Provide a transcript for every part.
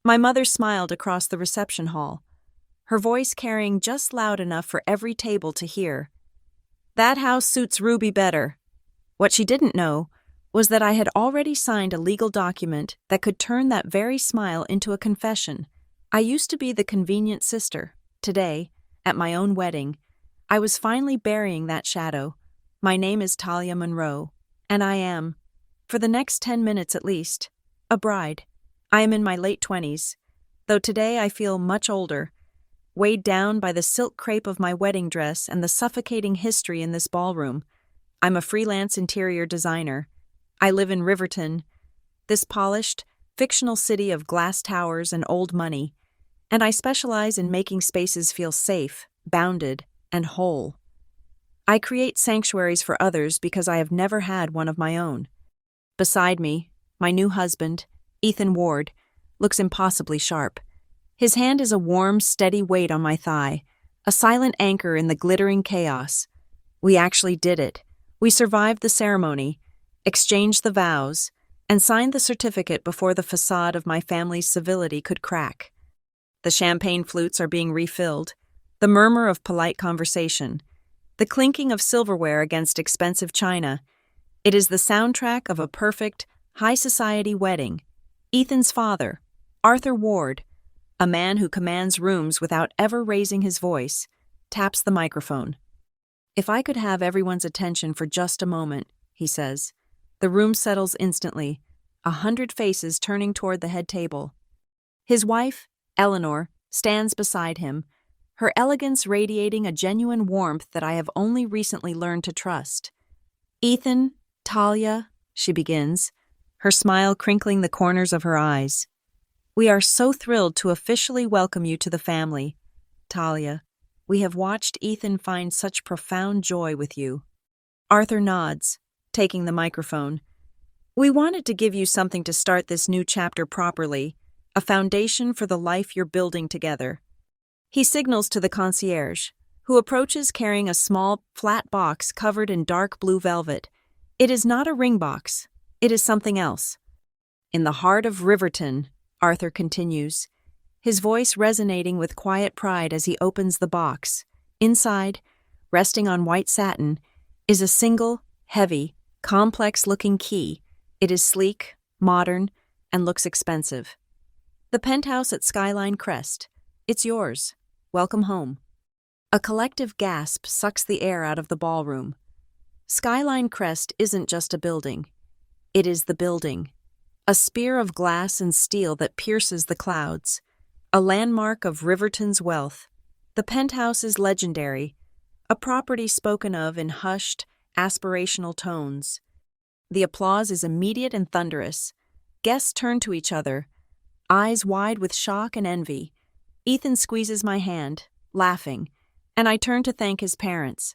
My mother smiled across the reception hall, her voice carrying just loud enough for every table to hear. That house suits Ruby better. What she didn't know was that I had already signed a legal document that could turn that very smile into a confession. I used to be the convenient sister. Today, at my own wedding, I was finally burying that shadow. My name is Talia Monroe, and I am, for the next 10 minutes at least, a bride. I am in my late 20s, though today I feel much older, weighed down by the silk crepe of my wedding dress and the suffocating history in this ballroom. I'm a freelance interior designer. I live in Riverton, this polished, fictional city of glass towers and old money, and I specialize in making spaces feel safe, bounded, and whole. I create sanctuaries for others because I have never had one of my own. Beside me, my new husband, Ethan Ward, looks impossibly sharp. His hand is a warm, steady weight on my thigh, a silent anchor in the glittering chaos. We actually did it. We survived the ceremony, exchanged the vows, and signed the certificate before the facade of my family's civility could crack. The champagne flutes are being refilled, the murmur of polite conversation, the clinking of silverware against expensive china. It is the soundtrack of a perfect, high-society wedding. Ethan's father, Arthur Ward, a man who commands rooms without ever raising his voice, taps the microphone. "If I could have everyone's attention for just a moment," he says. The room settles instantly, 100 faces turning toward the head table. His wife, Eleanor, stands beside him, her elegance radiating a genuine warmth that I have only recently learned to trust. "Ethan, Talia," she begins, her smile crinkling the corners of her eyes. "We are so thrilled to officially welcome you to the family. Talia, we have watched Ethan find such profound joy with you." Arthur nods, taking the microphone. "We wanted to give you something to start this new chapter properly, a foundation for the life you're building together." He signals to the concierge, who approaches carrying a small, flat box covered in dark blue velvet. It is not a ring box. It is something else. "In the heart of Riverton," Arthur continues, his voice resonating with quiet pride as he opens the box. Inside, resting on white satin, is a single, heavy, complex-looking key. It is sleek, modern, and looks expensive. "The penthouse at Skyline Crest. It's yours. Welcome home." A collective gasp sucks the air out of the ballroom. Skyline Crest isn't just a building. It is the building. A spear of glass and steel that pierces the clouds. A landmark of Riverton's wealth. The penthouse is legendary, a property spoken of in hushed, aspirational tones. The applause is immediate and thunderous. Guests turn to each other, eyes wide with shock and envy. Ethan squeezes my hand, laughing, and I turn to thank his parents,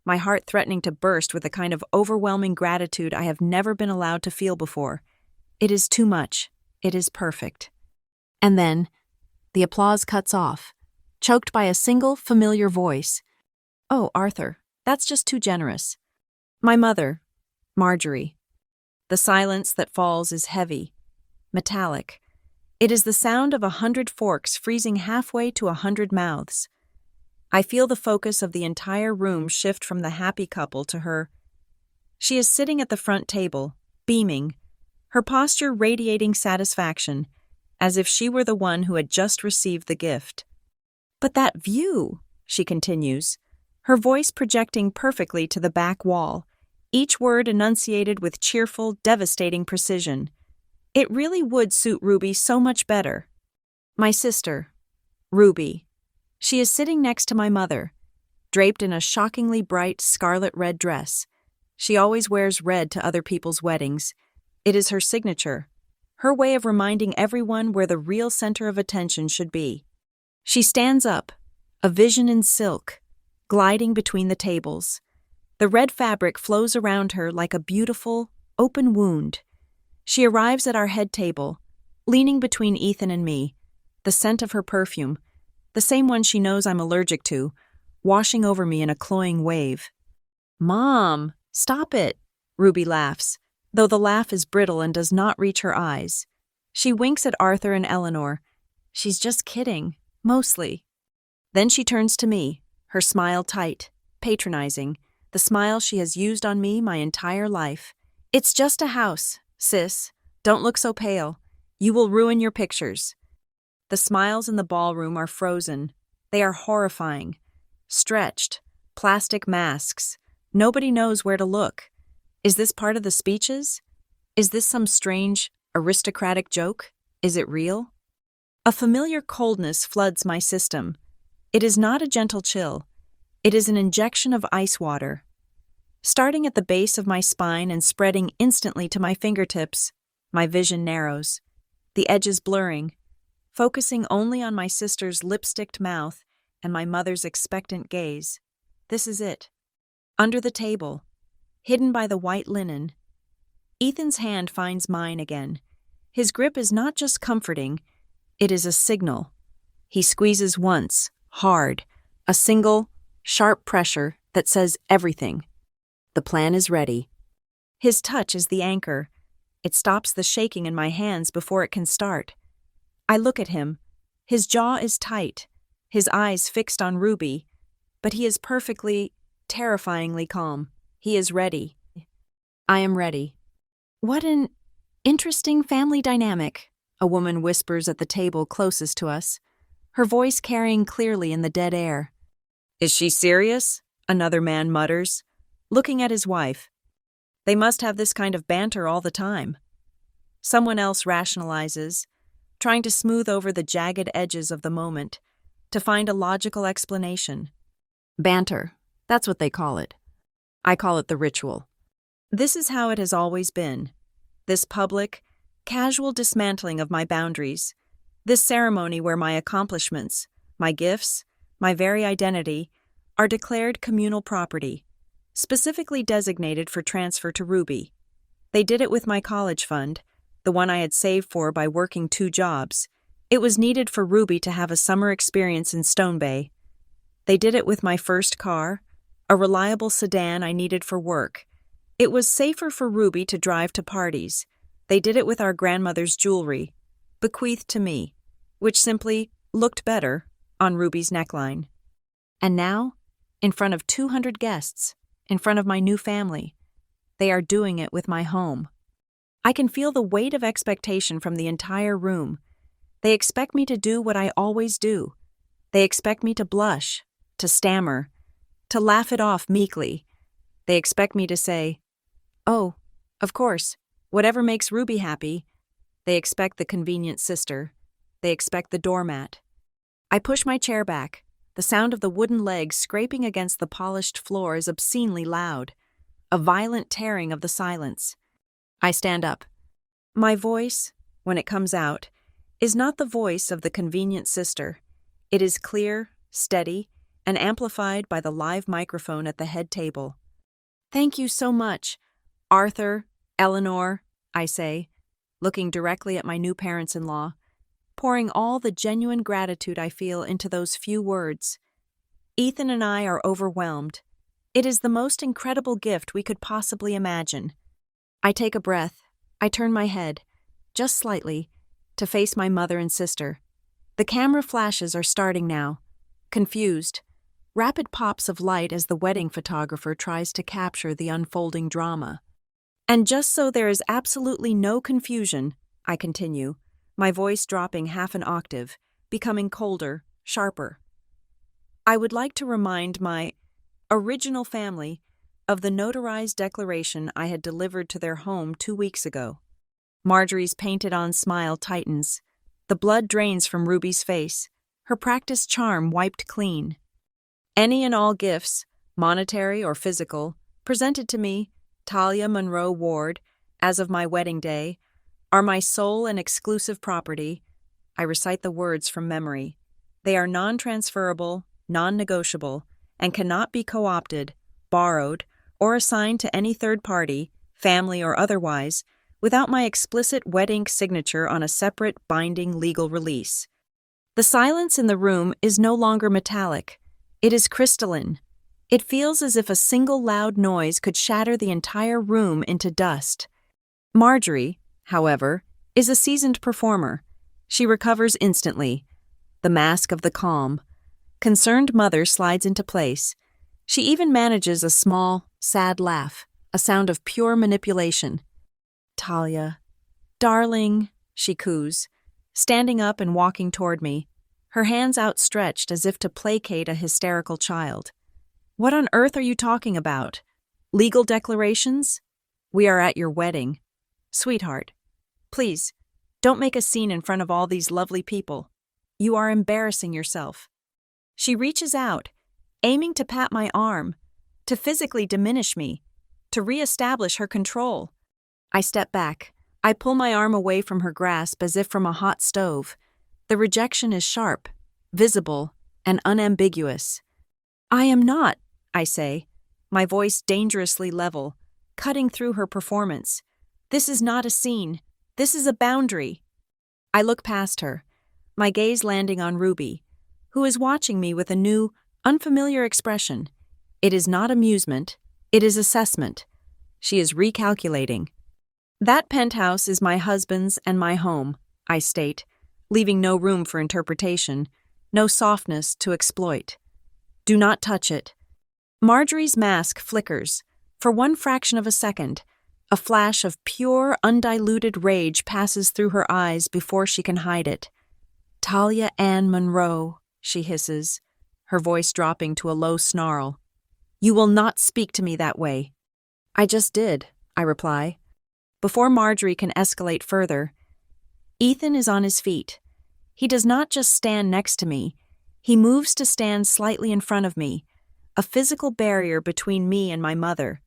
my heart threatening to burst with a kind of overwhelming gratitude I have never been allowed to feel before. It is too much. It is perfect. And then, the applause cuts off, choked by a single, familiar voice. "Oh, Arthur, that's just too generous." My mother, Marjorie. The silence that falls is heavy, metallic. It is the sound of 100 forks freezing halfway to 100 mouths. I feel the focus of the entire room shift from the happy couple to her. She is sitting at the front table, beaming, her posture radiating satisfaction, as if she were the one who had just received the gift. "But that view," she continues, her voice projecting perfectly to the back wall, each word enunciated with cheerful, devastating precision. "It really would suit Ruby so much better." My sister, Ruby. She is sitting next to my mother, draped in a shockingly bright scarlet-red dress. She always wears red to other people's weddings. It is her signature, her way of reminding everyone where the real center of attention should be. She stands up, a vision in silk, gliding between the tables. The red fabric flows around her like a beautiful, open wound. She arrives at our head table, leaning between Ethan and me, the scent of her perfume, the same one she knows I'm allergic to, washing over me in a cloying wave. "Mom, stop it," Ruby laughs, though the laugh is brittle and does not reach her eyes. She winks at Arthur and Eleanor, She's just kidding, mostly. Then she turns to me, her smile tight, patronizing, the smile she has used on me my entire life. It's just a house, sis. Don't look so pale. You will ruin your pictures. The smiles in the ballroom are frozen. They are horrifying. Stretched. Plastic masks. Nobody knows where to look. Is this part of the speeches? Is this some strange, aristocratic joke? Is it real? A familiar coldness floods my system. It is not a gentle chill. It is an injection of ice water. Starting at the base of my spine and spreading instantly to my fingertips, my vision narrows, the edges blurring, focusing only on my sister's lipsticked mouth and my mother's expectant gaze. This is it. Under the table, hidden by the white linen, Ethan's hand finds mine again. His grip is not just comforting, it is a signal. He squeezes once, hard, a single, sharp pressure that says everything. The plan is ready. His touch is the anchor. It stops the shaking in my hands before it can start. I look at him. His jaw is tight, his eyes fixed on Ruby, but he is perfectly, terrifyingly calm. He is ready. I am ready. What an interesting family dynamic, a woman whispers at the table closest to us, her voice carrying clearly in the dead air. Is she serious? Another man mutters, looking at his wife. They must have this kind of banter all the time. Someone else rationalizes, trying to smooth over the jagged edges of the moment, to find a logical explanation. Banter, that's what they call it. I call it the ritual. This is how it has always been. This public, casual dismantling of my boundaries. This ceremony where my accomplishments, my gifts, my very identity, are declared communal property, specifically designated for transfer to Ruby. They did it with my college fund, the one I had saved for by working 2 jobs. It was needed for Ruby to have a summer experience in Stone Bay. They did it with my first car, a reliable sedan I needed for work. It was safer for Ruby to drive to parties. They did it with our grandmother's jewelry, bequeathed to me, which simply looked better on Ruby's neckline. And now, in front of 200 guests, in front of my new family, they are doing it with my home. I can feel the weight of expectation from the entire room. They expect me to do what I always do. They expect me to blush, to stammer, to laugh it off meekly. They expect me to say, "Oh, of course, whatever makes Ruby happy." They expect the convenient sister. They expect the doormat. I push my chair back. The sound of the wooden legs scraping against the polished floor is obscenely loud, a violent tearing of the silence. I stand up. My voice, when it comes out, is not the voice of the convenient sister. It is clear, steady, and amplified by the live microphone at the head table. "Thank you so much, Arthur, Eleanor," I say, looking directly at my new parents-in-law, pouring all the genuine gratitude I feel into those few words. Ethan and I are overwhelmed. It is the most incredible gift we could possibly imagine. I take a breath. I turn my head, just slightly, to face my mother and sister. The camera flashes are starting now. Confused, rapid pops of light as the wedding photographer tries to capture the unfolding drama. And just so there is absolutely no confusion, I continue, my voice dropping half an octave, becoming colder, sharper. I would like to remind my original family of the notarized declaration I had delivered to their home 2 weeks ago. Marjorie's painted-on smile tightens. The blood drains from Ruby's face, her practiced charm wiped clean. Any and all gifts, monetary or physical, presented to me, Talia Monroe Ward, as of my wedding day, are my sole and exclusive property. I recite the words from memory. They are non-transferable, non-negotiable, and cannot be co-opted, borrowed, or assigned to any third party, family or otherwise, without my explicit wet ink signature on a separate, binding legal release. The silence in the room is no longer metallic. It is crystalline. It feels as if a single loud noise could shatter the entire room into dust. Marjorie, however, is a seasoned performer. She recovers instantly. The mask of the calm. Concerned mother slides into place. She even manages a small, sad laugh, a sound of pure manipulation. Talia. Darling, she coos, standing up and walking toward me, her hands outstretched as if to placate a hysterical child. What on earth are you talking about? Legal declarations? We are at your wedding. Sweetheart, please, don't make a scene in front of all these lovely people. You are embarrassing yourself. She reaches out, aiming to pat my arm, to physically diminish me, to reestablish her control. I step back. I pull my arm away from her grasp as if from a hot stove. The rejection is sharp, visible, and unambiguous. I am not, I say, my voice dangerously level, cutting through her performance. This is not a scene. This is a boundary. I look past her, my gaze landing on Ruby, who is watching me with a new, unfamiliar expression. It is not amusement. It is assessment. She is recalculating. That penthouse is my husband's and my home, I state, leaving no room for interpretation, no softness to exploit. Do not touch it. Marjorie's mask flickers. For one fraction of a second, a flash of pure, undiluted rage passes through her eyes before she can hide it. Talia Ann Monroe, she hisses, her voice dropping to a low snarl. You will not speak to me that way. I just did, I reply. Before Marjorie can escalate further, Ethan is on his feet. He does not just stand next to me, he moves to stand slightly in front of me, a physical barrier between me and my mother.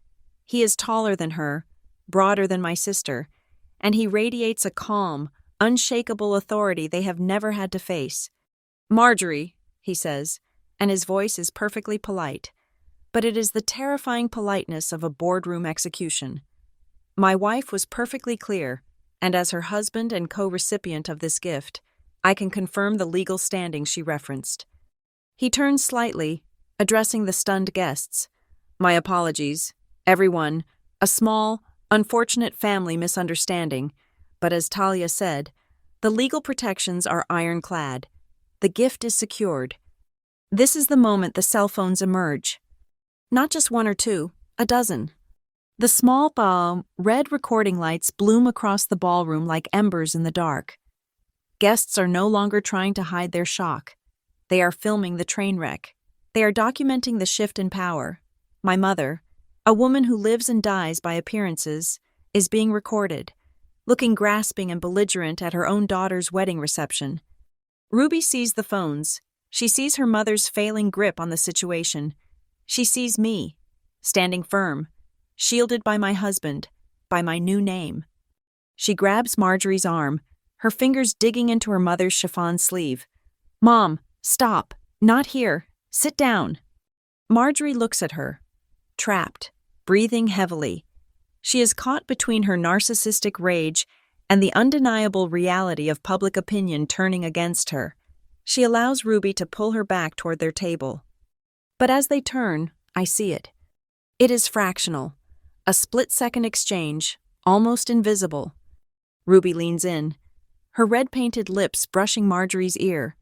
He is taller than her, broader than my sister, and he radiates a calm, unshakable authority they have never had to face. Marjorie, he says, and his voice is perfectly polite, but it is the terrifying politeness of a boardroom execution. My wife was perfectly clear, and as her husband and co-recipient of this gift, I can confirm the legal standing she referenced. He turns slightly, addressing the stunned guests. My apologies, everyone, a small, unfortunate family misunderstanding, but as Talia said, the legal protections are ironclad. The gift is secured. This is the moment the cell phones emerge. Not just one or two, a dozen. The small, red recording lights bloom across the ballroom like embers in the dark. Guests are no longer trying to hide their shock. They are filming the train wreck. They are documenting the shift in power. My mother, a woman who lives and dies by appearances, is being recorded, looking grasping and belligerent at her own daughter's wedding reception. Ruby sees the phones. She sees her mother's failing grip on the situation. She sees me, standing firm, shielded by my husband, by my new name. She grabs Marjorie's arm, her fingers digging into her mother's chiffon sleeve. Mom, stop, not here, sit down. Marjorie looks at her, trapped, breathing heavily. She is caught between her narcissistic rage and the undeniable reality of public opinion turning against her. She allows Ruby to pull her back toward their table. But as they turn, I see it. It is fractional, a split-second exchange, almost invisible. Ruby leans in, her red-painted lips brushing Marjorie's ear.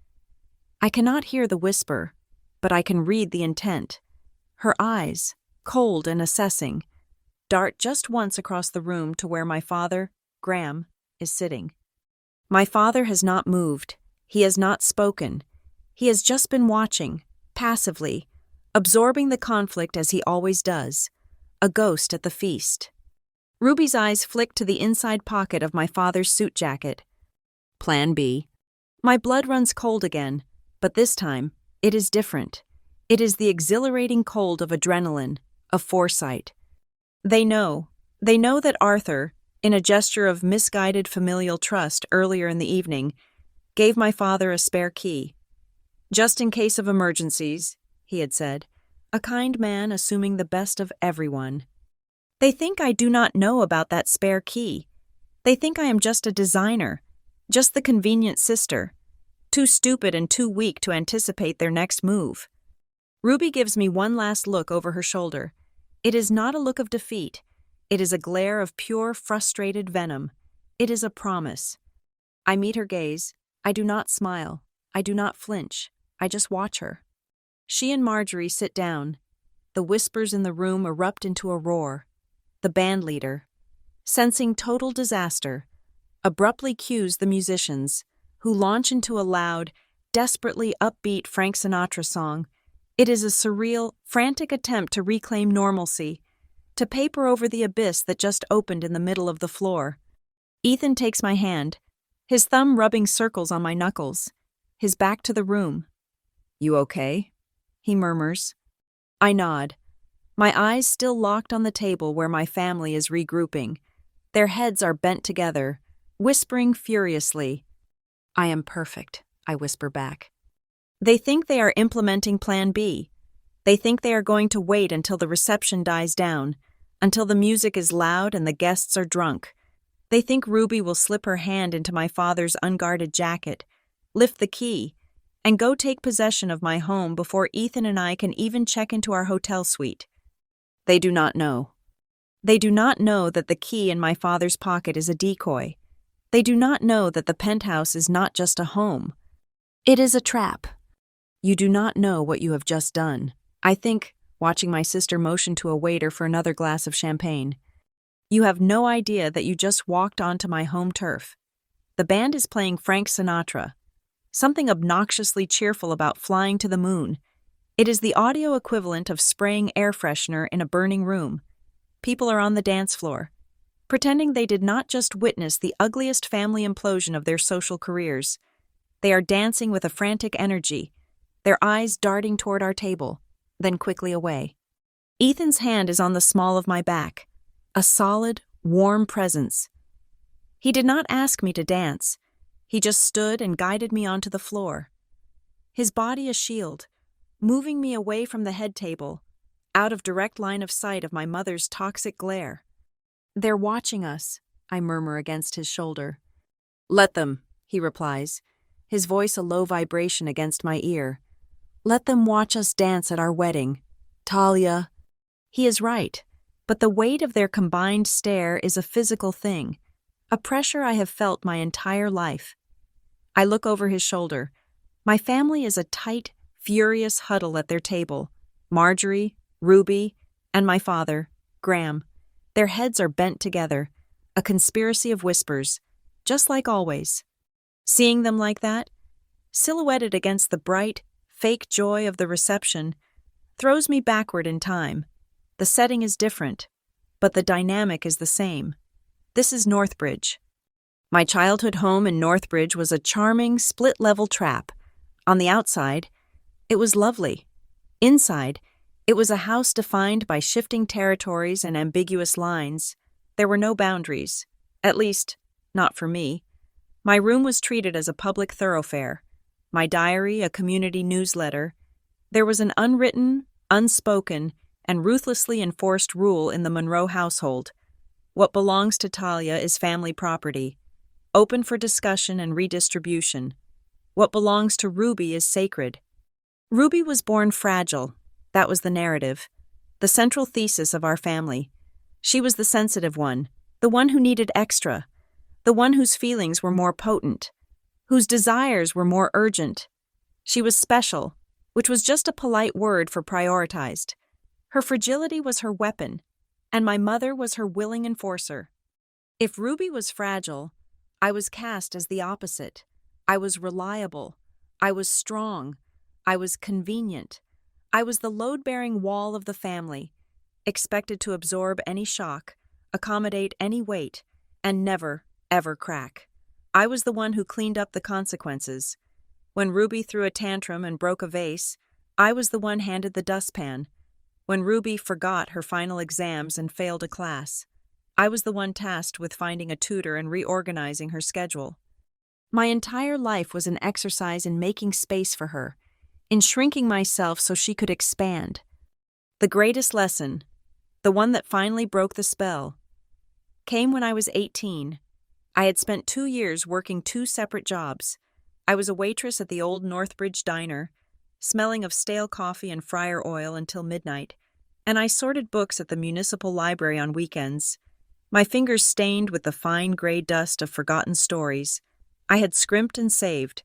I cannot hear the whisper, but I can read the intent. Her eyes, cold and assessing, dart just once across the room to where my father, Graham, is sitting. My father has not moved. He has not spoken. He has just been watching, passively, absorbing the conflict as he always does, a ghost at the feast. Ruby's eyes flick to the inside pocket of my father's suit jacket. Plan B. My blood runs cold again, but this time, it is different. It is the exhilarating cold of adrenaline, of foresight. They know that Arthur, in a gesture of misguided familial trust earlier in the evening, gave my father a spare key. Just in case of emergencies, he had said, a kind man assuming the best of everyone. They think I do not know about that spare key. They think I am just a designer, just the convenient sister, too stupid and too weak to anticipate their next move. Ruby gives me one last look over her shoulder. It is not a look of defeat. It is a glare of pure, frustrated venom. It is a promise. I meet her gaze, I do not smile. I do not flinch. I just watch her. She and Marjorie sit down. The whispers in the room erupt into a roar. The band leader, sensing total disaster, abruptly cues the musicians, who launch into a loud, desperately upbeat Frank Sinatra song. It is a surreal, frantic attempt to reclaim normalcy, to paper over the abyss that just opened in the middle of the floor. Ethan takes my hand, his thumb rubbing circles on my knuckles, his back to the room. "You okay?" he murmurs. I nod, my eyes still locked on the table where my family is regrouping. Their heads are bent together, whispering furiously. "I am perfect," I whisper back. They think they are implementing Plan B. They think they are going to wait until the reception dies down, until the music is loud and the guests are drunk. They think Ruby will slip her hand into my father's unguarded jacket, lift the key, and go take possession of my home before Ethan and I can even check into our hotel suite. They do not know. They do not know that the key in my father's pocket is a decoy. They do not know that the penthouse is not just a home. It is a trap. You do not know what you have just done, I think, watching my sister motion to a waiter for another glass of champagne. You have no idea that you just walked onto my home turf. The band is playing Frank Sinatra, something obnoxiously cheerful about flying to the moon. It is the audio equivalent of spraying air freshener in a burning room. People are on the dance floor, pretending they did not just witness the ugliest family implosion of their social careers. They are dancing with a frantic energy, their eyes darting toward our table, then quickly away. Ethan's hand is on the small of my back, a solid, warm presence. He did not ask me to dance. He just stood and guided me onto the floor. His body a shield, moving me away from the head table, out of direct line of sight of my mother's toxic glare. "They're watching us," I murmur against his shoulder. "Let them," he replies, his voice a low vibration against my ear. "Let them watch us dance at our wedding. Talia." He is right, but the weight of their combined stare is a physical thing, a pressure I have felt my entire life. I look over his shoulder. My family is a tight, furious huddle at their table. Marjorie, Ruby, and my father, Graham. Their heads are bent together, a conspiracy of whispers, just like always. Seeing them like that, silhouetted against the bright, fake joy of the reception, throws me backward in time. The setting is different, but the dynamic is the same. This is Northbridge. My childhood home in Northbridge was a charming, split-level trap. On the outside, it was lovely. Inside, it was a house defined by shifting territories and ambiguous lines. There were no boundaries, at least, not for me. My room was treated as a public thoroughfare, my diary a community newsletter. There was an unwritten, unspoken, and ruthlessly enforced rule in the Monroe household. What belongs to Talia is family property, open for discussion and redistribution. What belongs to Ruby is sacred. Ruby was born fragile. That was the narrative, the central thesis of our family. She was the sensitive one, the one who needed extra, the one whose feelings were more potent, whose desires were more urgent. She was special, which was just a polite word for prioritized. Her fragility was her weapon, and my mother was her willing enforcer. If Ruby was fragile, I was cast as the opposite. I was reliable. I was strong. I was convenient. I was the load-bearing wall of the family, expected to absorb any shock, accommodate any weight, and never, ever crack. I was the one who cleaned up the consequences. When Ruby threw a tantrum and broke a vase, I was the one handed the dustpan. When Ruby forgot her final exams and failed a class, I was the one tasked with finding a tutor and reorganizing her schedule. My entire life was an exercise in making space for her, in shrinking myself so she could expand. The greatest lesson, the one that finally broke the spell, came when I was 18. I had spent 2 years working 2 separate jobs. I was a waitress at the old Northbridge diner, smelling of stale coffee and fryer oil until midnight, and I sorted books at the municipal library on weekends, my fingers stained with the fine gray dust of forgotten stories. I had scrimped and saved,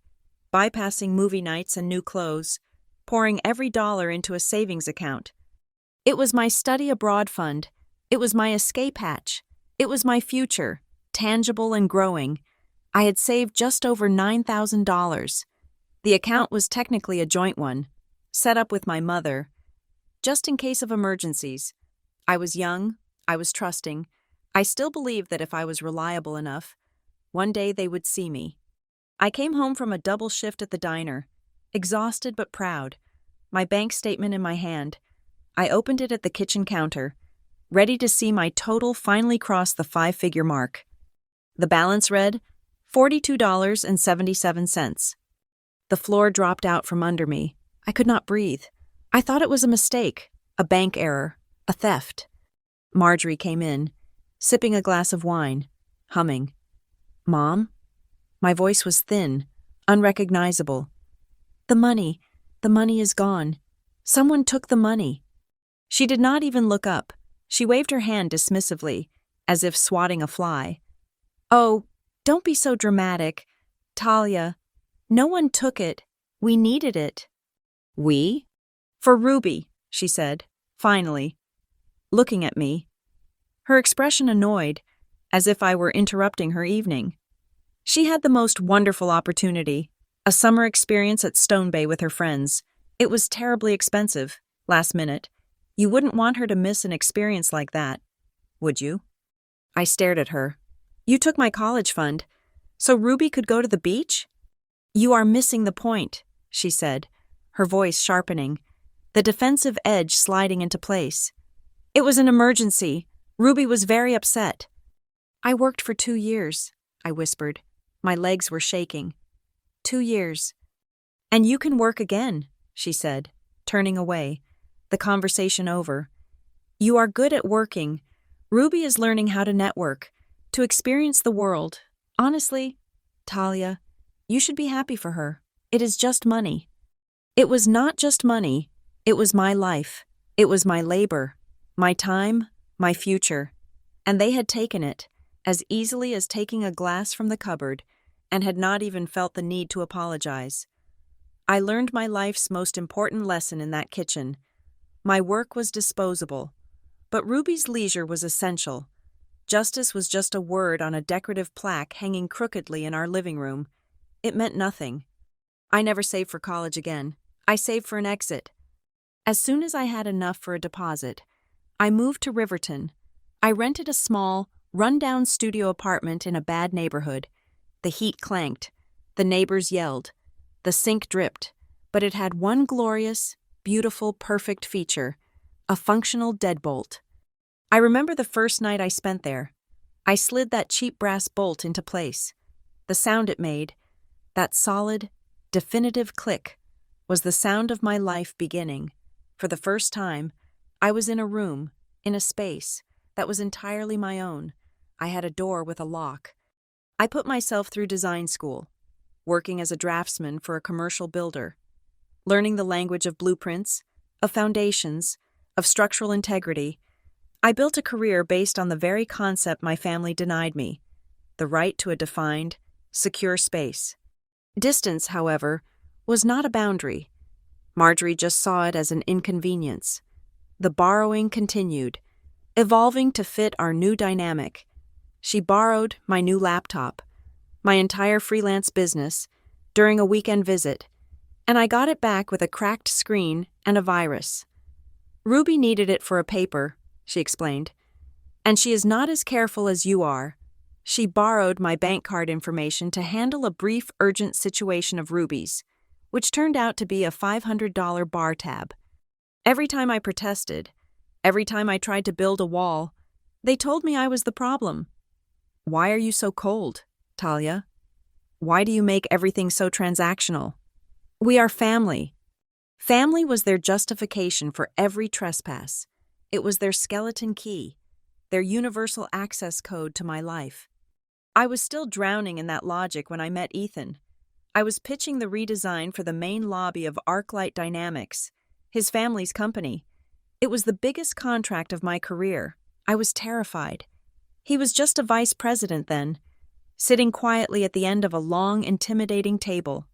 bypassing movie nights and new clothes, pouring every dollar into a savings account. It was my study abroad fund. It was my escape hatch. It was my future, tangible and growing. I had saved just over $9,000. The account was technically a joint one, set up with my mother, just in case of emergencies. I was young, I was trusting. I still believed that if I was reliable enough, one day they would see me. I came home from a double shift at the diner, exhausted but proud, my bank statement in my hand. I opened it at the kitchen counter, ready to see my total finally cross the five-figure mark. The balance read $42.77. The floor dropped out from under me. I could not breathe. I thought it was a mistake, a bank error, a theft. Marjorie came in, sipping a glass of wine, humming. "Mom?" My voice was thin, unrecognizable. The money is gone. Someone took the money." She did not even look up. She waved her hand dismissively, as if swatting a fly. "Oh, don't be so dramatic. Talia, no one took it. We needed it." "We?" "For Ruby," she said, finally, looking at me. Her expression annoyed, as if I were interrupting her evening. She had the most wonderful opportunity, a summer experience at Stone Bay with her friends. It was terribly expensive, last minute. You wouldn't want her to miss an experience like that, would you? I stared at her. "You took my college fund, so Ruby could go to the beach?" "You are missing the point," she said, her voice sharpening, the defensive edge sliding into place. "It was an emergency. Ruby was very upset." "I worked for 2 years," I whispered. My legs were shaking. 2 years. "And you can work again," she said, turning away, the conversation over. "You are good at working. Ruby is learning how to network, to experience the world. Honestly, Talia, you should be happy for her. It is just money." It was not just money. It was my life. It was my labor, my time, my future. And they had taken it, as easily as taking a glass from the cupboard, and had not even felt the need to apologize. I learned my life's most important lesson in that kitchen. My work was disposable, but Ruby's leisure was essential. Justice was just a word on a decorative plaque hanging crookedly in our living room. It meant nothing. I never saved for college again. I saved for an exit. As soon as I had enough for a deposit, I moved to Riverton. I rented a small, run-down studio apartment in a bad neighborhood. The heat clanked. The neighbors yelled. The sink dripped. But it had one glorious, beautiful, perfect feature: a functional deadbolt. I remember the first night I spent there. I slid that cheap brass bolt into place. The sound it made, that solid, definitive click, was the sound of my life beginning. For the first time, I was in a room, in a space, that was entirely my own. I had a door with a lock. I put myself through design school, working as a draftsman for a commercial builder, learning the language of blueprints, of foundations, of structural integrity. I built a career based on the very concept my family denied me: the right to a defined, secure space. Distance, however, was not a boundary. Marjorie just saw it as an inconvenience. The borrowing continued, evolving to fit our new dynamic. She borrowed my new laptop, my entire freelance business, during a weekend visit, and I got it back with a cracked screen and a virus. "Ruby needed it for a paper," she explained, "and she is not as careful as you are. She borrowed my bank card information to handle a brief, urgent situation of Ruby's, which turned out to be a $500 bar tab. Every time I protested, every time I tried to build a wall, they told me I was the problem. Why are you so cold, Talia? Why do you make everything so transactional? We are family." Family was their justification for every trespass. It was their skeleton key, their universal access code to my life. I was still drowning in that logic when I met Ethan. I was pitching the redesign for the main lobby of ArcLight Dynamics, his family's company. It was the biggest contract of my career. I was terrified. He was just a vice president then. sitting quietly at the end of a long, intimidating table.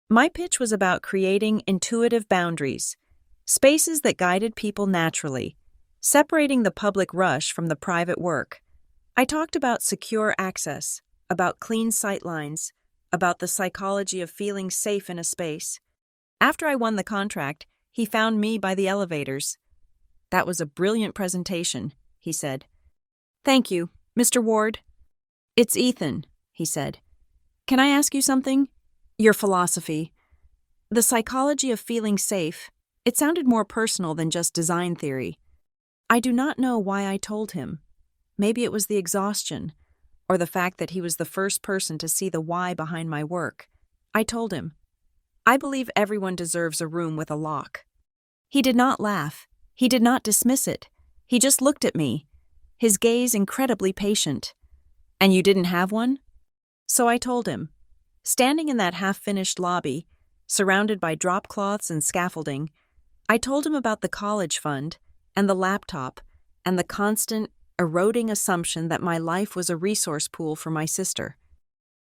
My pitch was about creating intuitive boundaries, spaces that guided people naturally, separating the public rush from the private work. I talked about secure access, about clean sightlines, about the psychology of feeling safe in a space. After I won the contract, he found me by the elevators. "That was a brilliant presentation," he said. "Thank you, Mr. Ward." "It's Ethan," he said. "Can I ask you something? Your philosophy. The psychology of feeling safe, it sounded more personal than just design theory." I do not know why I told him. Maybe it was the exhaustion, or the fact that he was the first person to see the why behind my work. I told him, "I believe everyone deserves a room with a lock." He did not laugh. He did not dismiss it. He just looked at me, his gaze incredibly patient. "And you didn't have one?" So I told him. Standing in that half-finished lobby, surrounded by drop cloths and scaffolding, I told him about the college fund, and the laptop, and the constant, eroding assumption that my life was a resource pool for my sister.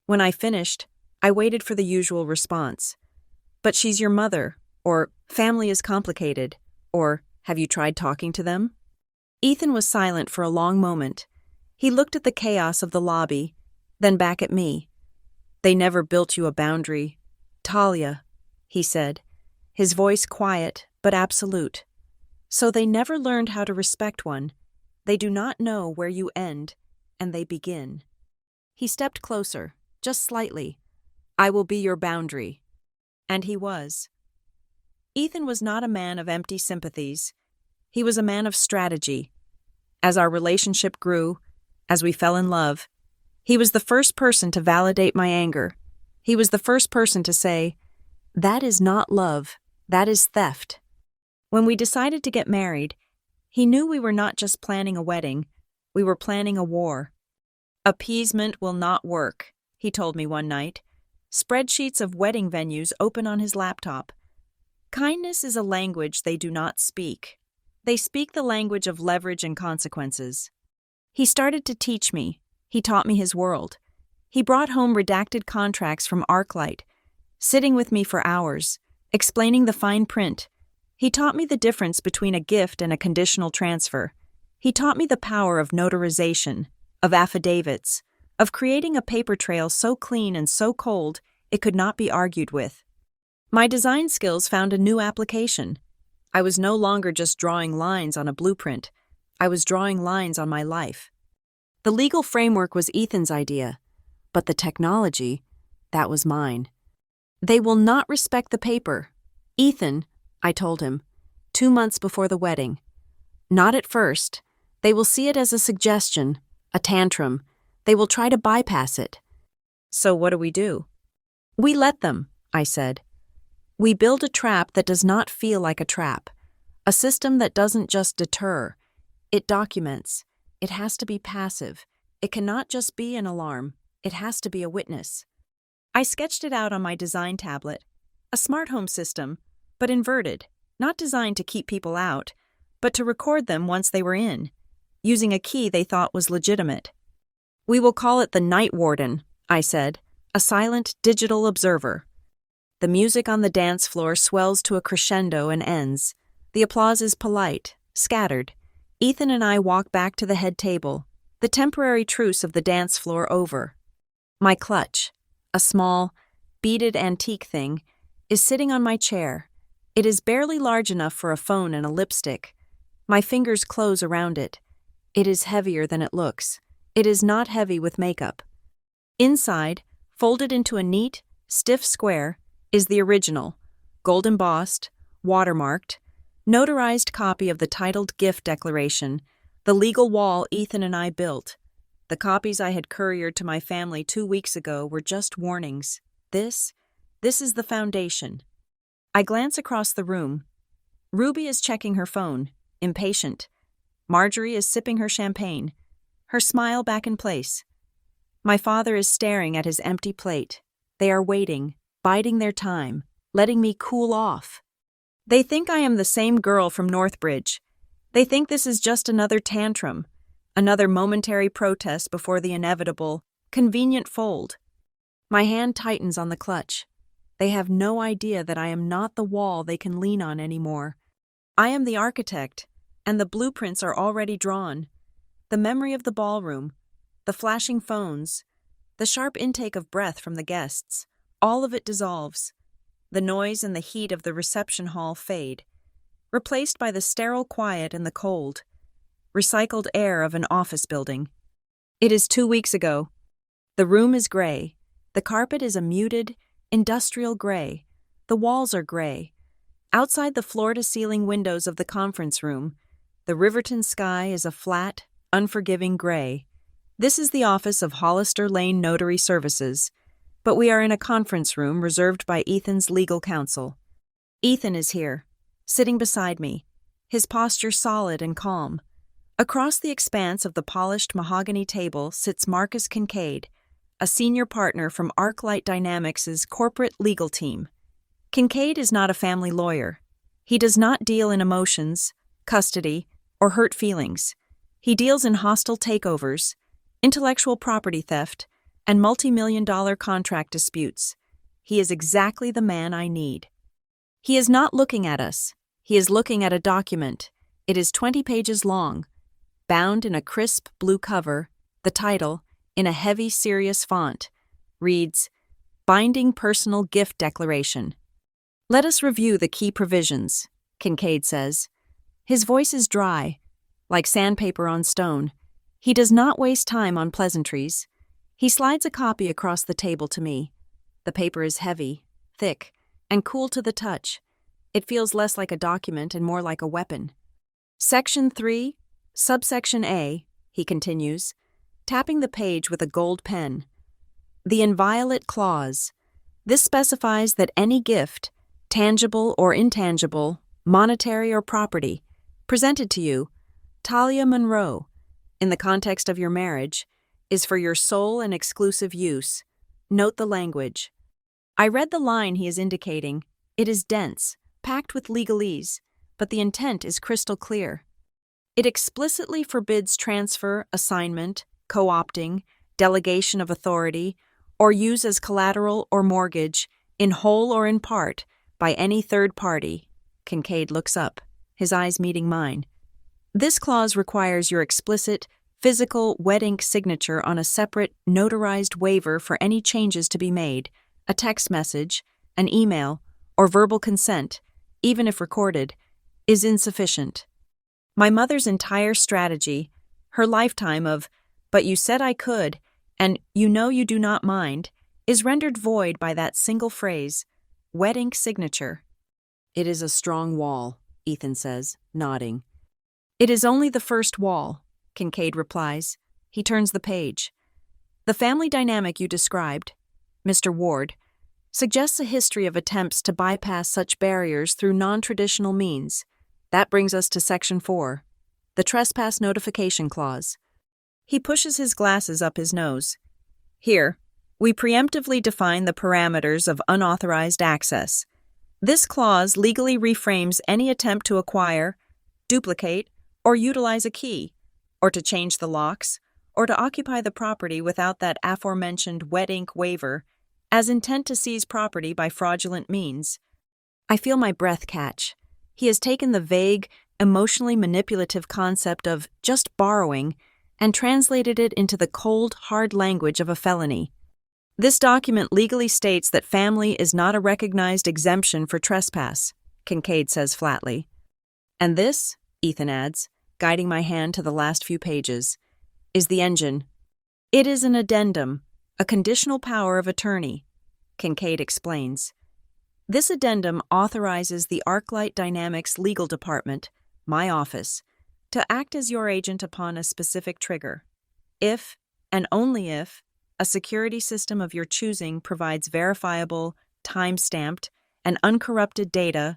When I finished, I waited for the usual response. "But she's your mother," or "family is complicated," or "have you tried talking to them?" Ethan was silent for a long moment. He looked at the chaos of the lobby, then back at me. "They never built you a boundary, Talia," he said, his voice quiet but absolute. "So they never learned how to respect one. They do not know where you end, and they begin." He stepped closer, just slightly. "I will be your boundary." And he was. Ethan was not a man of empty sympathies. He was a man of strategy. As our relationship grew, as we fell in love, he was the first person to validate my anger. He was the first person to say, "That is not love, that is theft." When we decided to get married, he knew we were not just planning a wedding, we were planning a war. "Appeasement will not work," he told me one night. Spreadsheets of wedding venues open on his laptop. "Kindness is a language they do not speak. They speak the language of leverage and consequences." He started to teach me. He taught me his world. He brought home redacted contracts from ArcLight, sitting with me for hours, explaining the fine print. He taught me the difference between a gift and a conditional transfer. He taught me the power of notarization, of affidavits, of creating a paper trail so clean and so cold it could not be argued with. My design skills found a new application. I was no longer just drawing lines on a blueprint. I was drawing lines on my life. The legal framework was Ethan's idea, but the technology, that was mine. "They will not respect the paper. Ethan," I told him, 2 months before the wedding. "Not at first. They will see it as a suggestion, a tantrum. They will try to bypass it." "So what do? "We let them," I said. "We build a trap that does not feel like a trap, a system that doesn't just deter. It documents. It has to be passive. It cannot just be an alarm. It has to be a witness." I sketched it out on my design tablet, a smart home system, but inverted, not designed to keep people out, but to record them once they were in, using a key they thought was legitimate. "We will call it the Night Warden," I said, "a silent digital observer." The music on the dance floor swells to a crescendo and ends. The applause is polite, scattered. Ethan and I walk back to the head table, the temporary truce of the dance floor over. My clutch, a small, beaded antique thing, is sitting on my chair. It is barely large enough for a phone and a lipstick. My fingers close around it. It is heavier than it looks. It is not heavy with makeup. Inside, folded into a neat, stiff square, is the original, gold-embossed, watermarked, notarized copy of the titled gift declaration, the legal wall Ethan and I built. The copies I had couriered to my family 2 weeks ago were just warnings. This is the foundation. I glance across the room. Ruby is checking her phone, impatient. Marjorie is sipping her champagne, her smile back in place. My father is staring at his empty plate. They are waiting, biding their time, letting me cool off. They think I am the same girl from Northbridge. They think this is just another tantrum, another momentary protest before the inevitable, Convenient fold. My hand tightens on the clutch. They have no idea that I am not the wall they can lean on anymore. I am the architect, and the blueprints are already drawn. The memory of the ballroom, the flashing phones, the sharp intake of breath from the guests, all of it dissolves. The noise and the heat of the reception hall fade, replaced by the sterile quiet and the cold, recycled air of an office building. It is 2 weeks ago. The room is gray. The carpet is a muted, industrial gray. The walls are gray. Outside the floor-to-ceiling windows of the conference room, the Riverton sky is a flat, unforgiving gray. This is the office of Hollister Lane Notary Services, but we are in a conference room reserved by Ethan's legal counsel. Ethan is here, sitting beside me, his posture solid and calm. Across the expanse of the polished mahogany table sits Marcus Kincaid, a senior partner from ArcLight Dynamics' corporate legal team. Kincaid is not a family lawyer. He does not deal in emotions, custody, or hurt feelings. He deals in hostile takeovers, intellectual property theft, and multi-million-dollar contract disputes. He is exactly the man I need. He is not looking at us. He is looking at a document. It is 20 pages long, bound in a crisp blue cover. The title, in a heavy, serious font, reads, Binding Personal Gift Declaration. Let us review the key provisions, Kincaid says. His voice is dry, like sandpaper on stone. He does not waste time on pleasantries. He slides a copy across the table to me. The paper is heavy, thick, and cool to the touch. It feels less like a document and more like a weapon. Section 3, subsection A, he continues, tapping the page with a gold pen. The inviolate clause. This specifies that any gift, tangible or intangible, monetary or property, presented to you, Talia Monroe, in the context of your marriage, is for your sole and exclusive use. Note the language. I read the line he is indicating. It is dense, packed with legalese, but the intent is crystal clear. It explicitly forbids transfer, assignment, co-opting, delegation of authority, or use as collateral or mortgage, in whole or in part, by any third party. Kincaid looks up, his eyes meeting mine. This clause requires your explicit, physical wet ink signature on a separate, notarized waiver for any changes to be made, a text message, an email, or verbal consent, even if recorded, is insufficient. My mother's entire strategy, her lifetime of, but you said I could, and you know you do not mind, is rendered void by that single phrase, wet ink signature. It is a strong wall, Ethan says, nodding. It is only the first wall, Kincaid replies. He turns the page. The family dynamic you described, Mr. Ward, suggests a history of attempts to bypass such barriers through non-traditional means. That brings us to Section 4, the Trespass Notification Clause. He pushes his glasses up his nose. Here, we preemptively define the parameters of unauthorized access. This clause legally reframes any attempt to acquire, duplicate, or utilize a key, or to change the locks, or to occupy the property without that aforementioned wet ink waiver, as intent to seize property by fraudulent means. I feel my breath catch. He has taken the vague, emotionally manipulative concept of just borrowing and translated it into the cold, hard language of a felony. This document legally states that family is not a recognized exemption for trespass, Kincaid says flatly. And this, Ethan adds, guiding my hand to the last few pages, is the engine. It is an addendum, a conditional power of attorney, Kincaid explains. This addendum authorizes the ArcLight Dynamics legal department, my office, to act as your agent upon a specific trigger. If, and only if, a security system of your choosing provides verifiable, time-stamped, and uncorrupted data,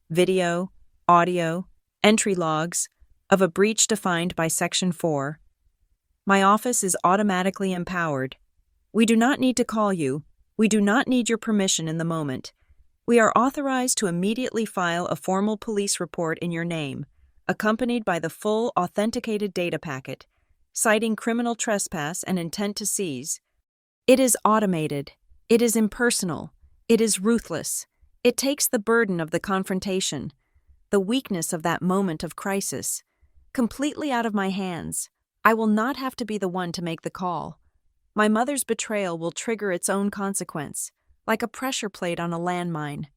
video, audio, entry logs, of a breach defined by Section 4, my office is automatically empowered. We do not need to call you. We do not need your permission in the moment. We are authorized to immediately file a formal police report in your name, accompanied by the full authenticated data packet, citing criminal trespass and intent to seize, It is automated. It is impersonal. It is ruthless. It takes the burden of the confrontation, the weakness of that moment of crisis, completely out of my hands. I will not have to be the one to make the call. My mother's betrayal will trigger its own consequence, like a pressure plate on a landmine.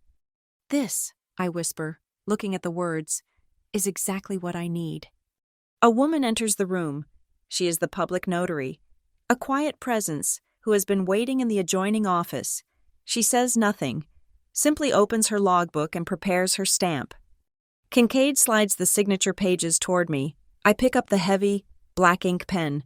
This, I whisper, looking at the words, is exactly what I need. A woman enters the room. She is the public notary, a quiet presence who has been waiting in the adjoining office. She says nothing, simply opens her logbook and prepares her stamp. Kincaid slides the signature pages toward me. I pick up the heavy, black ink pen.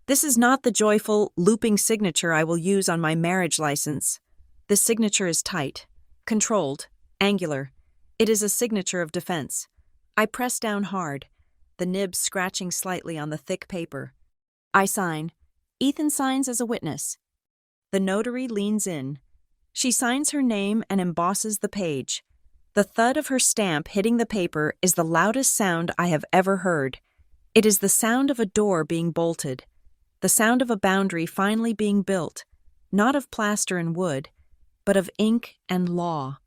This is not the joyful, looping signature I will use on my marriage license. This signature is tight, controlled, angular. It is a signature of defense. I press down hard, the nib scratching slightly on the thick paper. I sign. Ethan signs as a witness. The notary leans in. She signs her name and embosses the page. The thud of her stamp hitting the paper is the loudest sound I have ever heard. It is the sound of a door being bolted, the sound of a boundary finally being built, not of plaster and wood, but of ink and law.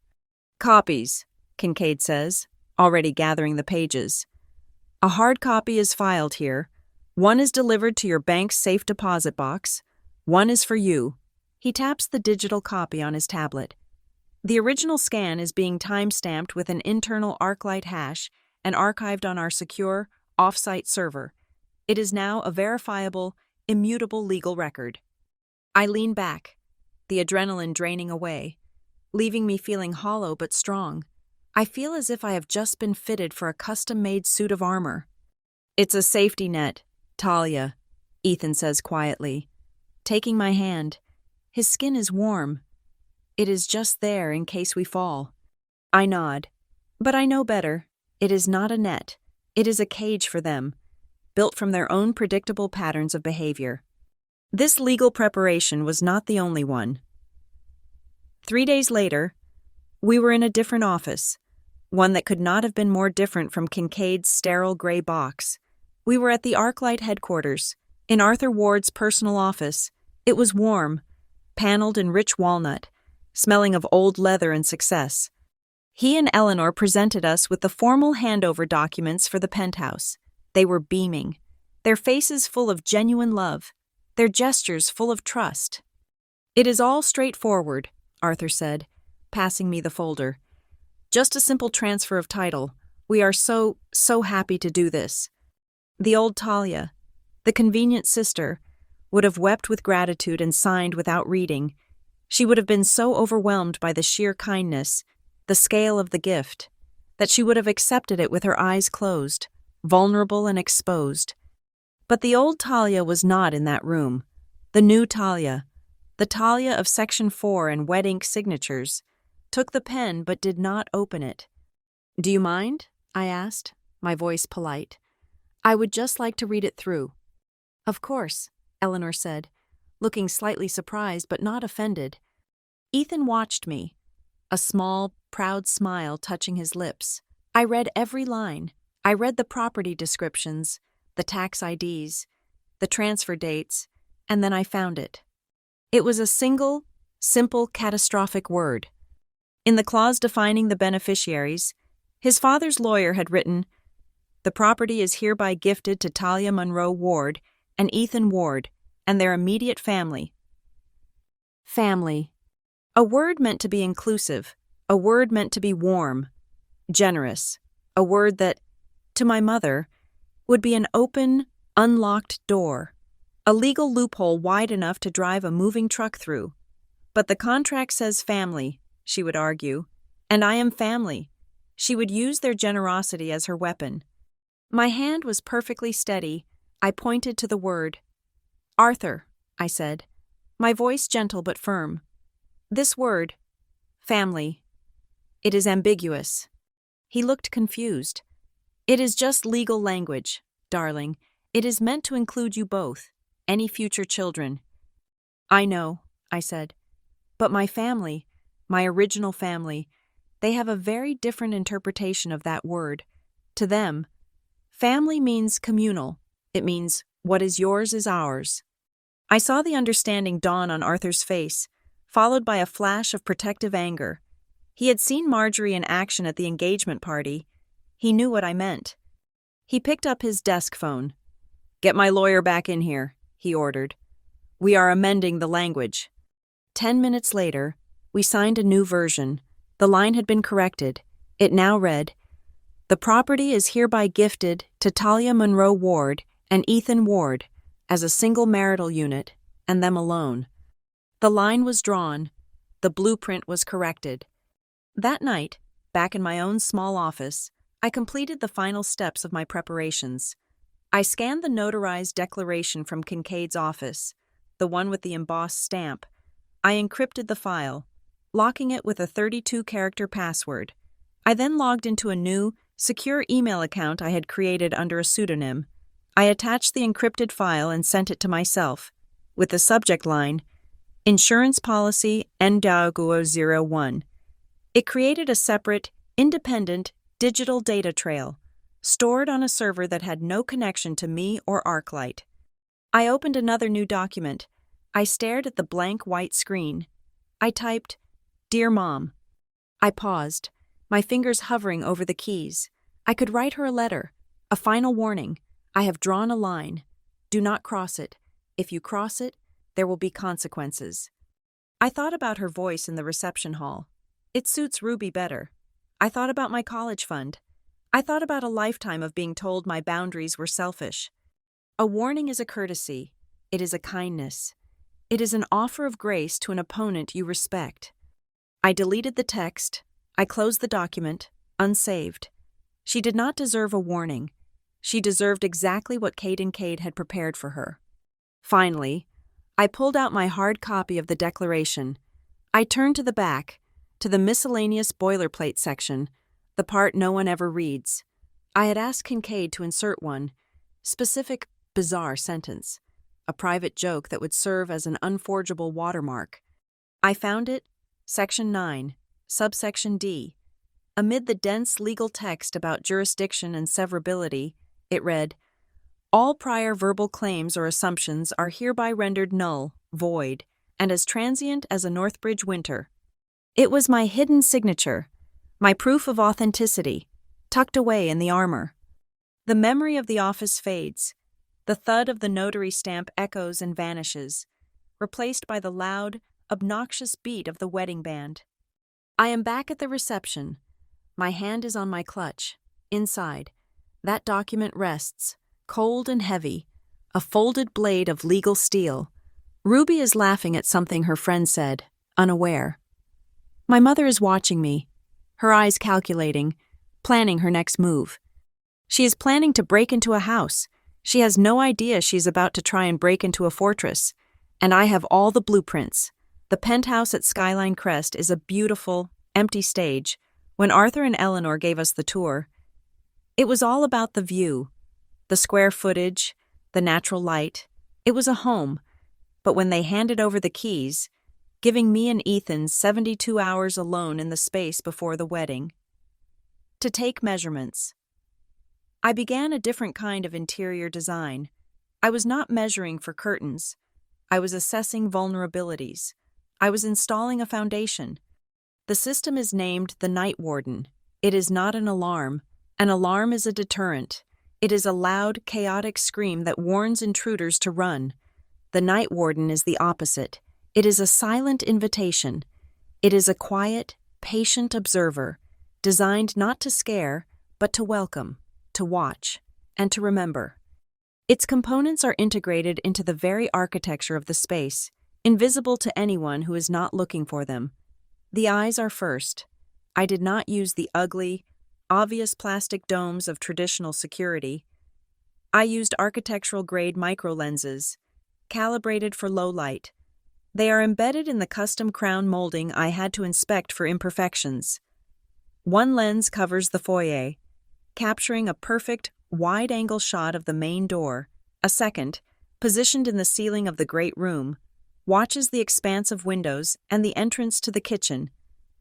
Copies, Kincaid says, already gathering the pages. A hard copy is filed here. One is delivered to your bank's safe deposit box. One is for you. He taps the digital copy on his tablet. The original scan is being time-stamped with an internal ArcLight hash and archived on our secure, off-site server. It is now a verifiable, immutable legal record. I lean back, the adrenaline draining away, leaving me feeling hollow but strong. I feel as if I have just been fitted for a custom-made suit of armor. It's a safety net, Talia, Ethan says quietly, taking my hand. His skin is warm. It is just there in case we fall. I nod. But I know better. It is not a net. It is a cage for them, built from their own predictable patterns of behavior. This legal preparation was not the only one. 3 days later, we were in a different office, one that could not have been more different from Kincaid's sterile gray box. We were at the ArcLight headquarters, in Arthur Ward's personal office. It was warm, paneled in rich walnut, smelling of old leather and success. He and Eleanor presented us with the formal handover documents for the penthouse. They were beaming, their faces full of genuine love, their gestures full of trust. "It is all straightforward," Arthur said, passing me the folder. "Just a simple transfer of title. We are so happy to do this." The old Talia, the convenient sister, would have wept with gratitude and signed without reading. She would have been so overwhelmed by the sheer kindness, the scale of the gift, that she would have accepted it with her eyes closed, vulnerable and exposed. But the old Talia was not in that room. The new Talia, the Talia of Section 4 and wet ink signatures, took the pen but did not open it. "Do you mind?" I asked, my voice polite. "I would just like to read it through." "Of course," Eleanor said, looking slightly surprised but not offended. Ethan watched me, a small, proud smile touching his lips. I read every line. I read the property descriptions, the tax IDs, the transfer dates, and then I found it. It was a single, simple, catastrophic word. In the clause defining the beneficiaries, his father's lawyer had written, "The property is hereby gifted to Talia Monroe Ward and Ethan Ward and their immediate family." Family. A word meant to be inclusive, a word meant to be warm, generous, a word that, to my mother, would be an open, unlocked door, a legal loophole wide enough to drive a moving truck through. "But the contract says family," she would argue, "and I am family." She would use their generosity as her weapon. My hand was perfectly steady. I pointed to the word. "Arthur," I said, my voice gentle but firm. "This word, family, it is ambiguous." He looked confused. "It is just legal language, darling. It is meant to include you both, any future children." "I know," I said, "but my family, my original family, they have a very different interpretation of that word. To them, family means communal. It means what is yours is ours." I saw the understanding dawn on Arthur's face, followed by a flash of protective anger. He had seen Marjorie in action at the engagement party. He knew what I meant. He picked up his desk phone. "Get my lawyer back in here," he ordered. "We are amending the language." 10 minutes later, we signed a new version. The line had been corrected. It now read, "The property is hereby gifted to Talia Monroe Ward and Ethan Ward as a single marital unit, and them alone." The line was drawn. The blueprint was corrected. That night, back in my own small office, I completed the final steps of my preparations. I scanned the notarized declaration from Kincaid's office, the one with the embossed stamp. I encrypted the file, locking it with a 32-character password. I then logged into a new, secure email account I had created under a pseudonym. I attached the encrypted file and sent it to myself, with the subject line, "Insurance Policy N-01." It created a separate, independent, digital data trail, stored on a server that had no connection to me or ArcLight. I opened another new document. I stared at the blank white screen. I typed, "Dear Mom." I paused, my fingers hovering over the keys. I could write her a letter, a final warning. "I have drawn a line. Do not cross it. If you cross it, there will be consequences." I thought about her voice in the reception hall. It suits Ruby better. I thought about my college fund. I thought about a lifetime of being told my boundaries were selfish. A warning is a courtesy. It is a kindness. It is an offer of grace to an opponent you respect. I deleted the text. I closed the document, unsaved. She did not deserve a warning. She deserved exactly what Kate and Cade had prepared for her. Finally, I pulled out my hard copy of the declaration. I turned to the back, to the miscellaneous boilerplate section, the part no one ever reads. I had asked Kincaid to insert one specific, bizarre sentence, a private joke that would serve as an unforgeable watermark. I found it, Section 9, subsection D. Amid the dense legal text about jurisdiction and severability, it read, "All prior verbal claims or assumptions are hereby rendered null, void, and as transient as a Northbridge winter." It was my hidden signature, my proof of authenticity, tucked away in the armor. The memory of the office fades. The thud of the notary stamp echoes and vanishes, replaced by the loud, obnoxious beat of the wedding band. I am back at the reception. My hand is on my clutch. Inside, that document rests, cold and heavy, a folded blade of legal steel. Ruby is laughing at something her friend said, unaware. My mother is watching me, her eyes calculating, planning her next move. She is planning to break into a house. She has no idea she's about to try and break into a fortress. And I have all the blueprints. The penthouse at Skyline Crest is a beautiful, empty stage. When Arthur and Eleanor gave us the tour, it was all about the view, the square footage, the natural light. It was a home. But when they handed over the keys, giving me and Ethan 72 hours alone in the space before the wedding, to take measurements, I began a different kind of interior design. I was not measuring for curtains. I was assessing vulnerabilities. I was installing a foundation. The system is named the Night Warden. It is not an alarm. An alarm is a deterrent. It is a loud, chaotic scream that warns intruders to run. The Night Warden is the opposite. It is a silent invitation. It is a quiet, patient observer, designed not to scare, but to welcome, to watch, and to remember. Its components are integrated into the very architecture of the space, invisible to anyone who is not looking for them. The eyes are first. I did not use the ugly, obvious plastic domes of traditional security. I used architectural-grade microlenses, calibrated for low light. They are embedded in the custom crown molding I had to inspect for imperfections. One lens covers the foyer, capturing a perfect, wide-angle shot of the main door. A second, positioned in the ceiling of the great room, watches the expanse of windows and the entrance to the kitchen.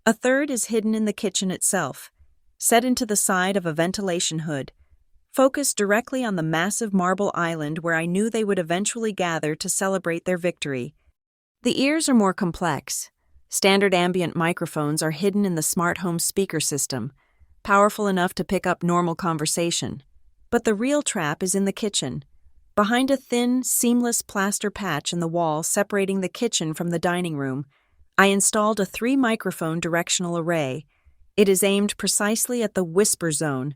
A third is hidden in the kitchen itself, set into the side of a ventilation hood. focused directly on the massive marble island where I knew they would eventually gather to celebrate their victory. The ears are more complex. Standard ambient microphones are hidden in the smart home speaker system, powerful enough to pick up normal conversation. But the real trap is in the kitchen. Behind a thin, seamless plaster patch in the wall separating the kitchen from the dining room, I installed a 3-microphone directional array. It is aimed precisely at the whisper zone,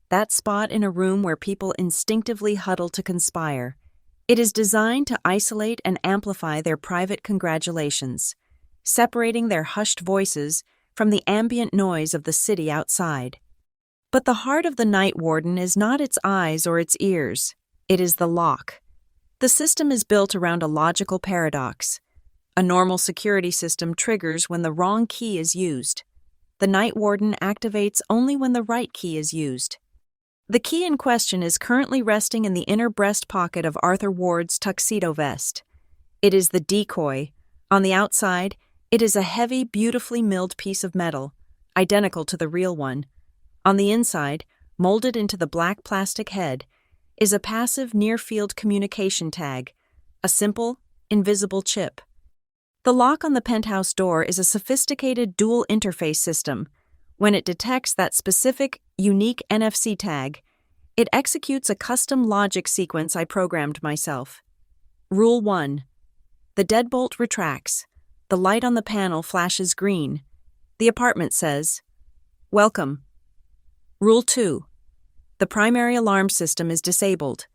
that spot in a room where people instinctively huddle to conspire. It is designed to isolate and amplify their private congratulations, separating their hushed voices from the ambient noise of the city outside. But the heart of the night warden is not its eyes or its ears. It is the lock. The system is built around a logical paradox. A normal security system triggers when the wrong key is used. The night warden activates only when the right key is used. The key in question is currently resting in the inner breast pocket of Arthur Ward's tuxedo vest. It is the decoy. On the outside, it is a heavy, beautifully milled piece of metal, identical to the real one. On the inside, molded into the black plastic head, is a passive near-field communication tag, a simple, invisible chip. The lock on the penthouse door is a sophisticated dual interface system. When it detects that specific, unique NFC tag, it executes a custom logic sequence I programmed myself. Rule 1. The deadbolt retracts. The light on the panel flashes green. The apartment says, "Welcome." Rule 2. The primary alarm system is disabled.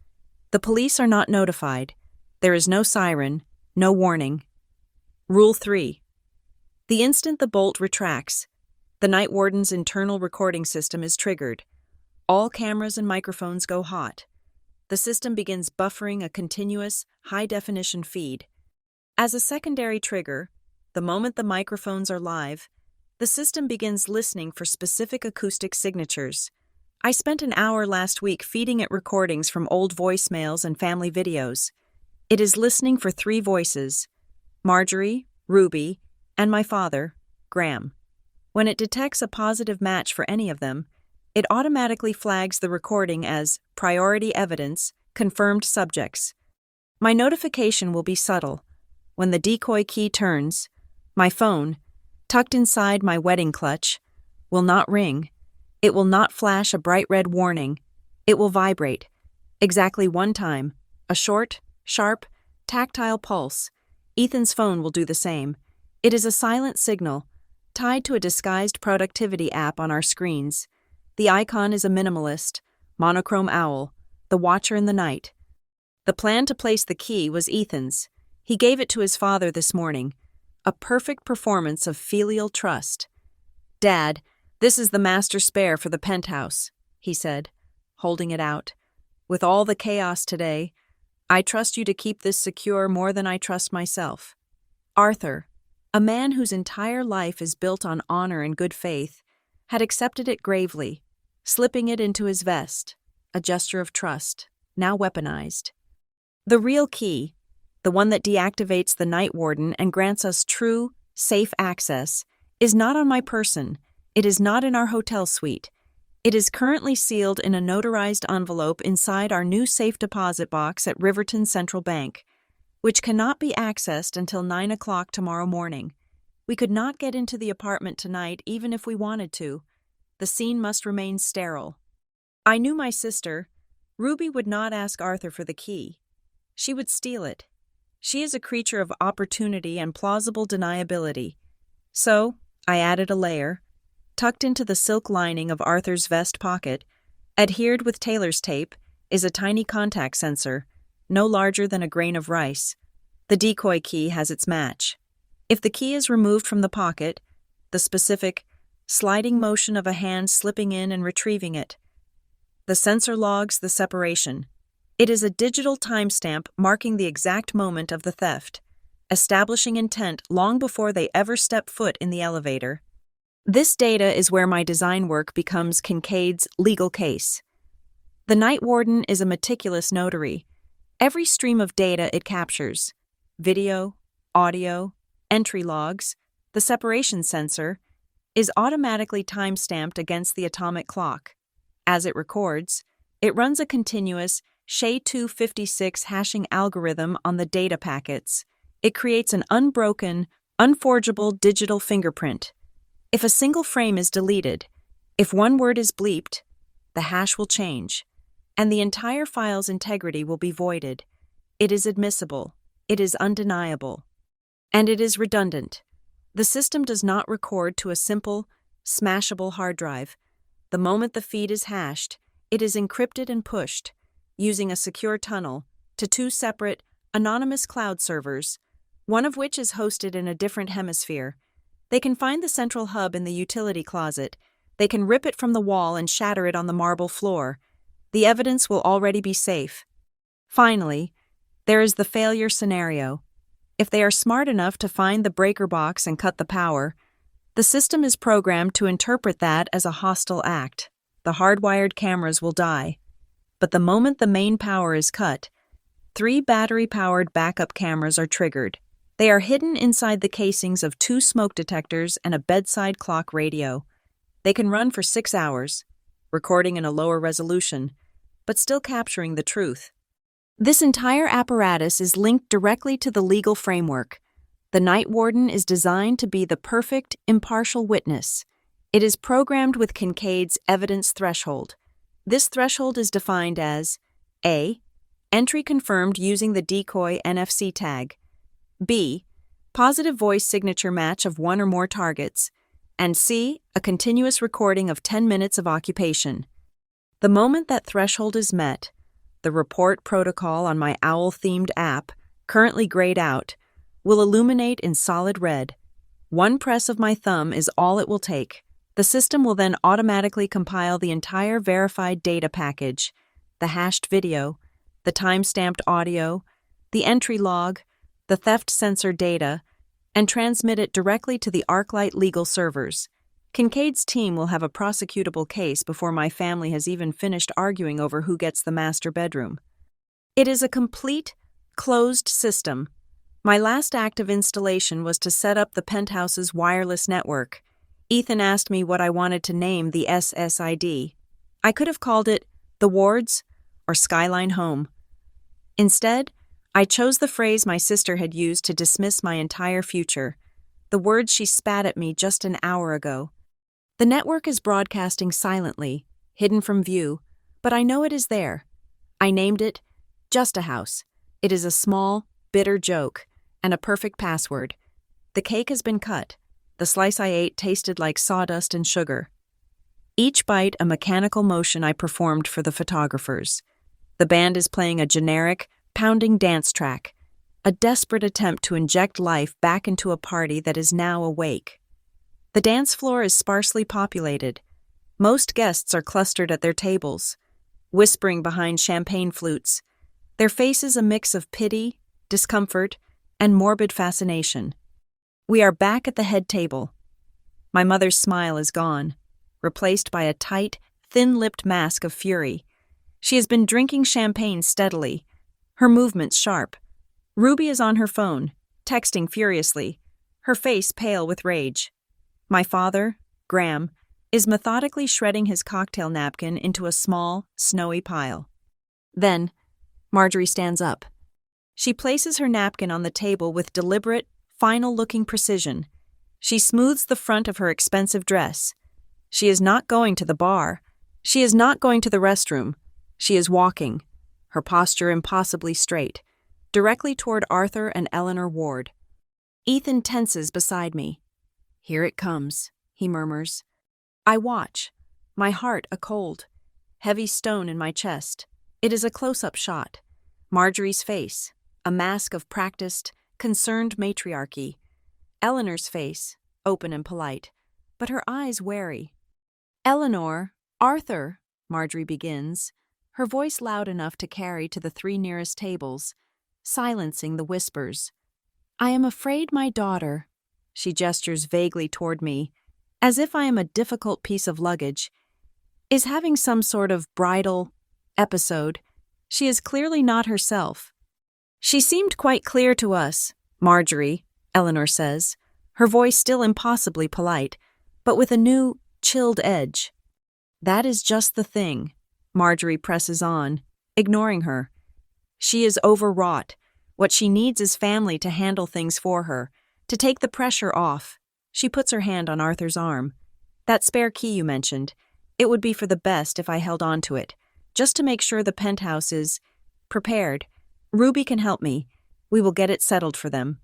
The police are not notified. There is no siren, no warning. Rule 3. The instant the bolt retracts, the night warden's internal recording system is triggered. All cameras and microphones go hot. The system begins buffering a continuous, high-definition feed. As a secondary trigger, the moment the microphones are live, the system begins listening for specific acoustic signatures. I spent an hour last week feeding it recordings from old voicemails and family videos. It is listening for 3 voices: Marjorie, Ruby, and my father, Graham. When it detects a positive match for any of them, it automatically flags the recording as priority evidence, confirmed subjects. My notification will be subtle. When the decoy key turns, my phone, tucked inside my wedding clutch, will not ring. It will not flash a bright red warning. It will vibrate. Exactly 1 time. A short, sharp, tactile pulse. Ethan's phone will do the same. It is a silent signal, tied to a disguised productivity app on our screens. The icon is a minimalist, monochrome owl, the watcher in the night. The plan to place the key was Ethan's. He gave it to his father this morning. A perfect performance of filial trust. "Dad, this is the master spare for the penthouse," he said, holding it out. "With all the chaos today, I trust you to keep this secure more than I trust myself." Arthur, a man whose entire life is built on honor and good faith, had accepted it gravely, slipping it into his vest, a gesture of trust, now weaponized. The real key, the one that deactivates the night warden and grants us true, safe access, is not on my person. It is not in our hotel suite. It is currently sealed in a notarized envelope inside our new safe deposit box at Riverton Central Bank, which cannot be accessed until 9 o'clock tomorrow morning. We could not get into the apartment tonight even if we wanted to. The scene must remain sterile. I knew my sister, Ruby, would not ask Arthur for the key. She would steal it. She is a creature of opportunity and plausible deniability. So, I added a layer. Tucked into the silk lining of Arthur's vest pocket, adhered with tailor's tape, is a tiny contact sensor, no larger than a grain of rice. The decoy key has its match. If the key is removed from the pocket, the specific, sliding motion of a hand slipping in and retrieving it, the sensor logs the separation. It is a digital timestamp marking the exact moment of the theft, establishing intent long before they ever step foot in the elevator. This data is where my design work becomes Kincaid's legal case. The night warden is a meticulous notary. Every stream of data it captures, video, audio, entry logs, the separation sensor, is automatically time-stamped against the atomic clock. As it records, It runs a continuous SHA-256 hashing algorithm on the data packets. It creates an unbroken, unforgeable digital fingerprint. If a single frame is deleted, if one word is bleeped, the hash will change, and the entire file's integrity will be voided. It is admissible, it is undeniable, and it is redundant. The system does not record to a simple, smashable hard drive. The moment the feed is hashed, it is encrypted and pushed, using a secure tunnel, to two separate, anonymous cloud servers, one of which is hosted in a different hemisphere. They can find the central hub in the utility closet. They can rip it from the wall and shatter it on the marble floor. The evidence will already be safe. Finally, there is the failure scenario. If they are smart enough to find the breaker box and cut the power, the system is programmed to interpret that as a hostile act. The hardwired cameras will die. But the moment the main power is cut, 3 battery-powered backup cameras are triggered. They are hidden inside the casings of 2 smoke detectors and a bedside clock radio. They can run for 6 hours, recording in a lower resolution, but still capturing the truth. This entire apparatus is linked directly to the legal framework. The night warden is designed to be the perfect, impartial witness. It is programmed with Kincaid's evidence threshold. This threshold is defined as A. Entry confirmed using the decoy NFC tag. B. Positive voice signature match of 1 or more targets. And C. A continuous recording of 10 minutes of occupation. The moment that threshold is met, the report protocol on my owl-themed app, currently grayed out, will illuminate in solid red. One press of my thumb is all it will take. The system will then automatically compile the entire verified data package, the hashed video, the time-stamped audio, the entry log, the theft sensor data, and transmit it directly to the ArcLight legal servers. Kincaid's team will have a prosecutable case before my family has even finished arguing over who gets the master bedroom. It is a complete, closed system. My last act of installation was to set up the penthouse's wireless network. Ethan asked me what I wanted to name the SSID. I could have called it The Wards or Skyline Home. Instead, I chose the phrase my sister had used to dismiss my entire future, the words she spat at me just an hour ago. The network is broadcasting silently, hidden from view, but I know it is there. I named it Just a House. It is a small, bitter joke and a perfect password. The cake has been cut. The slice I ate tasted like sawdust and sugar. Each bite a mechanical motion I performed for the photographers. The band is playing a generic, pounding dance track, a desperate attempt to inject life back into a party that is now awake. The dance floor is sparsely populated. Most guests are clustered at their tables, whispering behind champagne flutes, their faces a mix of pity, discomfort, and morbid fascination. We are back at the head table. My mother's smile is gone, replaced by a tight, thin-lipped mask of fury. She has been drinking champagne steadily, her movements sharp. Ruby is on her phone, texting furiously, her face pale with rage. My father, Graham, is methodically shredding his cocktail napkin into a small, snowy pile. Then, Marjorie stands up. She places her napkin on the table with deliberate, final-looking precision. She smooths the front of her expensive dress. She is not going to the bar. She is not going to the restroom. She is walking, her posture impossibly straight, directly toward Arthur and Eleanor Ward. Ethan tenses beside me. "Here it comes," he murmurs. I watch, my heart a cold, heavy stone in my chest. It is a close-up shot. Marjorie's face, a mask of practiced, concerned matriarchy. Eleanor's face, open and polite, but her eyes wary. "Eleanor, Arthur," Marjorie begins, her voice loud enough to carry to the 3 nearest tables, silencing the whispers. "I am afraid my daughter," she gestures vaguely toward me, as if I am a difficult piece of luggage, "is having some sort of bridal episode. She is clearly not herself." "She seemed quite clear to us, Marjorie," Eleanor says, her voice still impossibly polite, but with a new, chilled edge. "That is just the thing," Marjorie presses on, ignoring her. She is overwrought. What she needs is family to handle things for her, to take the pressure off. She puts her hand on Arthur's arm. That spare key you mentioned, it would be for the best if I held on to it, just to make sure the penthouse is prepared. Ruby can help me. We will get it settled for them.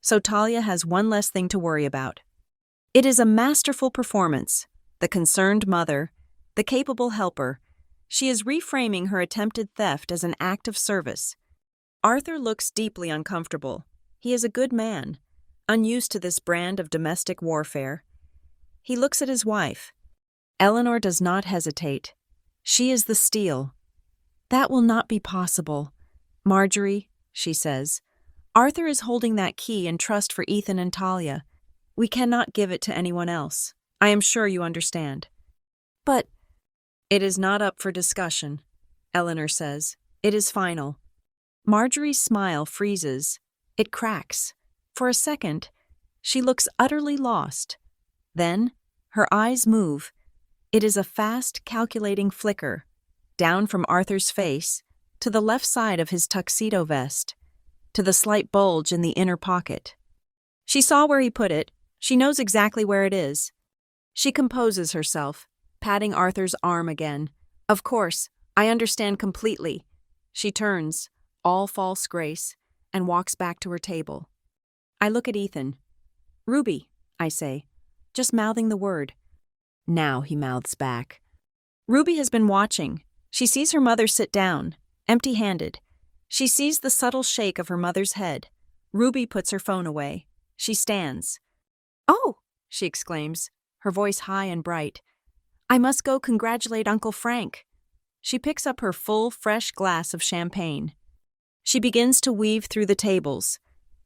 So Talia has one less thing to worry about. It is a masterful performance. The concerned mother, the capable helper. She is reframing her attempted theft as an act of service. Arthur looks deeply uncomfortable. He is a good man, unused to this brand of domestic warfare. He looks at his wife. Eleanor does not hesitate. She is the steel. That will not be possible. Marjorie, she says, Arthur is holding that key in trust for Ethan and Talia. We cannot give it to anyone else. I am sure you understand. But it is not up for discussion, Eleanor says. It is final. Marjorie's smile freezes. It cracks. For a second, she looks utterly lost. Then, her eyes move. It is a fast, calculating flicker, down from Arthur's face, to the left side of his tuxedo vest, to the slight bulge in the inner pocket. She saw where he put it. She knows exactly where it is. She composes herself, patting Arthur's arm again. Of course, I understand completely. She turns, all false grace, and walks back to her table. I look at Ethan. Ruby, I say, just mouthing the word. Now he mouths back. Ruby has been watching. She sees her mother sit down, empty-handed. She sees the subtle shake of her mother's head. Ruby puts her phone away. She stands. Oh, she exclaims, her voice high and bright. I must go congratulate Uncle Frank. She picks up her full, fresh glass of champagne. She begins to weave through the tables,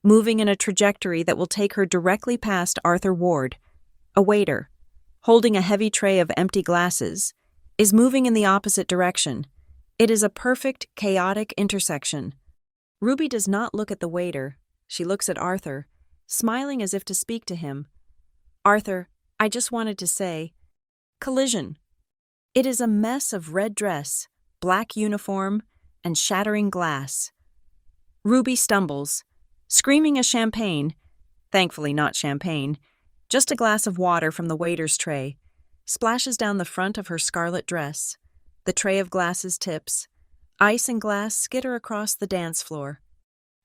moving in a trajectory that will take her directly past Arthur Ward. A waiter, holding a heavy tray of empty glasses, is moving in the opposite direction. It is a perfect, chaotic intersection. Ruby does not look at the waiter. She looks at Arthur, smiling as if to speak to him. Arthur, I just wanted to say, collision. It is a mess of red dress, black uniform, and shattering glass. Ruby stumbles, screaming a champagne, thankfully not champagne, just a glass of water from the waiter's tray, splashes down the front of her scarlet dress. The tray of glasses tips. Ice and glass skitter across the dance floor.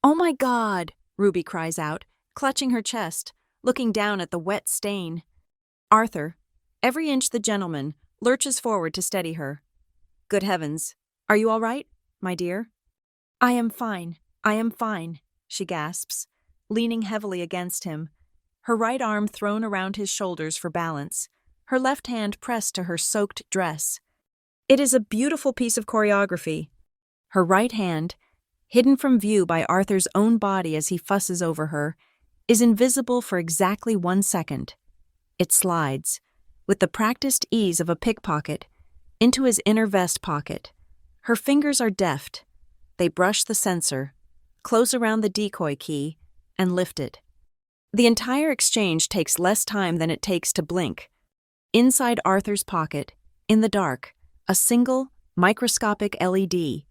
Oh my God, Ruby cries out, clutching her chest, looking down at the wet stain. Arthur, every inch the gentleman, lurches forward to steady her. Good heavens, are you all right, my dear? I am fine, she gasps, leaning heavily against him, her right arm thrown around his shoulders for balance, her left hand pressed to her soaked dress. It is a beautiful piece of choreography. Her right hand, hidden from view by Arthur's own body as he fusses over her, is invisible for exactly 1 second. It slides, with the practiced ease of a pickpocket, into his inner vest pocket. Her fingers are deft. They brush the sensor, close around the decoy key, and lift it. The entire exchange takes less time than it takes to blink. Inside Arthur's pocket, in the dark, a single, microscopic LED,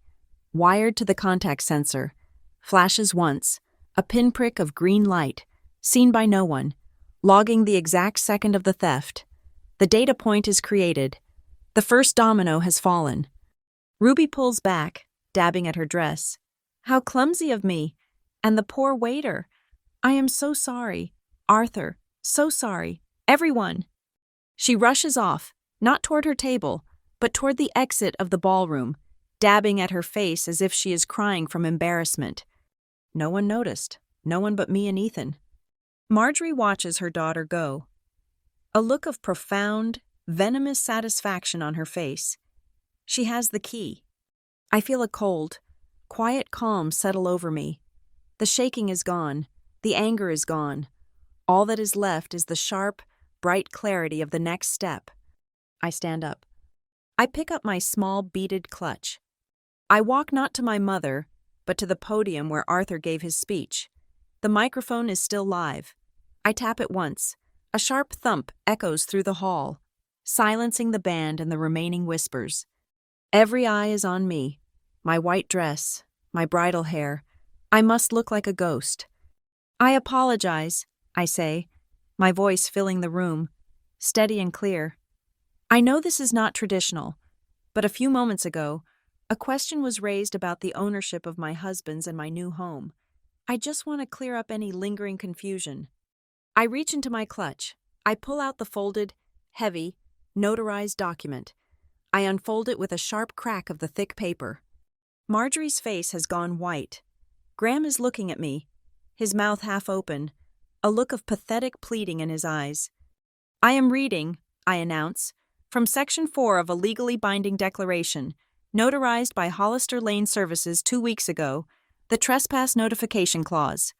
wired to the contact sensor, flashes once, a pinprick of green light, seen by no one, logging the exact second of the theft. The data point is created. The first domino has fallen. Ruby pulls back, dabbing at her dress. How clumsy of me! And the poor waiter. I am so sorry. Arthur, so sorry. Everyone. She rushes off, not toward her table, but toward the exit of the ballroom, dabbing at her face as if she is crying from embarrassment. No one noticed, no one but me and Ethan. Marjorie watches her daughter go. A look of profound, venomous satisfaction on her face. She has the key. I feel a cold, quiet calm settle over me. The shaking is gone, the anger is gone. All that is left is the sharp, bright clarity of the next step. I stand up. I pick up my small beaded clutch. I walk not to my mother, but to the podium where Arthur gave his speech. The microphone is still live. I tap it once. A sharp thump echoes through the hall, silencing the band and the remaining whispers. Every eye is on me. My white dress, my bridal hair. I must look like a ghost. I apologize, I say, my voice filling the room, steady and clear. I know this is not traditional, but a few moments ago, a question was raised about the ownership of my husband's and my new home. I just want to clear up any lingering confusion. I reach into my clutch. I pull out the folded, heavy, notarized document. I unfold it with a sharp crack of the thick paper. Marjorie's face has gone white. Graham is looking at me, his mouth half open, a look of pathetic pleading in his eyes. I am reading, I announce, from Section 4 of a legally binding declaration, notarized by Hollister Lane Services 2 weeks ago, the Trespass Notification Clause.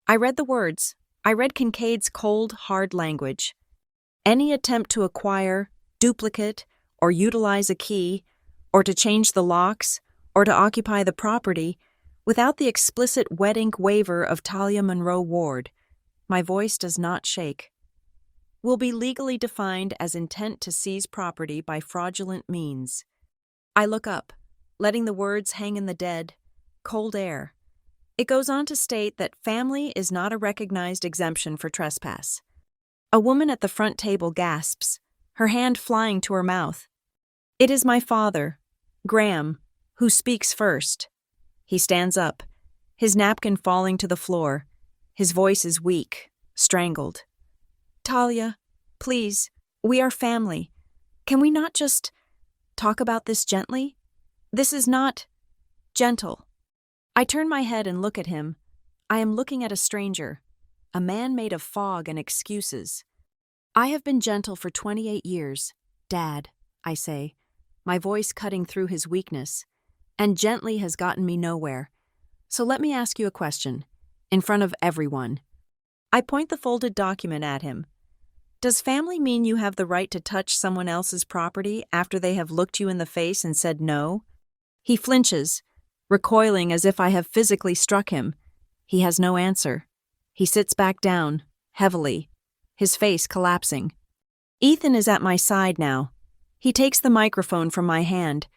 I read the words. I read Kincaid's cold, hard language. Any attempt to acquire, duplicate, or utilize a key, or to change the locks, or to occupy the property, without the explicit wet ink waiver of Talia Monroe Ward, my voice does not shake, will be legally defined as intent to seize property by fraudulent means. I look up, letting the words hang in the dead, cold air. It goes on to state that family is not a recognized exemption for trespass. A woman at the front table gasps, her hand flying to her mouth. It is my father, Graham, who speaks first. He stands up, his napkin falling to the floor. His voice is weak, strangled. Talia, please, we are family. Can we not just talk about this gently? This is not gentle. I turn my head and look at him. I am looking at a stranger, a man made of fog and excuses. I have been gentle for 28 years, Dad, I say, my voice cutting through his weakness, and gently has gotten me nowhere. So let me ask you a question, in front of everyone. I point the folded document at him. Does family mean you have the right to touch someone else's property after they have looked you in the face and said no? He flinches, recoiling as if I have physically struck him. He has no answer. He sits back down, heavily, his face collapsing. Ethan is at my side now. He takes the microphone from my hand.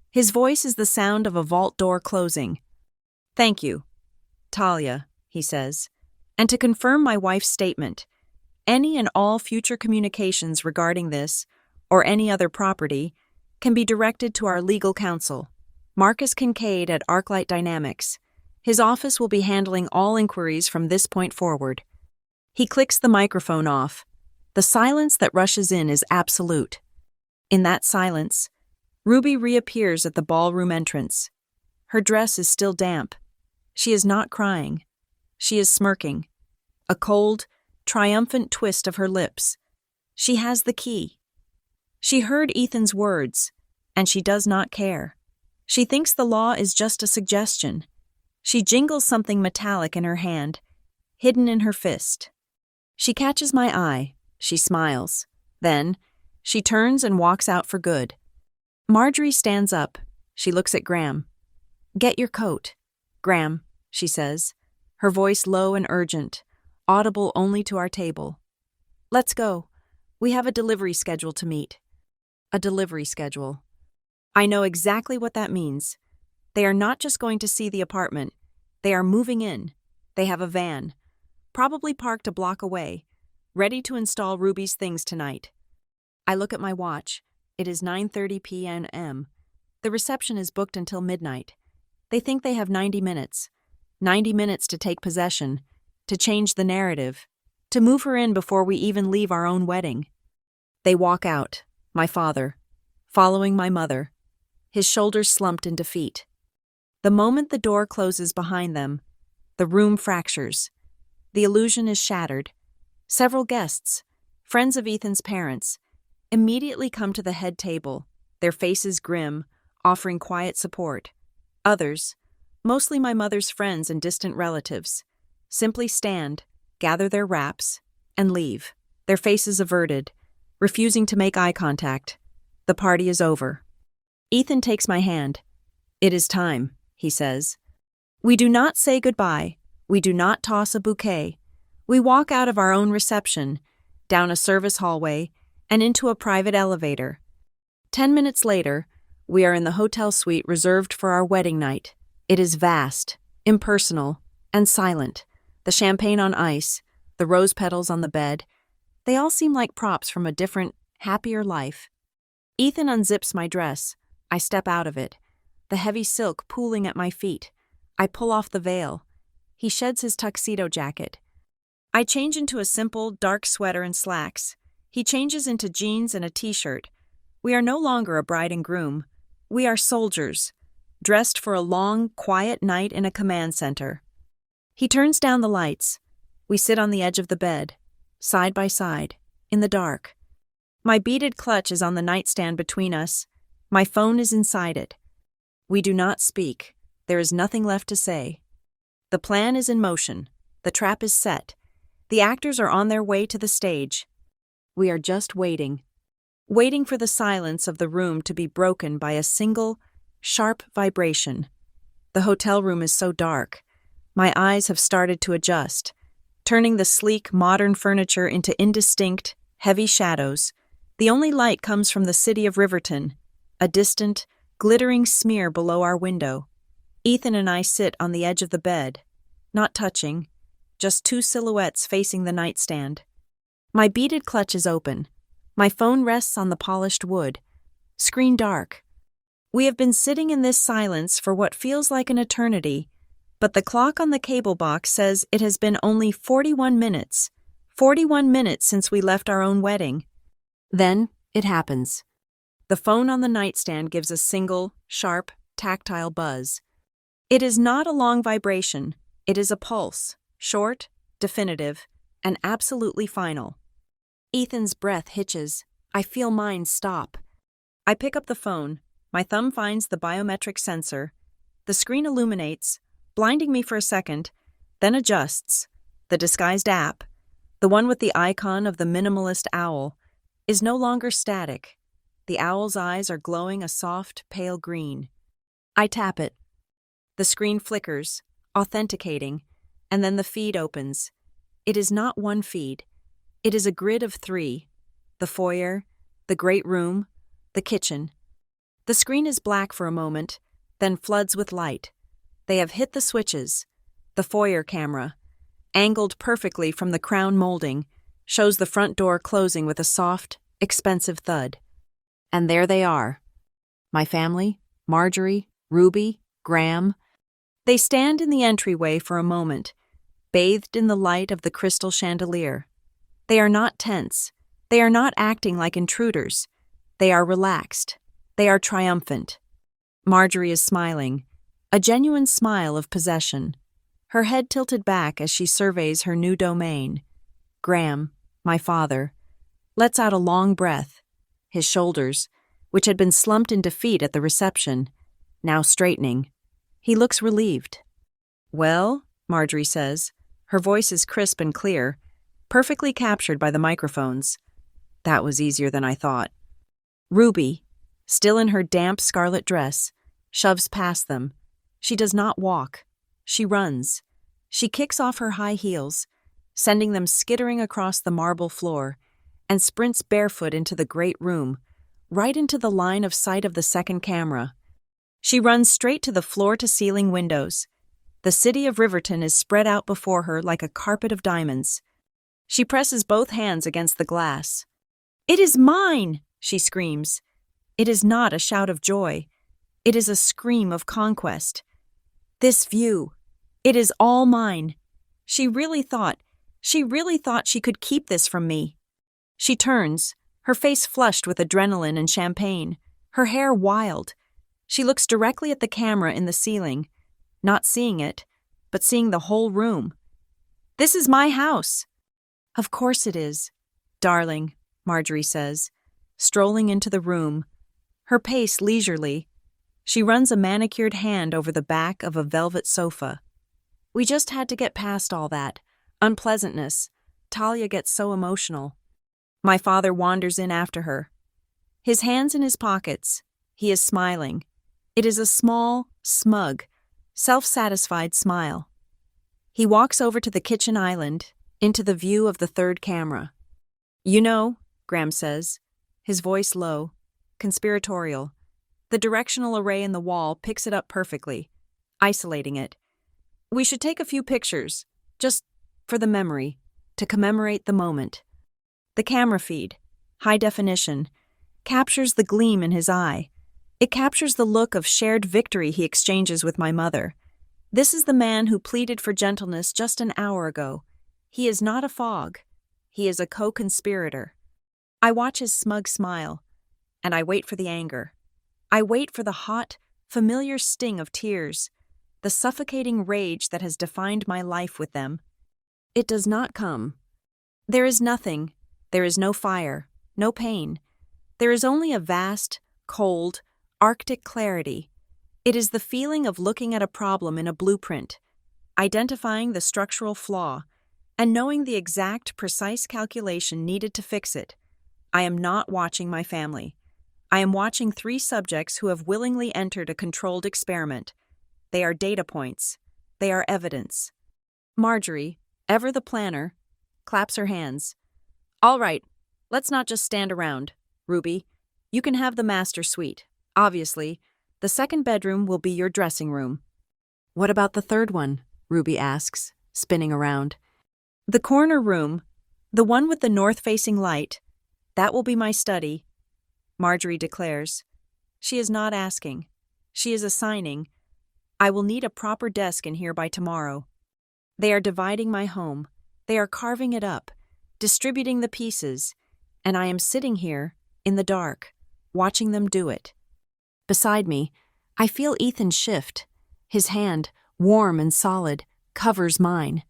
His voice is the sound of a vault door closing. Thank you, Talia, he says. And to confirm my wife's statement, any and all future communications regarding this, or any other property, can be directed to our legal counsel, Marcus Kincaid at Arclight Dynamics. His office will be handling all inquiries from this point forward. He clicks the microphone off. The silence that rushes in is absolute. In that silence, Ruby reappears at the ballroom entrance. Her dress is still damp. She is not crying. She is smirking. A cold, triumphant twist of her lips. She has the key. She heard Ethan's words, and she does not care. She thinks the law is just a suggestion. She jingles something metallic in her hand, hidden in her fist. She catches my eye. She smiles. Then, she turns and walks out for good. Marjorie stands up. She looks at Graham. Get your coat, Graham, she says, her voice low and urgent, audible only to our table. Let's go. We have a delivery schedule to meet. A delivery schedule. I know exactly what that means. They are not just going to see the apartment. They are moving in. They have a van, probably parked a block away, ready to install Ruby's things tonight. I look at my watch. It is 9:30 p.m. The reception is booked until midnight. They think they have 90 minutes. 90 minutes to take possession, to change the narrative, to move her in before we even leave our own wedding. They walk out, my father, following my mother, his shoulders slumped in defeat. The moment the door closes behind them, the room fractures. The illusion is shattered. Several guests, friends of Ethan's parents, immediately come to the head table, their faces grim, offering quiet support. Others, mostly my mother's friends and distant relatives, simply stand, gather their wraps, and leave, their faces averted, refusing to make eye contact. The party is over. Ethan takes my hand. It is time, he says. We do not say goodbye. We do not toss a bouquet. We walk out of our own reception, down a service hallway, and into a private elevator. 10 minutes later, We are in the hotel suite reserved for our wedding night. It is vast, impersonal, and silent. The champagne on ice, the rose petals on the bed, they all seem like props from a different, happier life. Ethan unzips my dress. I step out of it, the heavy silk pooling at my feet. I pull off the veil. He sheds his tuxedo jacket. I change into a simple, dark sweater and slacks. He changes into jeans and a t-shirt. We are no longer a bride and groom. We are soldiers, dressed for a long, quiet night in a command center. He turns down the lights. We sit on the edge of the bed, side by side, in the dark. My beaded clutch is on the nightstand between us. My phone is inside it. We do not speak. There is nothing left to say. The plan is in motion. The trap is set. The actors are on their way to the stage. We are just waiting. Waiting for the silence of the room to be broken by a single, sharp vibration. The hotel room is so dark. My eyes have started to adjust, turning the sleek, modern furniture into indistinct, heavy shadows. The only light comes from the city of Riverton, a distant, glittering smear below our window. Ethan and I sit on the edge of the bed, not touching, just two silhouettes facing the nightstand. My beaded clutch is open. My phone rests on the polished wood. Screen dark. We have been sitting in this silence for what feels like an eternity, but the clock on the cable box says it has been only 41 minutes. 41 minutes since we left our own wedding. Then, it happens. The phone on the nightstand gives a single, sharp, tactile buzz. It is not a long vibration. It is a pulse, short, definitive, and absolutely final. Ethan's breath hitches. I feel mine stop. I pick up the phone. My thumb finds the biometric sensor. The screen illuminates, blinding me for a second, then adjusts. The disguised app, the one with the icon of the minimalist owl, is no longer static. The owl's eyes are glowing a soft, pale green. I tap it. The screen flickers, authenticating, and then the feed opens. It is not one feed. It is a grid of 3. The foyer, the great room, the kitchen. The screen is black for a moment, then floods with light. They have hit the switches. The foyer camera, angled perfectly from the crown molding, shows the front door closing with a soft, expensive thud. And there they are. My family, Marjorie, Ruby, Graham. They stand in the entryway for a moment, bathed in the light of the crystal chandelier. They are not tense. They are not acting like intruders. They are relaxed. They are triumphant. Marjorie is smiling, a genuine smile of possession, her head tilted back as she surveys her new domain. Graham, my father, lets out a long breath, his shoulders, which had been slumped in defeat at the reception, now straightening. He looks relieved. "Well," Marjorie says. Her voice is crisp and clear, perfectly captured by the microphones. That was easier than I thought. Ruby, still in her damp scarlet dress, shoves past them. She does not walk. She runs. She kicks off her high heels, sending them skittering across the marble floor, and sprints barefoot into the great room, right into the line of sight of the second camera. She runs straight to the floor-to-ceiling windows. The city of Riverton is spread out before her like a carpet of diamonds. She presses both hands against the glass. "It is mine!" she screams. It is not a shout of joy. It is a scream of conquest. This view. It is all mine. She really thought she could keep this from me. She turns, her face flushed with adrenaline and champagne, her hair wild. She looks directly at the camera in the ceiling, not seeing it, but seeing the whole room. "This is my house." "Of course it is, darling," Marjorie says, strolling into the room, her pace leisurely. She runs a manicured hand over the back of a velvet sofa. "We just had to get past all that unpleasantness. Talia gets so emotional." My father wanders in after her. His hands in his pockets. He is smiling. It is a small, smug, self-satisfied smile. He walks over to the kitchen island, into the view of the third camera. "You know," Graham says, his voice low, conspiratorial, The directional array in the wall picks it up perfectly, isolating it. We should take a few pictures, just for the memory, to commemorate the moment. The camera feed, high definition, captures the gleam in his eye. It captures the look of shared victory he exchanges with my mother. This is the man who pleaded for gentleness just an hour ago. He is not a fog. He is a co-conspirator. I watch his smug smile, and I wait for the anger. I wait for the hot, familiar sting of tears, the suffocating rage that has defined my life with them. It does not come. There is nothing. There is no fire, no pain. There is only a vast, cold, Arctic clarity. It is the feeling of looking at a problem in a blueprint, identifying the structural flaw, and knowing the exact, precise calculation needed to fix it. I am not watching my family. I am watching 3 subjects who have willingly entered a controlled experiment. They are data points. They are evidence. Marjorie, ever the planner, claps her hands. All right, let's not just stand around. Ruby, you can have the master suite. Obviously, the second bedroom will be your dressing room. What about the third one? Ruby asks, spinning around. The corner room, the one with the north-facing light, that will be my study, Marjorie declares. She is not asking. She is assigning. I will need a proper desk in here by tomorrow. They are dividing my home. They are carving it up, distributing the pieces, and I am sitting here, in the dark, watching them do it. Beside me, I feel Ethan shift. His hand, warm and solid, covers mine.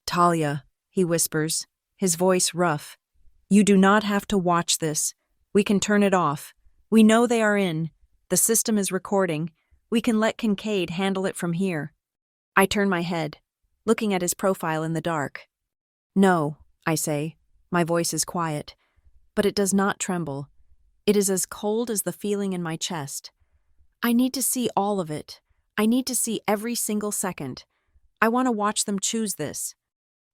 Talia, he whispers, his voice rough. You do not have to watch this. We can turn it off. We know they are in. The system is recording. We can let Kincaid handle it from here. I turn my head, looking at his profile in the dark. No, I say. My voice is quiet, but it does not tremble. It is as cold as the feeling in my chest. I need to see all of it. I need to see every single second. I want to watch them choose this.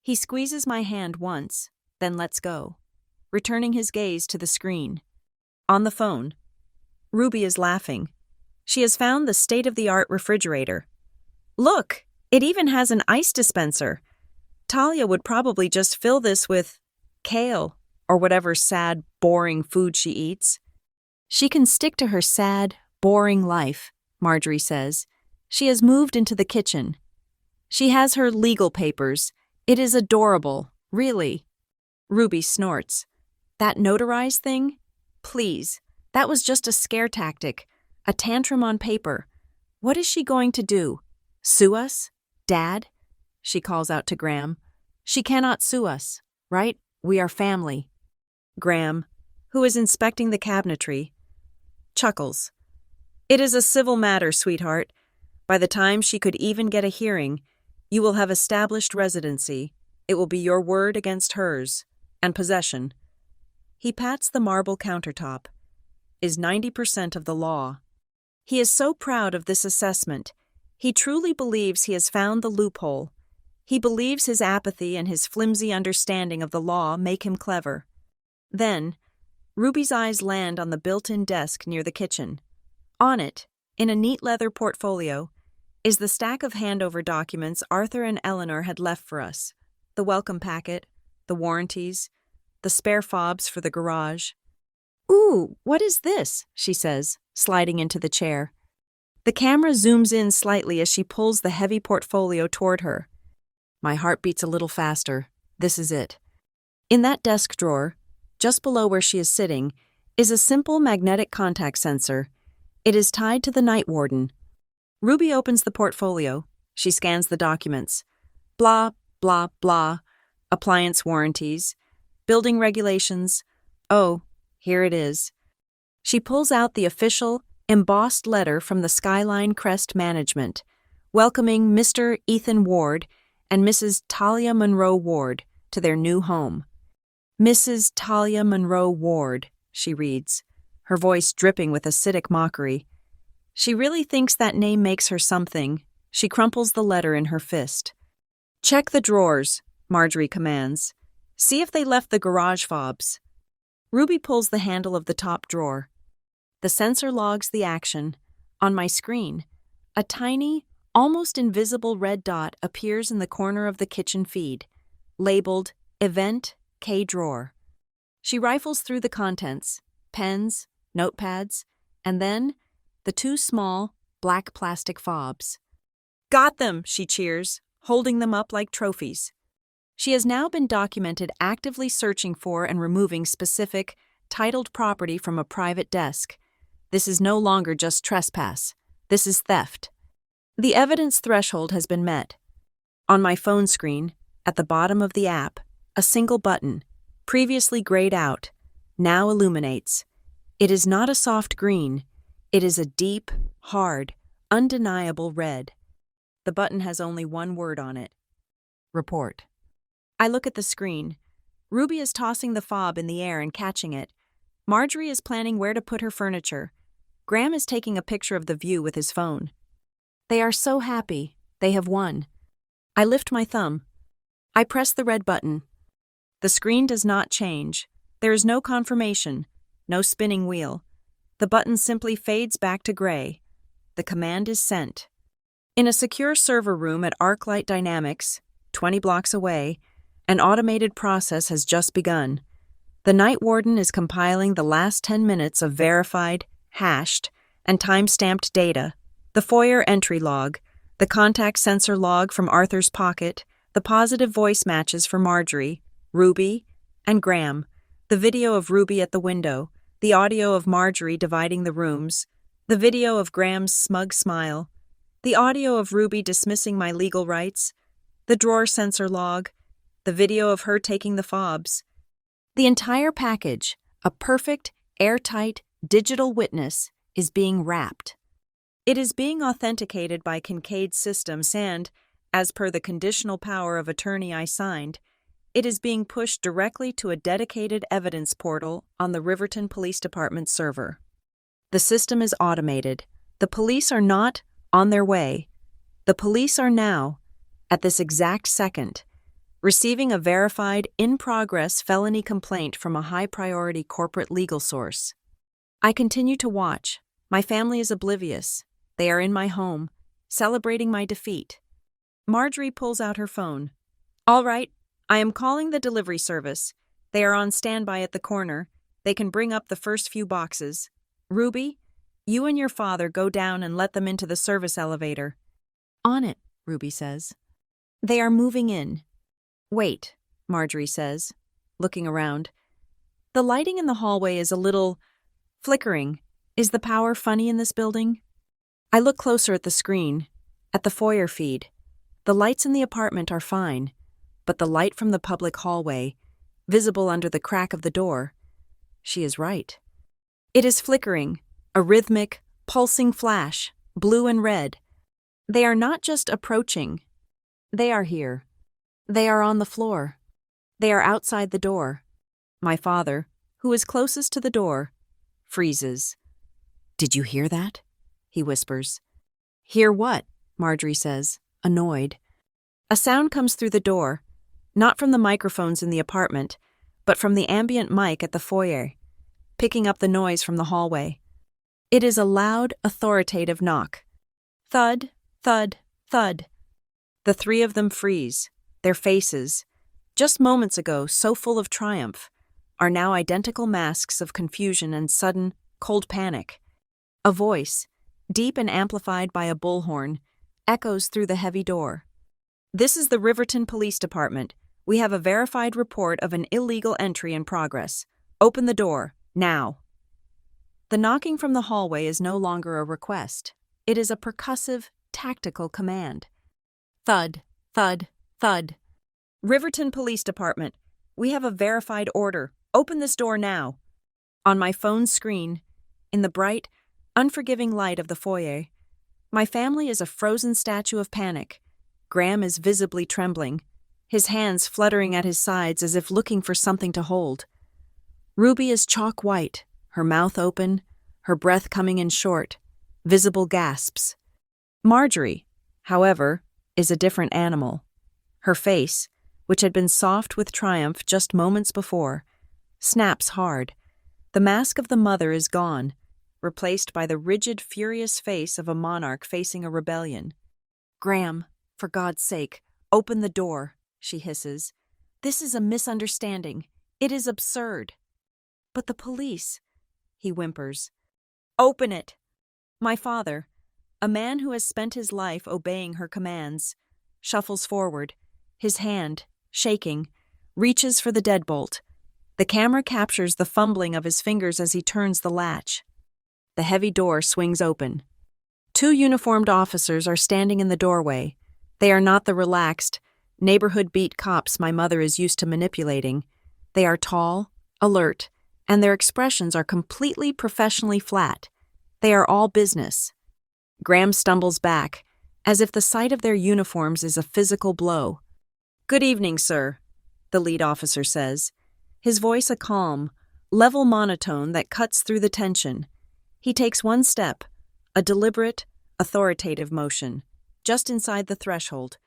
He squeezes my hand once, then lets go, returning his gaze to the screen. On the phone, Ruby is laughing. She has found the state-of-the-art refrigerator. Look, it even has an ice dispenser. Talia would probably just fill this with kale or whatever sad, boring food she eats. She can stick to her sad, boring life, Marjorie says. She has moved into the kitchen. She has her legal papers. It is adorable, really. Ruby snorts. That notarized thing? Please, that was just a scare tactic, a tantrum on paper. What is she going to do? Sue us? Dad? She calls out to Graham. She cannot sue us, right? We are family. Graham, who is inspecting the cabinetry, chuckles. It is a civil matter, sweetheart. By the time she could even get a hearing, you will have established residency. It will be your word against hers, and possession. He pats the marble countertop. Is 90% of the law. He is so proud of this assessment. He truly believes he has found the loophole. He believes his apathy and his flimsy understanding of the law make him clever. Then, Ruby's eyes land on the built-in desk near the kitchen. On it, in a neat leather portfolio, is the stack of handover documents Arthur and Eleanor had left for us. The welcome packet, the warranties, the spare fobs for the garage. Ooh, what is this? She says, sliding into the chair. The camera zooms in slightly as she pulls the heavy portfolio toward her. My heart beats a little faster. This is it. In that desk drawer, just below where she is sitting, is a simple magnetic contact sensor. It is tied to the night warden. Ruby opens the portfolio. She scans the documents. Blah, blah, blah. Appliance warranties. Building regulations. Oh, here it is. She pulls out the official, embossed letter from the Skyline Crest Management, welcoming Mr. Ethan Ward and Mrs. Talia Monroe Ward to their new home. Mrs. Talia Monroe Ward, she reads, her voice dripping with acidic mockery. She really thinks that name makes her something. She crumples the letter in her fist. Check the drawers, Marjorie commands. See if they left the garage fobs. Ruby pulls the handle of the top drawer. The sensor logs the action. On my screen, a tiny, almost invisible red dot appears in the corner of the kitchen feed, labeled Event K Drawer. She rifles through the contents, pens, notepads, and then the two small, black plastic fobs. "Got them!" she cheers, holding them up like trophies. She has now been documented actively searching for and removing specific, titled property from a private desk. This is no longer just trespass. This is theft. The evidence threshold has been met. On my phone screen, at the bottom of the app, a single button, previously grayed out, now illuminates. It is not a soft green. It is a deep, hard, undeniable red. The button has only one word on it: report. I look at the screen. Ruby is tossing the fob in the air and catching it. Marjorie is planning where to put her furniture. Graham is taking a picture of the view with his phone. They are so happy. They have won. I lift my thumb. I press the red button. The screen does not change. There is no confirmation, no spinning wheel. The button simply fades back to gray. The command is sent. In a secure server room at ArcLight Dynamics, 20 blocks away, an automated process has just begun. The night warden is compiling the last 10 minutes of verified, hashed, and time-stamped data, the foyer entry log, the contact sensor log from Arthur's pocket, the positive voice matches for Marjorie, Ruby, and Graham, the video of Ruby at the window, the audio of Marjorie dividing the rooms, the video of Graham's smug smile, the audio of Ruby dismissing my legal rights, the drawer sensor log, the video of her taking the fobs. The entire package, a perfect, airtight, digital witness, is being wrapped. It is being authenticated by Kincaid's systems and, as per the conditional power of attorney I signed, it is being pushed directly to a dedicated evidence portal on the Riverton Police Department server. The system is automated. The police are not on their way. The police are now, at this exact second, receiving a verified, in-progress felony complaint from a high-priority corporate legal source. I continue to watch. My family is oblivious. They are in my home, celebrating my defeat. Marjorie pulls out her phone. "All right, I am calling the delivery service. They are on standby at the corner. They can bring up the first few boxes. Ruby, you and your father go down and let them into the service elevator." "On it," Ruby says. They are moving in. "Wait," Marjorie says, looking around. "The lighting in the hallway is a little flickering. Is the power funny in this building?" I look closer at the screen, at the foyer feed. The lights in the apartment are fine, but the light from the public hallway, visible under the crack of the door, she is right. It is flickering, a rhythmic, pulsing flash, blue and red. They are not just approaching. They are here. They are on the floor. They are outside the door. My father, who is closest to the door, freezes. "Did you hear that?" he whispers. "Hear what?" Marjorie says, annoyed. A sound comes through the door, not from the microphones in the apartment, but from the ambient mic at the foyer, picking up the noise from the hallway. It is a loud, authoritative knock. Thud, thud, thud. The three of them freeze. Their faces, just moments ago so full of triumph, are now identical masks of confusion and sudden, cold panic. A voice, deep and amplified by a bullhorn, echoes through the heavy door. "This is the Riverton Police Department. We have a verified report of an illegal entry in progress. Open the door, now." The knocking from the hallway is no longer a request. It is a percussive, tactical command. Thud, thud, thud. "Riverton Police Department. We have a verified order. Open this door now." On my phone screen, in the bright, unforgiving light of the foyer, my family is a frozen statue of panic. Graham is visibly trembling, his hands fluttering at his sides as if looking for something to hold. Ruby is chalk white, her mouth open, her breath coming in short, visible gasps. Marjorie, however, is a different animal. Her face, which had been soft with triumph just moments before, snaps hard. The mask of the mother is gone, replaced by the rigid, furious face of a monarch facing a rebellion. "Graham, for God's sake, open the door," she hisses. "This is a misunderstanding. It is absurd." "But the police," he whimpers. "Open it." My father, a man who has spent his life obeying her commands, shuffles forward, his hand, shaking, reaches for the deadbolt. The camera captures the fumbling of his fingers as he turns the latch. The heavy door swings open. 2 uniformed officers are standing in the doorway. They are not the relaxed, neighborhood beat cops my mother is used to manipulating. They are tall, alert, and their expressions are completely professionally flat. They are all business. Graham stumbles back, as if the sight of their uniforms is a physical blow. "Good evening, sir," the lead officer says, his voice a calm, level monotone that cuts through the tension. He takes one step, a deliberate, authoritative motion, just inside the threshold.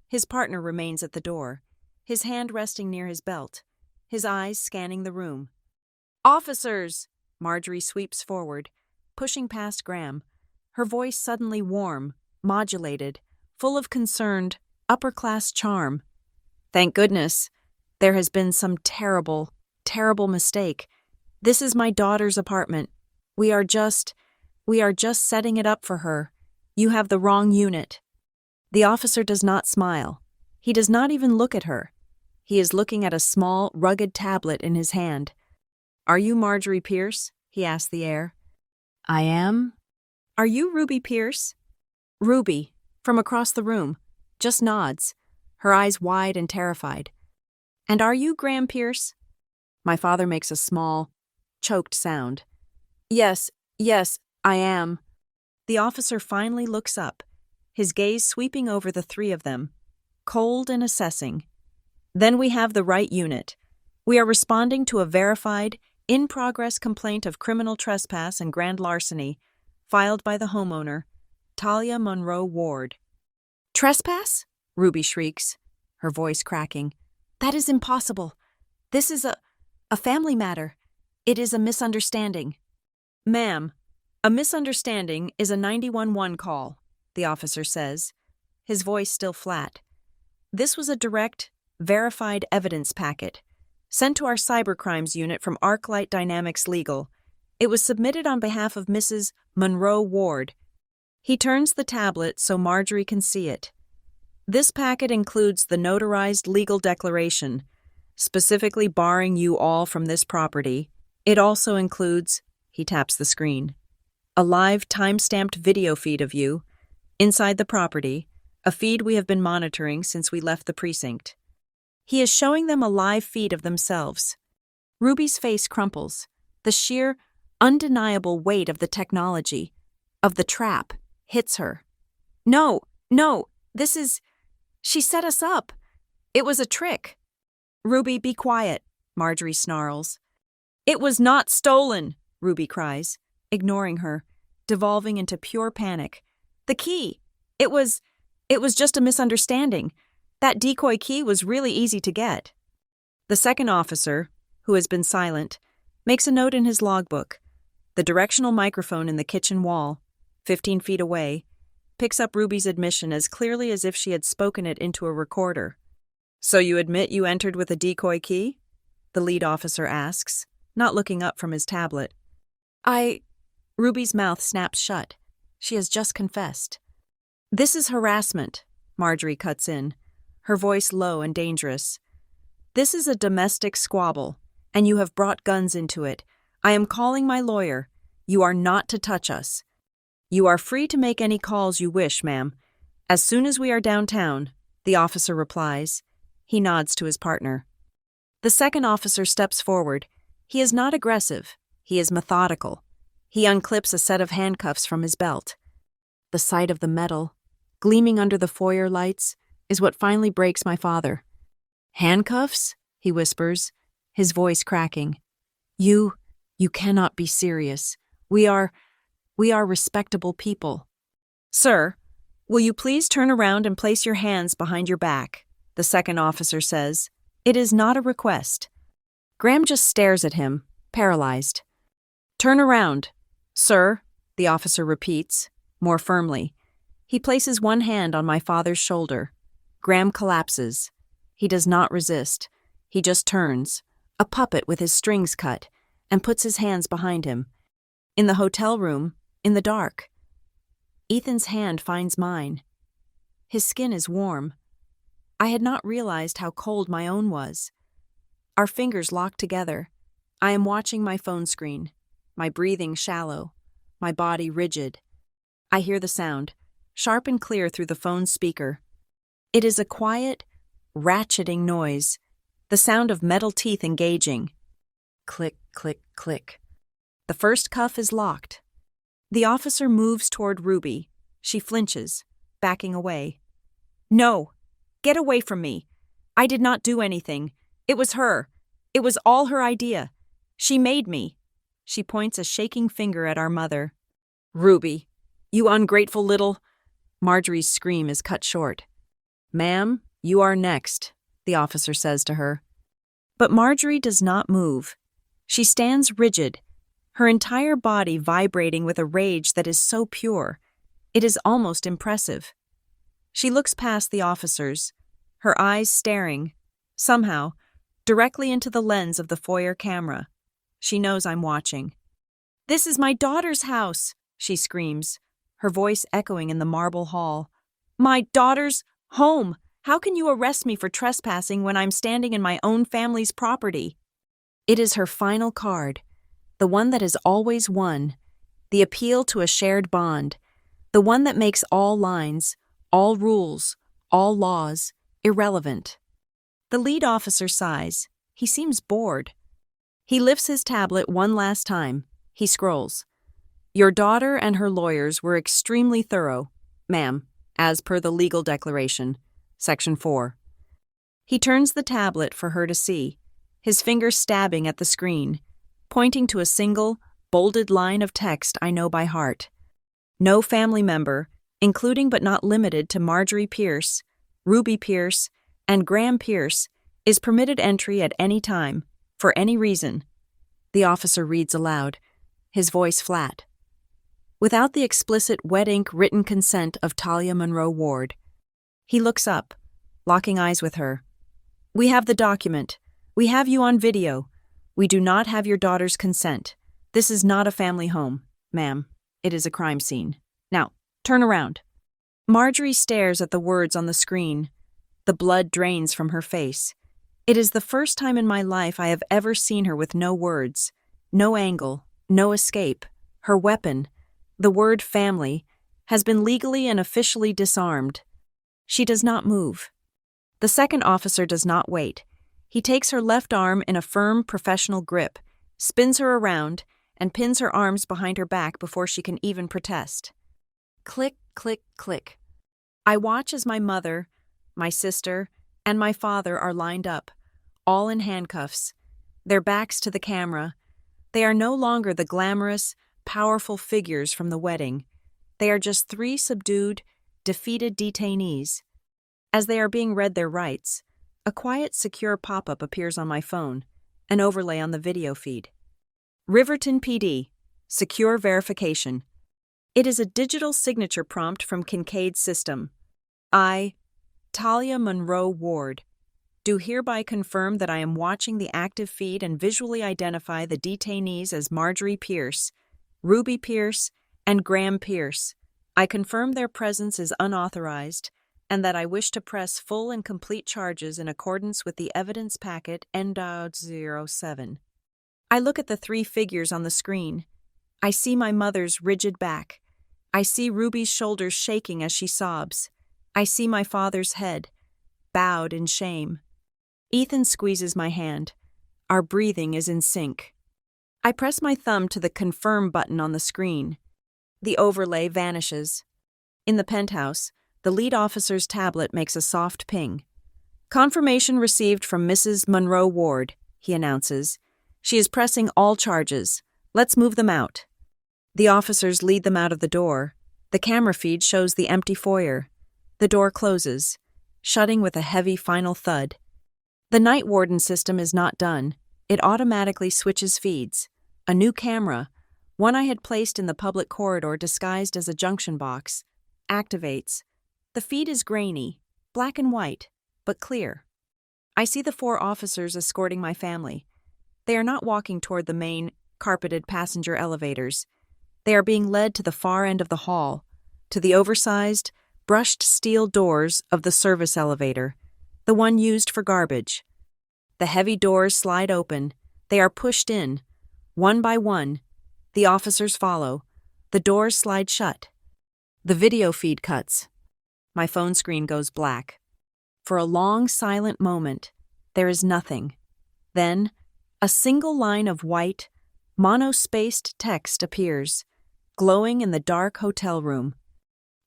His partner remains at the door, his hand resting near his belt, his eyes scanning the room. "Officers!" Marjorie sweeps forward, pushing past Graham, her voice suddenly warm, modulated, full of concerned, upper-class charm. "Thank goodness. There has been some terrible, terrible mistake. This is my daughter's apartment. We are just setting it up for her. You have the wrong unit." The officer does not smile. He does not even look at her. He is looking at a small, rugged tablet in his hand. "Are you Marjorie Pierce?" he asks the air. "I am." "Are you Ruby Pierce?" Ruby, from across the room, just nods, her eyes wide and terrified. "And are you Graham Pierce?" My father makes a small, choked sound. Yes, I am." The officer finally looks up, his gaze sweeping over the 3 of them, cold and assessing. "Then we have the right unit. We are responding to a verified, in-progress complaint of criminal trespass and grand larceny, filed by the homeowner, Talia Monroe Ward." "Trespass?" Ruby shrieks, her voice cracking. "That is impossible. This is a family matter. It is a misunderstanding." "Ma'am, a misunderstanding is a 911 call," the officer says, his voice still flat. "This was a direct, verified evidence packet, sent to our cybercrimes unit from Arclight Dynamics Legal. It was submitted on behalf of Mrs. Monroe Ward." He turns the tablet so Marjorie can see it. "This packet includes the notarized legal declaration, specifically barring you all from this property. It also includes," he taps the screen, "a live time-stamped video feed of you, inside the property, a feed we have been monitoring since we left the precinct." He is showing them a live feed of themselves. Ruby's face crumples. The sheer, undeniable weight of the technology, of the trap, hits her. No, this is... She set us up. It was a trick." "Ruby, be quiet," Marjorie snarls. "It was not stolen," Ruby cries, ignoring her, devolving into pure panic. "The key. It was just a misunderstanding. That decoy key was really easy to get." The second officer, who has been silent, makes a note in his logbook. The directional microphone in the kitchen wall, 15 feet away, picks up Ruby's admission as clearly as if she had spoken it into a recorder. "So you admit you entered with a decoy key?" the lead officer asks, not looking up from his tablet. Ruby's mouth snaps shut. She has just confessed. "This is harassment," Marjorie cuts in, her voice low and dangerous. "This is a domestic squabble, and you have brought guns into it. I am calling my lawyer. You are not to touch us." "You are free to make any calls you wish, ma'am. As soon as we are downtown," the officer replies. He nods to his partner. The second officer steps forward. He is not aggressive. He is methodical. He unclips a set of handcuffs from his belt. The sight of the metal, gleaming under the foyer lights, is what finally breaks my father. "Handcuffs?" he whispers, his voice cracking. You cannot be serious. We are respectable people." "Sir, will you please turn around and place your hands behind your back?" the second officer says. It is not a request. Graham just stares at him, paralyzed. "Turn around," Sir, the officer repeats, more firmly. He places one hand on my father's shoulder. Graham collapses. He does not resist. He just turns, a puppet with his strings cut, and puts his hands behind him. In the hotel room, in the dark. Ethan's hand finds mine. His skin is warm. I had not realized how cold my own was. Our fingers lock together. I am watching my phone screen, my breathing shallow, my body rigid. I hear the sound, sharp and clear through the phone's speaker. It is a quiet, ratcheting noise, the sound of metal teeth engaging. Click, click, click. The first cuff is locked. The officer moves toward Ruby. She flinches, backing away. No! Get away from me! I did not do anything. It was her. It was all her idea. She made me. She points a shaking finger at our mother. Ruby, you ungrateful little... Marjorie's scream is cut short. Ma'am, you are next, the officer says to her. But Marjorie does not move. She stands rigid, her entire body vibrating with a rage that is so pure. It is almost impressive. She looks past the officers, her eyes staring, somehow, directly into the lens of the foyer camera. She knows I'm watching. This is my daughter's house, she screams, her voice echoing in the marble hall. My daughter's home! How can you arrest me for trespassing when I'm standing in my own family's property? It is her final card, the one that has always won, the appeal to a shared bond, the one that makes all lines, all rules, all laws, irrelevant. The lead officer sighs. He seems bored. He lifts his tablet one last time. He scrolls. Your daughter and her lawyers were extremely thorough, ma'am, as per the legal declaration, Section 4. He turns the tablet for her to see, his finger stabbing at the screen, pointing to a single, bolded line of text I know by heart. No family member, including but not limited to Marjorie Pierce, Ruby Pierce, and Graham Pierce, is permitted entry at any time, for any reason. The officer reads aloud, his voice flat. Without the explicit wet ink written consent of Talia Monroe Ward. He looks up, locking eyes with her. We have the document. We have you on video. We do not have your daughter's consent. This is not a family home, ma'am. It is a crime scene. Now, turn around. Marjorie stares at the words on the screen. The blood drains from her face. It is the first time in my life I have ever seen her with no words, no angle, no escape. Her weapon, the word family, has been legally and officially disarmed. She does not move. The second officer does not wait. He takes her left arm in a firm, professional grip, spins her around, and pins her arms behind her back before she can even protest. Click, click, click. I watch as my mother, my sister, and my father are lined up, all in handcuffs, their backs to the camera. They are no longer the glamorous, powerful figures from the wedding. They are just three subdued, defeated detainees. As they are being read their rights, a quiet, secure pop-up appears on my phone, an overlay on the video feed. Riverton PD, secure verification. It is a digital signature prompt from Kincaid's system. I, Talia Monroe Ward, do hereby confirm that I am watching the active feed and visually identify the detainees as Marjorie Pierce, Ruby Pierce, and Graham Pierce. I confirm their presence is unauthorized and that I wish to press full and complete charges in accordance with the evidence packet N.07. I look at the three figures on the screen. I see my mother's rigid back. I see Ruby's shoulders shaking as she sobs. I see my father's head, bowed in shame. Ethan squeezes my hand. Our breathing is in sync. I press my thumb to the confirm button on the screen. The overlay vanishes. In the penthouse, the lead officer's tablet makes a soft ping. Confirmation received from Mrs. Monroe Ward, he announces. She is pressing all charges. Let's move them out. The officers lead them out of the door. The camera feed shows the empty foyer. The door closes, shutting with a heavy final thud. The night warden system is not done. It automatically switches feeds. A new camera, One I had placed in the public corridor disguised as a junction box, activates. The feed is grainy, black and white, but clear. I see the 4 officers escorting my family. They are not walking toward the main, carpeted passenger elevators. They are being led to the far end of the hall, to the oversized, brushed steel doors of the service elevator, the one used for garbage. The heavy doors slide open. They are pushed in. One by one, the officers follow. The doors slide shut. The video feed cuts. My phone screen goes black. For a long, silent moment, there is nothing. Then, a single line of white, monospaced text appears, glowing in the dark hotel room.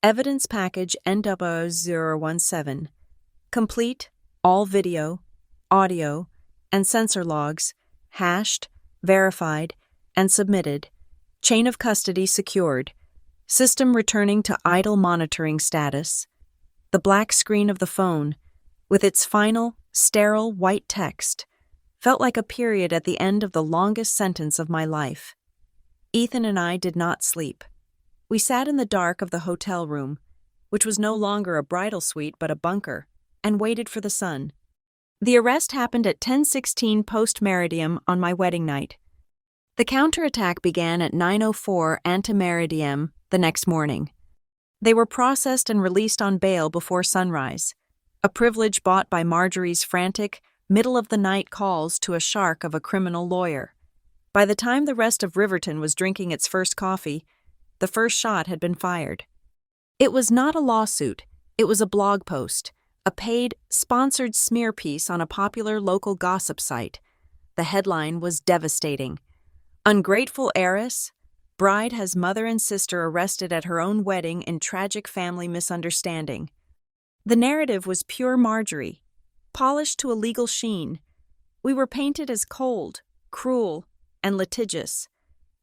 Evidence package NW017. Complete, all video, audio, and sensor logs, hashed, verified, and submitted. Chain of custody secured. System returning to idle monitoring status. The black screen of the phone, with its final, sterile white text, felt like a period at the end of the longest sentence of my life. Ethan and I did not sleep. We sat in the dark of the hotel room, which was no longer a bridal suite but a bunker, and waited for the sun. The arrest happened at 10:16 post-meridiem on my wedding night. The counterattack began at 9:04 ante-meridiem the next morning. They were processed and released on bail before sunrise, a privilege bought by Marjorie's frantic, middle-of-the-night calls to a shark of a criminal lawyer. By the time the rest of Riverton was drinking its first coffee, the first shot had been fired. It was not a lawsuit, it was a blog post, a paid, sponsored smear piece on a popular local gossip site. The headline was devastating. Ungrateful heiress, bride has mother and sister arrested at her own wedding in tragic family misunderstanding. The narrative was pure Marjorie, polished to a legal sheen. We were painted as cold, cruel, and litigious.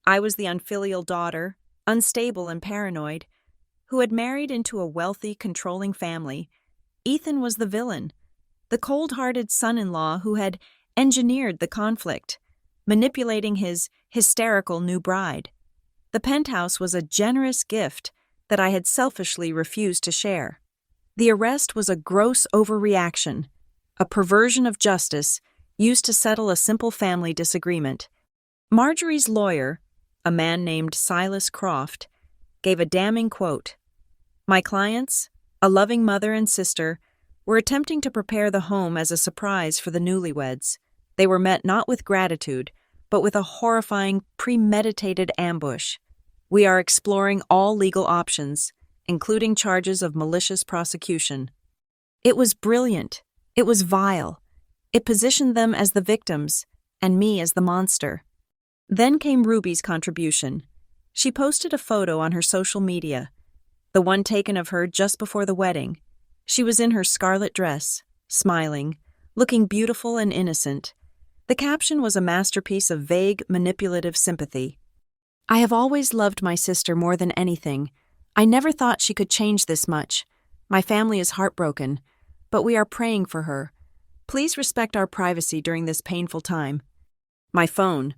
I was the unfilial daughter, unstable and paranoid, who had married into a wealthy, controlling family. Ethan was the villain, the cold-hearted son-in-law who had engineered the conflict, manipulating his hysterical new bride. The penthouse was a generous gift that I had selfishly refused to share. The arrest was a gross overreaction, a perversion of justice used to settle a simple family disagreement. Marjorie's lawyer, a man named Silas Croft, gave a damning quote. My clients, a loving mother and sister, were attempting to prepare the home as a surprise for the newlyweds. They were met not with gratitude, but with a horrifying, premeditated ambush. We are exploring all legal options, including charges of malicious prosecution. It was brilliant. It was vile. It positioned them as the victims, and me as the monster. Then came Ruby's contribution. She posted a photo on her social media, the one taken of her just before the wedding. She was in her scarlet dress, smiling, looking beautiful and innocent. The caption was a masterpiece of vague, manipulative sympathy. I have always loved my sister more than anything. I never thought she could change this much. My family is heartbroken, but we are praying for her. Please respect our privacy during this painful time. My phone,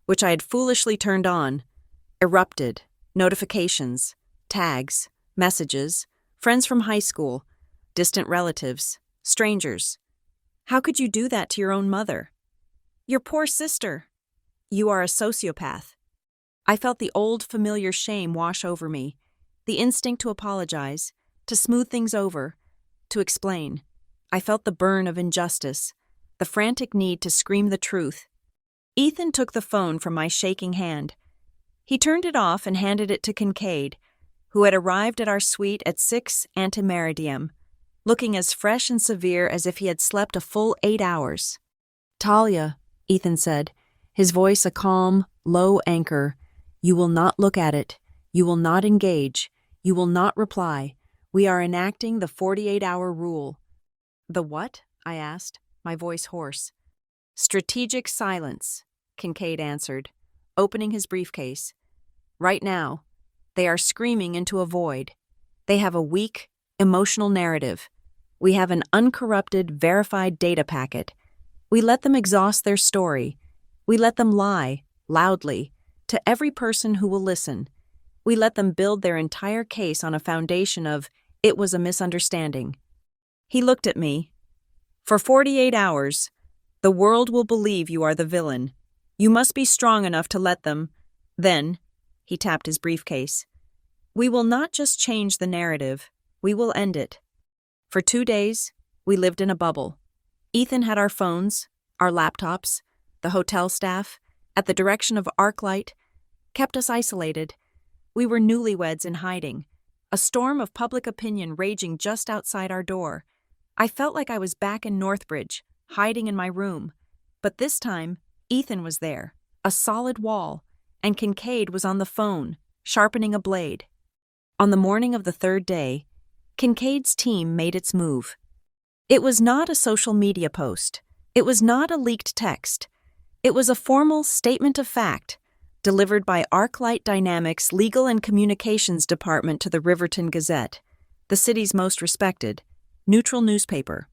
which I had foolishly turned on, erupted. Notifications, tags, messages, friends from high school, distant relatives, strangers. How could you do that to your own mother? Your poor sister. You are a sociopath. I felt the old familiar shame wash over me, the instinct to apologize, to smooth things over, to explain. I felt the burn of injustice, the frantic need to scream the truth. Ethan took the phone from my shaking hand. He turned it off and handed it to Kincaid, who had arrived at our suite at 6 ante-meridiem, looking as fresh and severe as if he had slept a full 8 hours. Talia, Ethan said, his voice a calm, low anchor. You will not look at it. You will not engage. You will not reply. We are enacting the 48-hour rule. The what? I asked, my voice hoarse. Strategic silence, Kincaid answered, opening his briefcase. Right now, they are screaming into a void. They have a weak, emotional narrative. We have an uncorrupted, verified data packet. We let them exhaust their story. We let them lie, loudly, to every person who will listen. We let them build their entire case on a foundation of, "It was a misunderstanding." He looked at me. "For 48 hours, the world will believe you are the villain. You must be strong enough to let them. Then," he tapped his briefcase, "we will not just change the narrative, we will end it." For 2 days, we lived in a bubble. Ethan had our phones, our laptops, the hotel staff, at the direction of Arclight, kept us isolated. We were newlyweds in hiding, a storm of public opinion raging just outside our door. I felt like I was back in Northbridge, hiding in my room. But this time, Ethan was there, a solid wall, and Kincaid was on the phone, sharpening a blade. On the morning of the third day, Kincaid's team made its move. It was not a social media post. It was not a leaked text. It was a formal statement of fact, delivered by Arclight Dynamics' Legal and Communications Department to the Riverton Gazette, the city's most respected, neutral newspaper.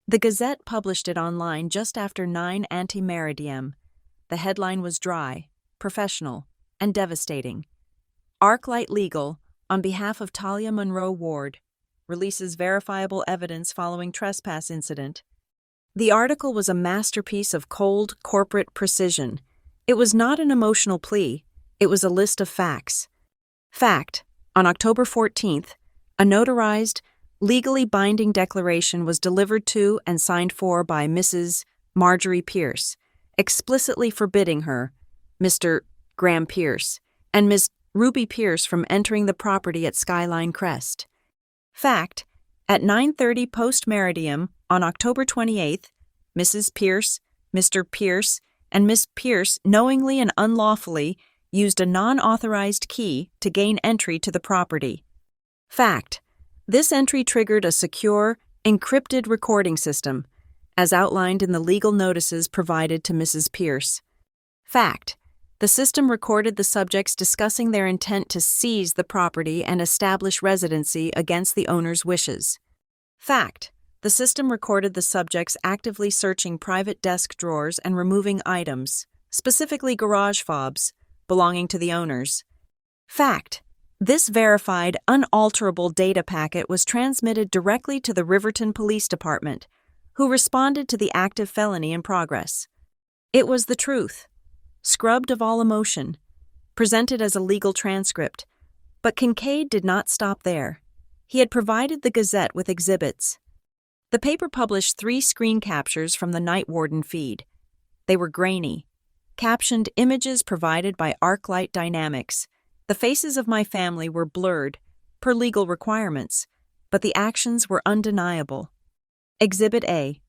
The Gazette published it online just after 9 ante-meridiem. The headline was dry, professional, and devastating. Arclight Legal, on behalf of Talia Monroe Ward, releases verifiable evidence following trespass incident. The article was a masterpiece of cold, corporate precision. It was not an emotional plea, it was a list of facts. Fact: on October 14th, a notarized, legally binding declaration was delivered to and signed for by Mrs. Marjorie Pierce, explicitly forbidding her, Mr. Graham Pierce, and Miss Ruby Pierce from entering the property at Skyline Crest. Fact: at 9:30 post-meridiem on October 28th, Mrs. Pierce, Mr. Pierce, and Miss Pierce knowingly and unlawfully used a non-authorized key to gain entry to the property. Fact: this entry triggered a secure, encrypted recording system, as outlined in the legal notices provided to Mrs. Pierce. Fact: the system recorded the subjects discussing their intent to seize the property and establish residency against the owner's wishes. Fact: the system recorded the subjects actively searching private desk drawers and removing items, specifically garage fobs, belonging to the owners. Fact: this verified, unalterable data packet was transmitted directly to the Riverton Police Department, who responded to the active felony in progress. It was the truth, scrubbed of all emotion, presented as a legal transcript. But Kincaid did not stop there. He had provided the Gazette with exhibits. The paper published 3 screen captures from the Night Warden feed. They were grainy, captioned images provided by Arclight Dynamics. The faces of my family were blurred, per legal requirements, but the actions were undeniable. Exhibit A: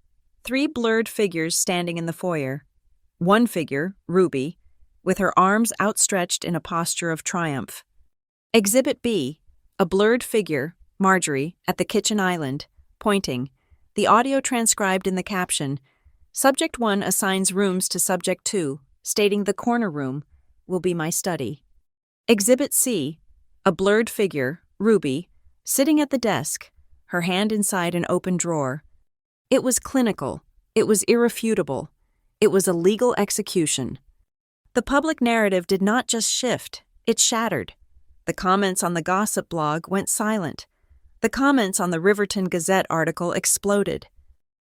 3 blurred figures standing in the foyer. One figure, Ruby, with her arms outstretched in a posture of triumph. Exhibit B: a blurred figure, Marjorie, at the kitchen island, pointing. The audio transcribed in the caption: Subject 1 assigns rooms to Subject 2, stating the corner room will be my study. Exhibit C: a blurred figure, Ruby, sitting at the desk, her hand inside an open drawer. It was clinical. It was irrefutable. It was a legal execution. The public narrative did not just shift, it shattered. The comments on the gossip blog went silent. The comments on the Riverton Gazette article exploded.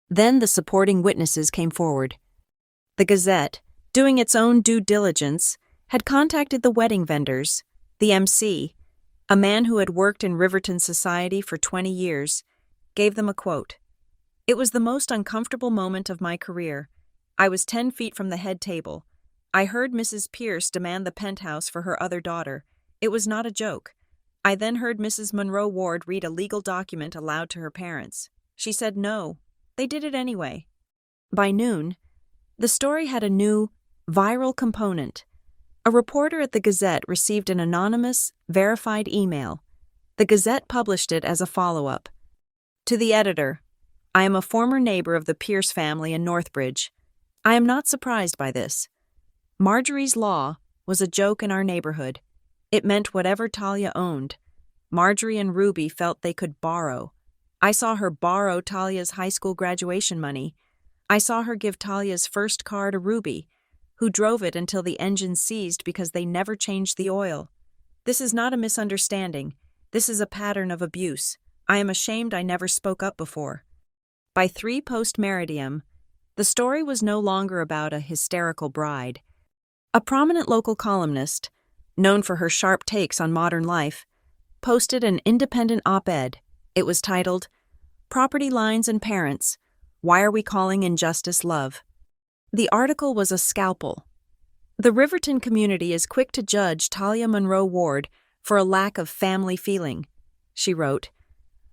Then the supporting witnesses came forward. The Gazette, doing its own due diligence, had contacted the wedding vendors, the MC, a man who had worked in Riverton society for 20 years, gave them a quote. It was the most uncomfortable moment of my career. I was 10 feet from the head table. I heard Mrs. Pierce demand the penthouse for her other daughter. It was not a joke. I then heard Mrs. Monroe Ward read a legal document aloud to her parents. She said no. They did it anyway. By noon, the story had a new, viral component. A reporter at the Gazette received an anonymous, verified email. The Gazette published it as a follow-up. To the editor, I am a former neighbor of the Pierce family in Northbridge. I am not surprised by this. Marjorie's law was a joke in our neighborhood. It meant whatever Talia owned. Marjorie and Ruby felt they could borrow. I saw her borrow Talia's high school graduation money. I saw her give Talia's first car to Ruby. who drove it until the engine seized because they never changed the oil. This is not a misunderstanding. This is a pattern of abuse. I am ashamed I never spoke up before. By 3 post-meridiem, the story was no longer about a hysterical bride. A prominent local columnist, known for her sharp takes on modern life, posted an independent op-ed. It was titled, "Property Lines and Parents, Why Are We Calling Injustice Love?" The article was a scalpel. The Riverton community is quick to judge Talia Monroe Ward for a lack of family feeling, she wrote.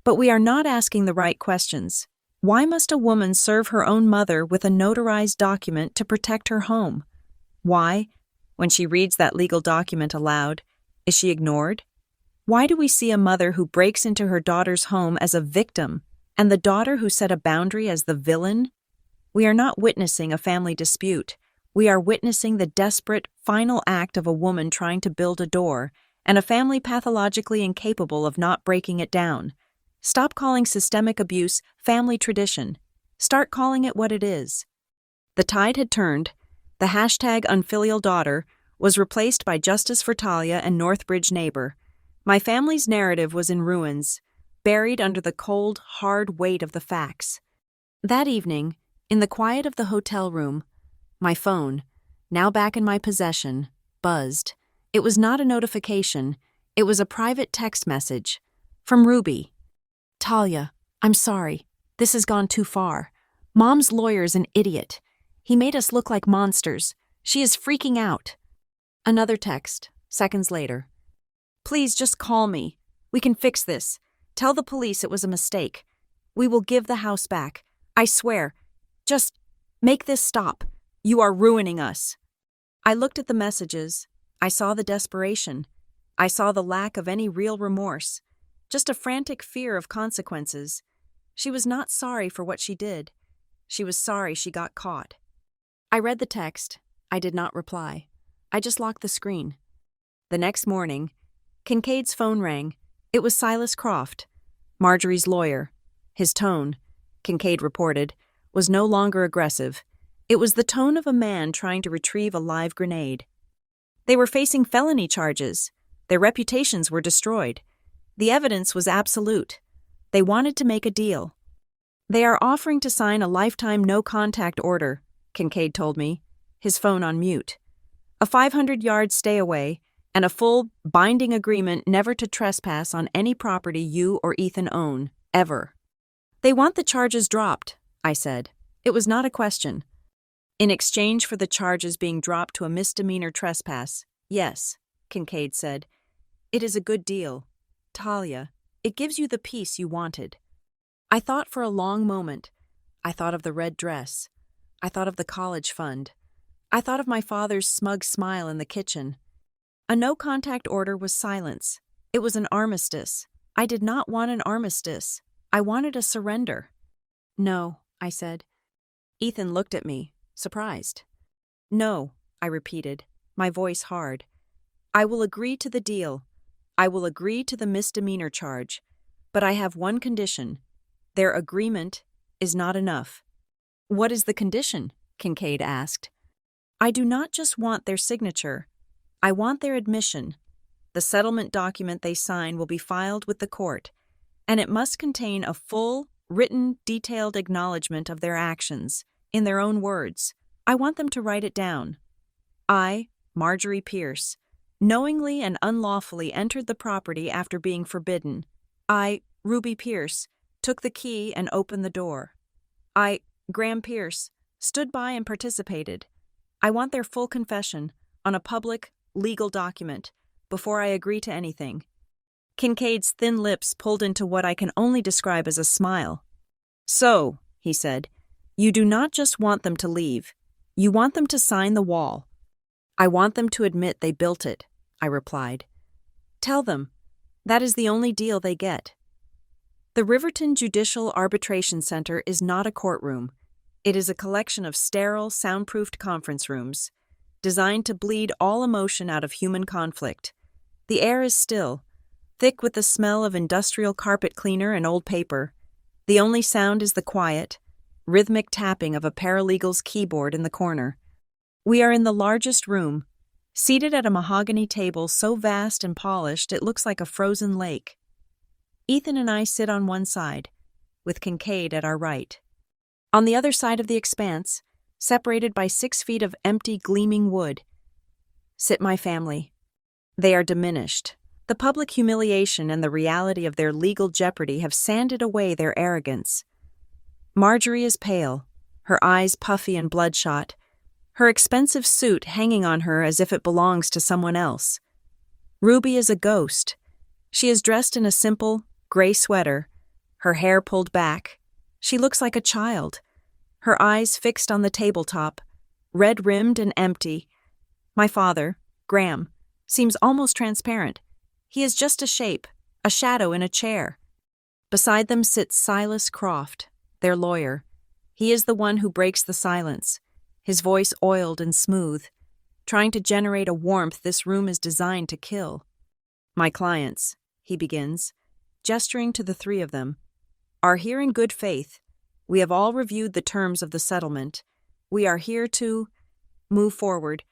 But we are not asking the right questions. Why must a woman serve her own mother with a notarized document to protect her home? Why, when she reads that legal document aloud, is she ignored? Why do we see a mother who breaks into her daughter's home as a victim and the daughter who set a boundary as the villain? We are not witnessing a family dispute. We are witnessing the desperate, final act of a woman trying to build a door and a family pathologically incapable of not breaking it down. Stop calling systemic abuse family tradition. Start calling it what it is. The tide had turned. The hashtag unfilial daughter was replaced by Justice for Talia and Northbridge neighbor. My family's narrative was in ruins, buried under the cold, hard weight of the facts. That evening, in the quiet of the hotel room, my phone, now back in my possession, buzzed. It was not a notification. It was a private text message. From Ruby. "Talia, I'm sorry. This has gone too far. Mom's lawyer's an idiot. He made us look like monsters. She is freaking out." Another text, seconds later. "Please just call me. We can fix this. Tell the police it was a mistake. We will give the house back. I swear. Just make this stop. You are ruining us." I looked at the messages. I saw the desperation. I saw the lack of any real remorse. Just a frantic fear of consequences. She was not sorry for what she did. She was sorry she got caught. I read the text. I did not reply. I just locked the screen. The next morning, Kincaid's phone rang. It was Silas Croft, Marjorie's lawyer. His tone, Kincaid reported, was no longer aggressive. It was the tone of a man trying to retrieve a live grenade. They were facing felony charges. Their reputations were destroyed. The evidence was absolute. They wanted to make a deal. "They are offering to sign a lifetime no-contact order," Kincaid told me, his phone on mute. "A 500-yard stay away and a full, binding agreement never to trespass on any property you or Ethan own, ever." "They want the charges dropped," I said. It was not a question. "In exchange for the charges being dropped to a misdemeanor trespass, yes," Kincaid said. "It is a good deal. Talia, it gives you the peace you wanted." I thought for a long moment. I thought of the red dress. I thought of the college fund. I thought of my father's smug smile in the kitchen. A no-contact order was silence. It was an armistice. I did not want an armistice. I wanted a surrender. "No," I said. Ethan looked at me, surprised. "No," I repeated, my voice hard. "I will agree to the deal. I will agree to the misdemeanor charge. But I have one condition. Their agreement is not enough." "What is the condition?" Kincaid asked. "I do not just want their signature. I want their admission. The settlement document they sign will be filed with the court, and it must contain a full, written, detailed acknowledgement of their actions, in their own words. I want them to write it down. I, Marjorie Pierce, knowingly and unlawfully entered the property after being forbidden. I, Ruby Pierce, took the key and opened the door. I, Graham Pierce, stood by and participated. I want their full confession, on a public, legal document, before I agree to anything." Kincaid's thin lips pulled into what I can only describe as a smile. "So," he said, "you do not just want them to leave. You want them to sign the wall." "I want them to admit they built it," I replied. "Tell them. That is the only deal they get." The Riverton Judicial Arbitration Center is not a courtroom. It is a collection of sterile, soundproofed conference rooms, designed to bleed all emotion out of human conflict. The air is still, thick with the smell of industrial carpet cleaner and old paper. The only sound is the quiet, rhythmic tapping of a paralegal's keyboard in the corner. We are in the largest room, seated at a mahogany table so vast and polished it looks like a frozen lake. Ethan and I sit on one side, with Kincaid at our right. On the other side of the expanse, separated by 6 feet of empty, gleaming wood, sit my family. They are diminished. The public humiliation and the reality of their legal jeopardy have sanded away their arrogance. Marjorie is pale, her eyes puffy and bloodshot, her expensive suit hanging on her as if it belongs to someone else. Ruby is a ghost. She is dressed in a simple, gray sweater, her hair pulled back. She looks like a child, her eyes fixed on the tabletop, red-rimmed and empty. My father, Graham, seems almost transparent. He is just a shape, a shadow in a chair. Beside them sits Silas Croft, their lawyer. He is the one who breaks the silence, his voice oiled and smooth, trying to generate a warmth this room is designed to kill. My clients, he begins, gesturing to the 3 of them, are here in good faith. We have all reviewed the terms of the settlement. We are here to move forward.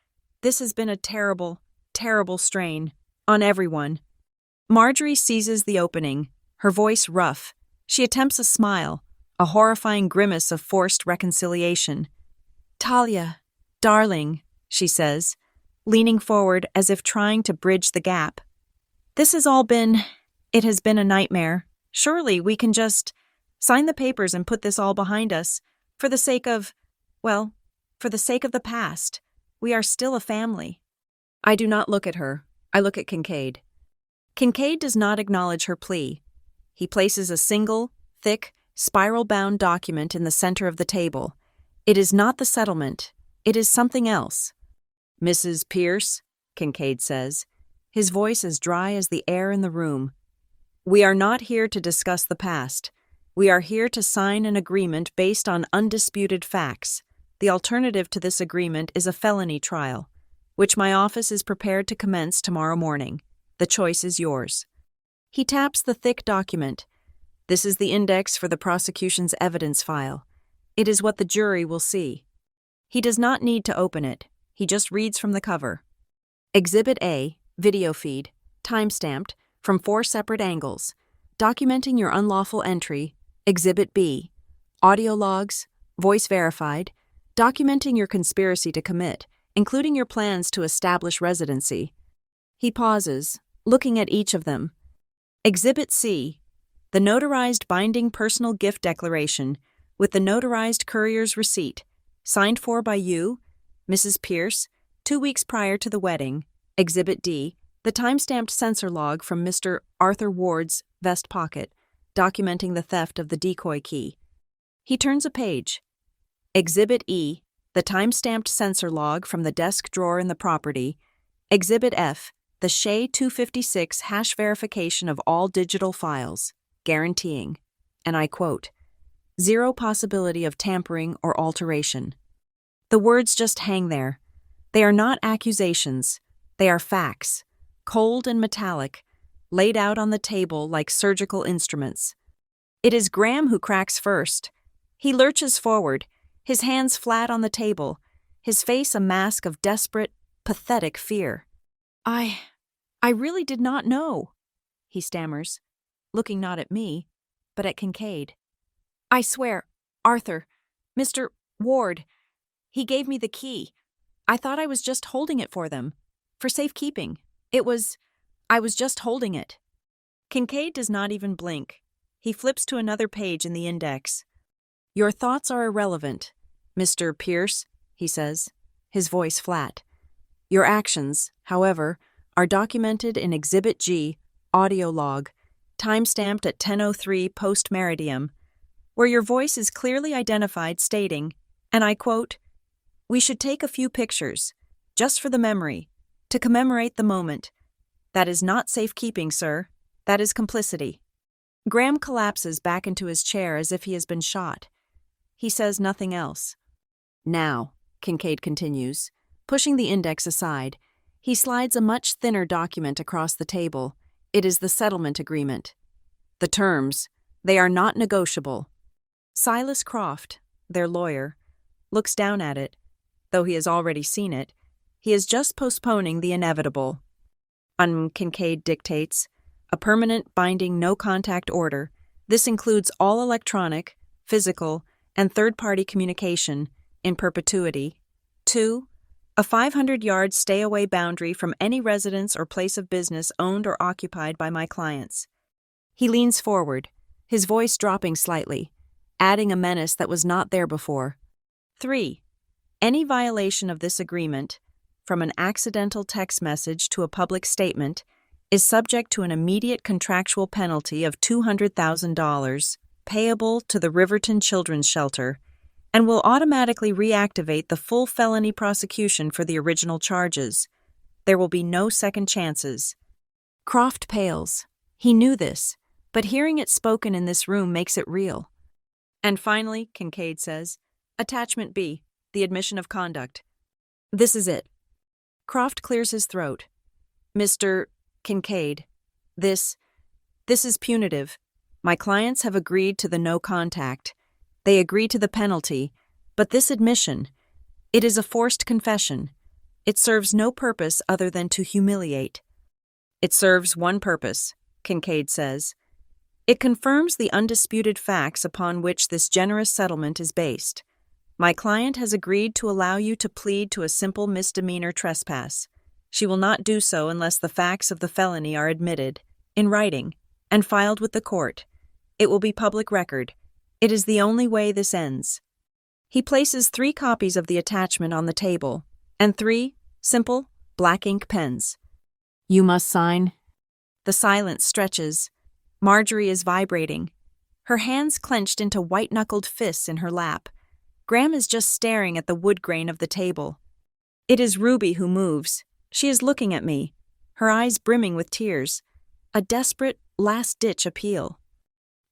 This has been a terrible, terrible strain on everyone. Marjorie seizes the opening, her voice rough. She attempts a smile, a horrifying grimace of forced reconciliation. Talia, darling, she says, leaning forward as if trying to bridge the gap. It has been a nightmare. Surely we can just sign the papers and put this all behind us, for the sake of the past. We are still a family. I do not look at her. I look at Kincaid. Kincaid does not acknowledge her plea. He places a single, thick, spiral-bound document in the center of the table. It is not the settlement. It is something else. Mrs. Pierce, Kincaid says, his voice as dry as the air in the room. We are not here to discuss the past. We are here to sign an agreement based on undisputed facts. The alternative to this agreement is a felony trial, which my office is prepared to commence tomorrow morning. The choice is yours. He taps the thick document. This is the index for the prosecution's evidence file. It is what the jury will see. He does not need to open it. He just reads from the cover. Exhibit A, video feed, time-stamped, from 4 separate angles, documenting your unlawful entry. Exhibit B, audio logs, voice verified, documenting your conspiracy to commit, including your plans to establish residency. He pauses, looking at each of them. Exhibit C, the notarized binding personal gift declaration with the notarized courier's receipt, signed for by you, Mrs. Pierce, 2 weeks prior to the wedding. Exhibit D, the time-stamped sensor log from Mr. Arthur Ward's vest pocket, documenting the theft of the decoy key. He turns a page. Exhibit E, the time-stamped sensor log from the desk drawer in the property. Exhibit F, the SHA 256 hash verification of all digital files, guaranteeing, and I quote, "zero possibility of tampering or alteration." The words just hang there. They are not accusations. They are facts, cold and metallic, laid out on the table like surgical instruments. It is Graham who cracks first. He lurches forward, his hands flat on the table, his face a mask of desperate, pathetic fear. I really did not know, he stammers, looking not at me, but at Kincaid. I swear, Arthur, Mr. Ward, he gave me the key. I thought I was just holding it for them, for safekeeping. I was just holding it. Kincaid does not even blink. He flips to another page in the index. Your thoughts are irrelevant, Mr. Pierce, he says, his voice flat. Your actions, however, are documented in Exhibit G, audio log, time-stamped at 10:03 post-meridium, where your voice is clearly identified stating, and I quote, "We should take a few pictures, just for the memory, to commemorate the moment. That is not safekeeping, sir. That is complicity." Graham collapses back into his chair as if he has been shot. He says nothing else. Now, Kincaid continues, pushing the index aside, he slides a much thinner document across the table. It is the settlement agreement. The terms, they are not negotiable. Silas Croft, their lawyer, looks down at it. though he has already seen it. He is just postponing the inevitable. Kincaid dictates a permanent binding no-contact order. This includes all electronic, physical, and third-party communication in perpetuity. 2. A 500-yard stay-away boundary from any residence or place of business owned or occupied by my clients. He leans forward, his voice dropping slightly, adding a menace that was not there before. 3. Any violation of this agreement, from an accidental text message to a public statement, is subject to an immediate contractual penalty of $200,000 payable to the Riverton Children's Shelter and will automatically reactivate the full felony prosecution for the original charges. There will be no second chances. Croft pales. He knew this, but hearing it spoken in this room makes it real. And finally, Kincaid says, Attachment B, the admission of conduct. This is it. Croft clears his throat. Mr. Kincaid, this is punitive. My clients have agreed to the no contact. They agree to the penalty, but this admission, it is a forced confession. It serves no purpose other than to humiliate. It serves one purpose, Kincaid says. It confirms the undisputed facts upon which this generous settlement is based. My client has agreed to allow you to plead to a simple misdemeanor trespass. She will not do so unless the facts of the felony are admitted, in writing, and filed with the court. It will be public record. It is the only way this ends. He places 3 copies of the attachment on the table, and 3 simple, black ink pens. You must sign. The silence stretches. Marjorie is vibrating, her hands clenched into white-knuckled fists in her lap. Graham is just staring at the wood grain of the table. It is Ruby who moves. She is looking at me, her eyes brimming with tears, a desperate, last-ditch appeal.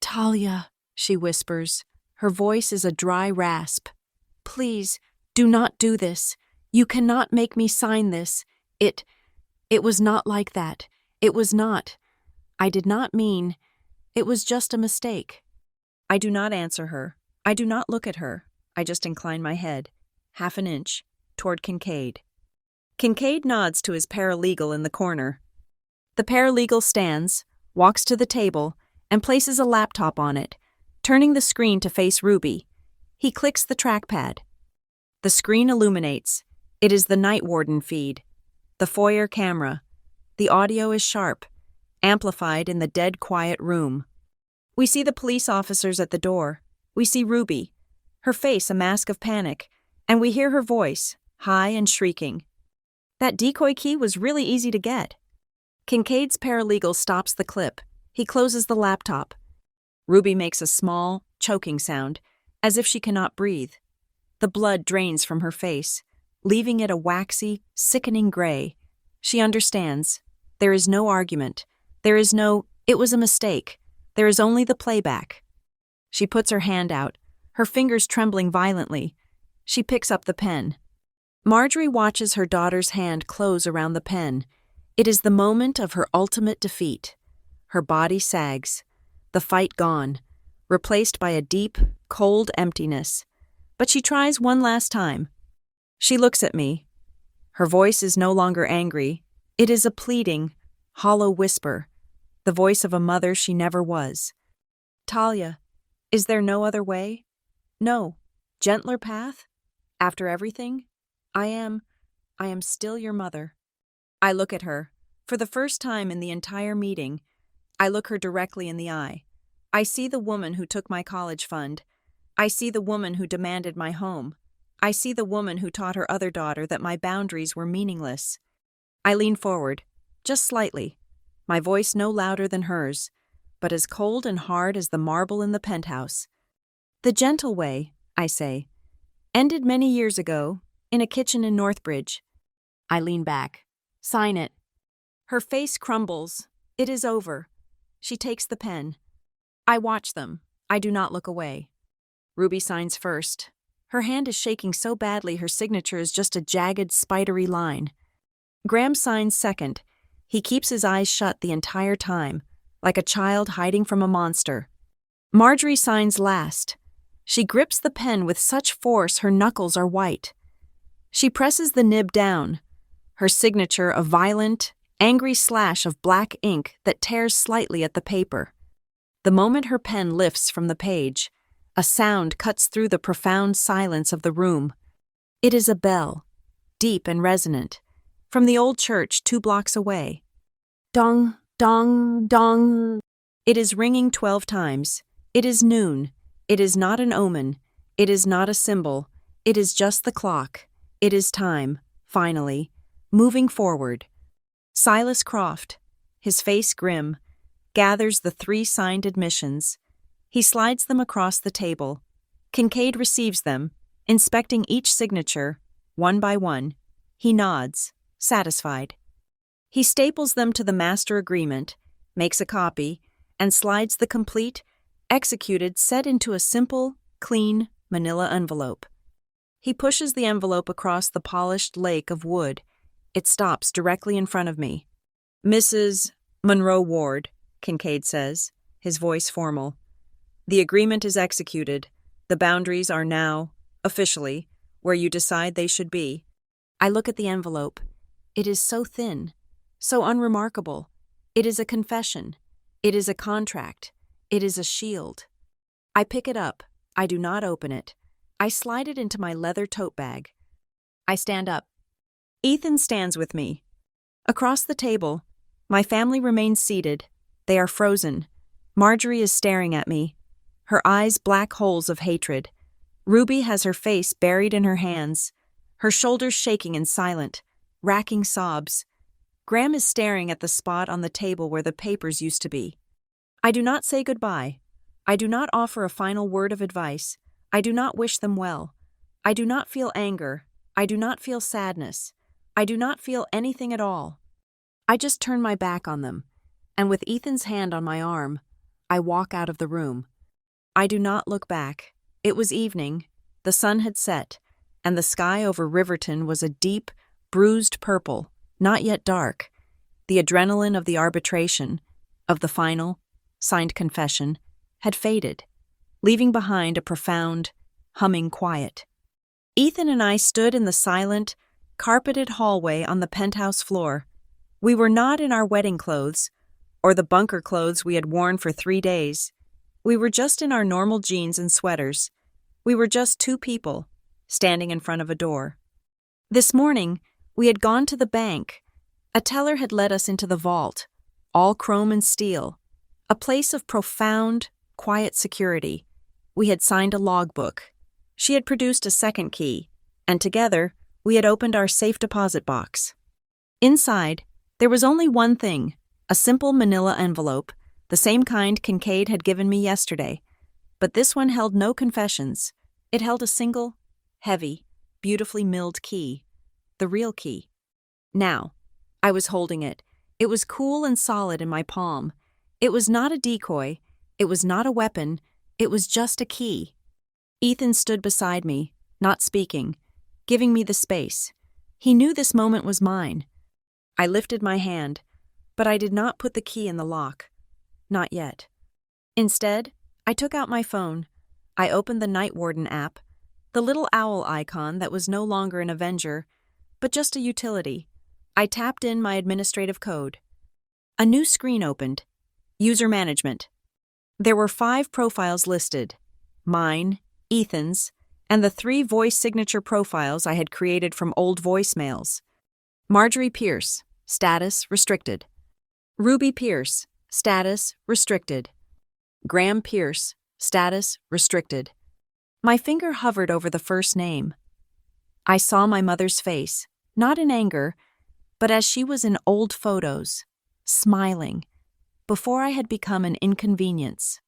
Talia, she whispers. Her voice is a dry rasp. Please, do not do this. You cannot make me sign this. It was not like that. It was not. I did not mean. It was just a mistake. I do not answer her. I do not look at her. I just incline my head, half an inch, toward Kincaid. Kincaid nods to his paralegal in the corner. The paralegal stands, walks to the table, and places a laptop on it, turning the screen to face Ruby. He clicks the trackpad. The screen illuminates. It is the night warden feed. The foyer camera. The audio is sharp, amplified in the dead quiet room. We see the police officers at the door. We see Ruby, her face a mask of panic, and we hear her voice, high and shrieking. That decoy key was really easy to get. Kincaid's paralegal stops the clip. He closes the laptop. Ruby makes a small, choking sound, as if she cannot breathe. The blood drains from her face, leaving it a waxy, sickening gray. She understands. There is no argument. There is no, it was a mistake. There is only the playback. She puts her hand out, her fingers trembling violently. She picks up the pen. Marjorie watches her daughter's hand close around the pen. It is the moment of her ultimate defeat. Her body sags, the fight gone, replaced by a deep, cold emptiness. But she tries one last time. She looks at me. Her voice is no longer angry. It is a pleading, hollow whisper, the voice of a mother she never was. Talia, is there no other way? No, gentler path? After everything? I am still your mother. I look at her. For the first time in the entire meeting, I look her directly in the eye. I see the woman who took my college fund. I see the woman who demanded my home. I see the woman who taught her other daughter that my boundaries were meaningless. I lean forward, just slightly, my voice no louder than hers, but as cold and hard as the marble in the penthouse. The gentle way, I say, ended many years ago, in a kitchen in Northbridge. I lean back. Sign it. Her face crumbles. It is over. She takes the pen. I watch them. I do not look away. Ruby signs first. Her hand is shaking so badly her signature is just a jagged, spidery line. Graham signs second. He keeps his eyes shut the entire time, like a child hiding from a monster. Marjorie signs last. She grips the pen with such force her knuckles are white. She presses the nib down, her signature a violent, angry slash of black ink that tears slightly at the paper. The moment her pen lifts from the page, a sound cuts through the profound silence of the room. It is a bell, deep and resonant, from the old church 2 blocks away. Dong, dong, dong. It is ringing 12 times. It is noon. It is not an omen. It is not a symbol. It is just the clock. It is time, finally, moving forward. Silas Croft, his face grim, gathers the 3 signed admissions. He slides them across the table. Kincaid receives them, inspecting each signature, one by one. He nods, satisfied. He staples them to the master agreement, makes a copy, and slides the complete, executed set into a simple, clean, manila envelope. He pushes the envelope across the polished lake of wood. It stops directly in front of me. "Mrs. Monroe Ward," Kincaid says, his voice formal. "The agreement is executed. The boundaries are now, officially, where you decide they should be." I look at the envelope. It is so thin, so unremarkable. It is a confession. It is a contract. It is a shield. I pick it up. I do not open it. I slide it into my leather tote bag. I stand up. Ethan stands with me. Across the table, my family remains seated. They are frozen. Marjorie is staring at me, her eyes black holes of hatred. Ruby has her face buried in her hands, her shoulders shaking in silent, racking sobs. Graham is staring at the spot on the table where the papers used to be. I do not say goodbye. I do not offer a final word of advice. I do not wish them well. I do not feel anger. I do not feel sadness. I do not feel anything at all. I just turn my back on them, and with Ethan's hand on my arm, I walk out of the room. I do not look back. It was evening, the sun had set, and the sky over Riverton was a deep, bruised purple, not yet dark. The adrenaline of the arbitration, of the final, signed confession, had faded, leaving behind a profound, humming quiet. Ethan and I stood in the silent, carpeted hallway on the penthouse floor. We were not in our wedding clothes, or the bunker clothes we had worn for 3 days. We were just in our normal jeans and sweaters. We were just 2 people, standing in front of a door. This morning, we had gone to the bank. A teller had led us into the vault, all chrome and steel, a place of profound, quiet security. We had signed a logbook. She had produced a second key, and together, we had opened our safe deposit box. Inside, there was only one thing, a simple manila envelope, the same kind Kincaid had given me yesterday. But this one held no confessions. It held a single, heavy, beautifully milled key, the real key. Now, I was holding it. It was cool and solid in my palm. It was not a decoy. It was not a weapon. It was just a key. Ethan stood beside me, not speaking, giving me the space. He knew this moment was mine. I lifted my hand, but I did not put the key in the lock. Not yet. Instead, I took out my phone. I opened the Night Warden app, the little owl icon that was no longer an Avenger, but just a utility. I tapped in my administrative code. A new screen opened. User Management. There were 5 profiles listed. Mine, Ethan's, and the 3 voice signature profiles I had created from old voicemails. Marjorie Pierce, status restricted. Ruby Pierce, status restricted. Graham Pierce, status restricted. My finger hovered over the first name. I saw my mother's face, not in anger, but as she was in old photos, smiling, before I had become an inconvenience.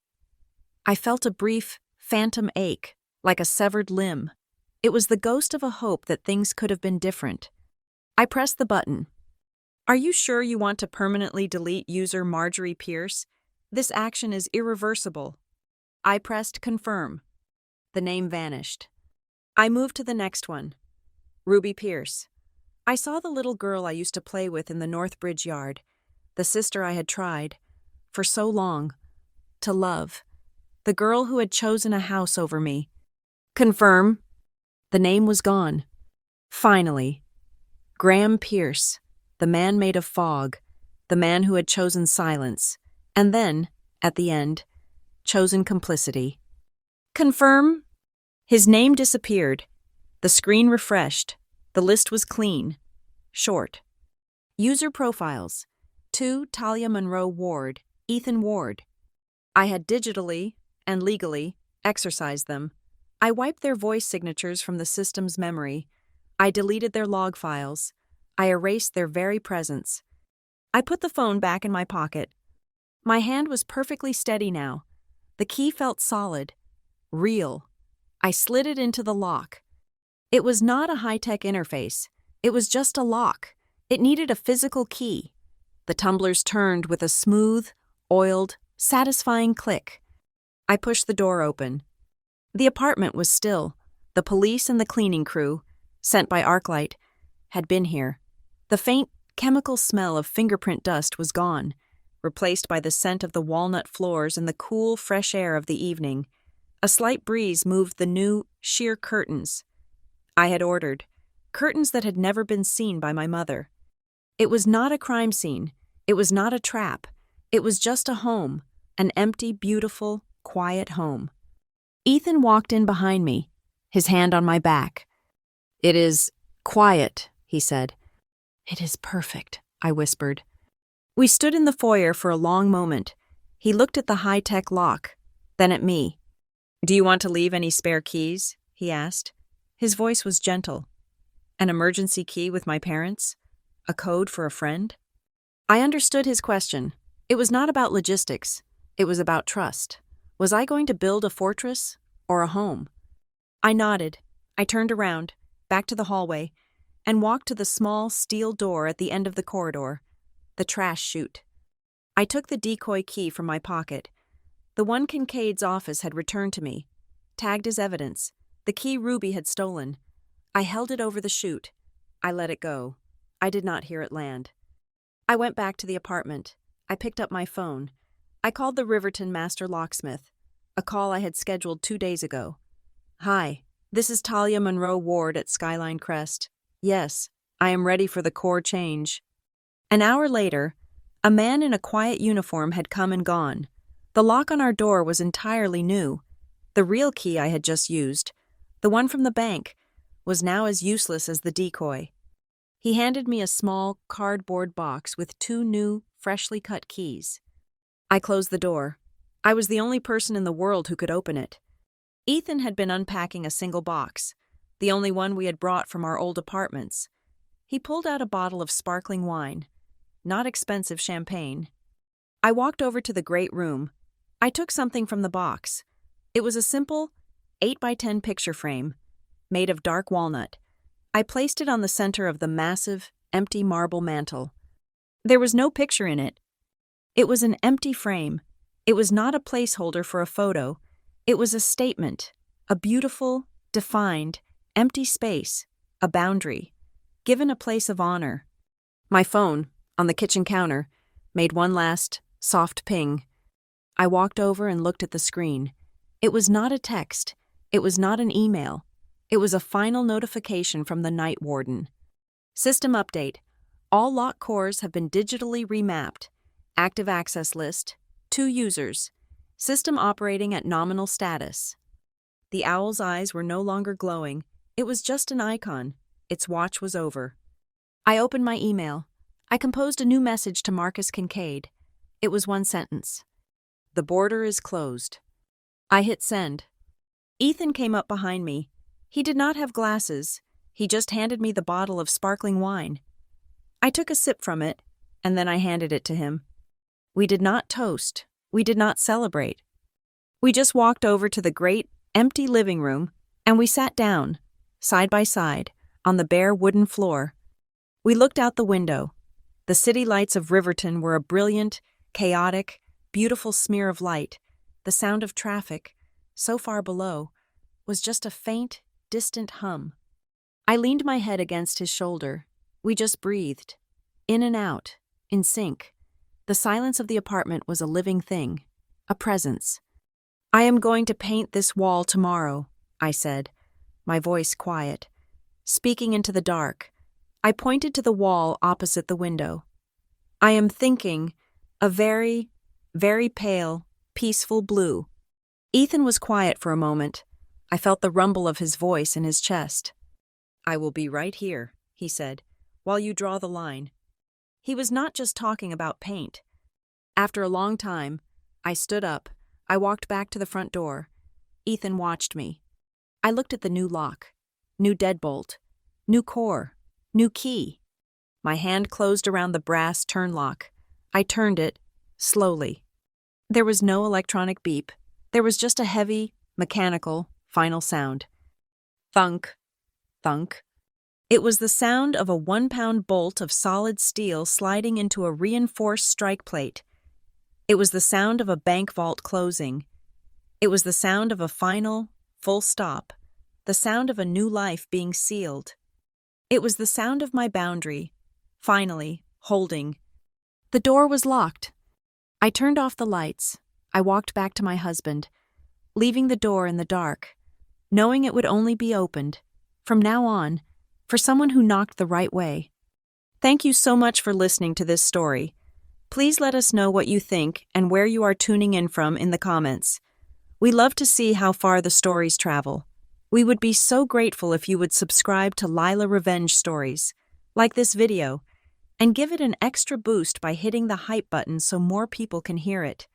I felt a brief, phantom ache, like a severed limb. It was the ghost of a hope that things could have been different. I pressed the button. "Are you sure you want to permanently delete user Marjorie Pierce? This action is irreversible." I pressed confirm. The name vanished. I moved to the next one. Ruby Pierce. I saw the little girl I used to play with in the North Bridge yard, the sister I had tried, for so long, to love, the girl who had chosen a house over me. Confirm. The name was gone. Finally, Graham Pierce, the man made of fog, the man who had chosen silence, and then, at the end, chosen complicity. Confirm? His name disappeared. The screen refreshed. The list was clean. Short. User profiles. 2 Talia Monroe Ward, Ethan Ward. I had digitally and legally exercised them. I wiped their voice signatures from the system's memory. I deleted their log files. I erased their very presence. I put the phone back in my pocket. My hand was perfectly steady now. The key felt solid, real. I slid it into the lock. It was not a high-tech interface. It was just a lock. It needed a physical key. The tumblers turned with a smooth, oiled, satisfying click. I pushed the door open. The apartment was still. The police and the cleaning crew, sent by Arclight, had been here. The faint, chemical smell of fingerprint dust was gone, replaced by the scent of the walnut floors and the cool, fresh air of the evening. A slight breeze moved the new, sheer curtains I had ordered, curtains that had never been seen by my mother. It was not a crime scene. It was not a trap. It was just a home, an empty, beautiful, quiet home. Ethan walked in behind me, his hand on my back. "It is quiet," he said. "It is perfect," I whispered. We stood in the foyer for a long moment. He looked at the high-tech lock, then at me. "Do you want to leave any spare keys?" he asked. His voice was gentle. "An emergency key with my parents? A code for a friend?" I understood his question. It was not about logistics. It was about trust. Was I going to build a fortress or a home? I nodded. I turned around, back to the hallway, and walked to the small steel door at the end of the corridor, the trash chute. I took the decoy key from my pocket. The one Kincaid's office had returned to me, tagged as evidence, the key Ruby had stolen. I held it over the chute. I let it go. I did not hear it land. I went back to the apartment. I picked up my phone. I called the Riverton master locksmith, a call I had scheduled 2 days ago. "Hi, this is Talia Monroe Ward at Skyline Crest. Yes, I am ready for the core change." An hour later, a man in a quiet uniform had come and gone. The lock on our door was entirely new. The real key I had just used, the one from the bank, was now as useless as the decoy. He handed me a small cardboard box with 2 new, freshly cut keys. I closed the door. I was the only person in the world who could open it. Ethan had been unpacking a single box, the only one we had brought from our old apartments. He pulled out a bottle of sparkling wine, not expensive champagne. I walked over to the great room. I took something from the box. It was a simple 8x10 picture frame, made of dark walnut. I placed it on the center of the massive, empty marble mantel. There was no picture in it. It was an empty frame. It was not a placeholder for a photo. It was a statement, a beautiful, defined, empty space, a boundary, given a place of honor. My phone, on the kitchen counter, made one last, soft ping. I walked over and looked at the screen. It was not a text. It was not an email. It was a final notification from the night warden. System update. All lock cores have been digitally remapped. Active access list. 2 users. System operating at nominal status. The owl's eyes were no longer glowing. It was just an icon. Its watch was over. I opened my email. I composed a new message to Marcus Kincaid. It was 1 sentence. "The border is closed." I hit send. Ethan came up behind me. He did not have glasses. He just handed me the bottle of sparkling wine. I took a sip from it, and then I handed it to him. We did not toast. We did not celebrate. We just walked over to the great, empty living room, and we sat down, side by side, on the bare wooden floor. We looked out the window. The city lights of Riverton were a brilliant, chaotic, beautiful smear of light. The sound of traffic, so far below, was just a faint, distant hum. I leaned my head against his shoulder. We just breathed, in and out, in sync. The silence of the apartment was a living thing, a presence. "I am going to paint this wall tomorrow," I said, my voice quiet. speaking into the dark. I pointed to the wall opposite the window. I am thinking, a very, very pale, peaceful blue. Ethan was quiet for a moment. I felt the rumble of his voice in his chest. I will be right here, he said, while you draw the line. He was not just talking about paint. After a long time, I stood up. I walked back to the front door. Ethan watched me. I looked at the new lock, new deadbolt, new core, new key. My hand closed around the brass turn lock. I turned it, slowly. There was no electronic beep. There was just a heavy, mechanical, final sound. Thunk, thunk. It was the sound of a 1-pound bolt of solid steel sliding into a reinforced strike plate. It was the sound of a bank vault closing. It was the sound of a final, full stop, the sound of a new life being sealed. It was the sound of my boundary, finally, holding. The door was locked. I turned off the lights. I walked back to my husband, leaving the door in the dark, knowing it would only be opened, from now on, for someone who knocked the right way. Thank you so much for listening to this story. Please let us know what you think and where you are tuning in from in the comments. We love to see how far the stories travel. We would be so grateful if you would subscribe to Lila Revenge Stories, like this video, and give it an extra boost by hitting the hype button so more people can hear it.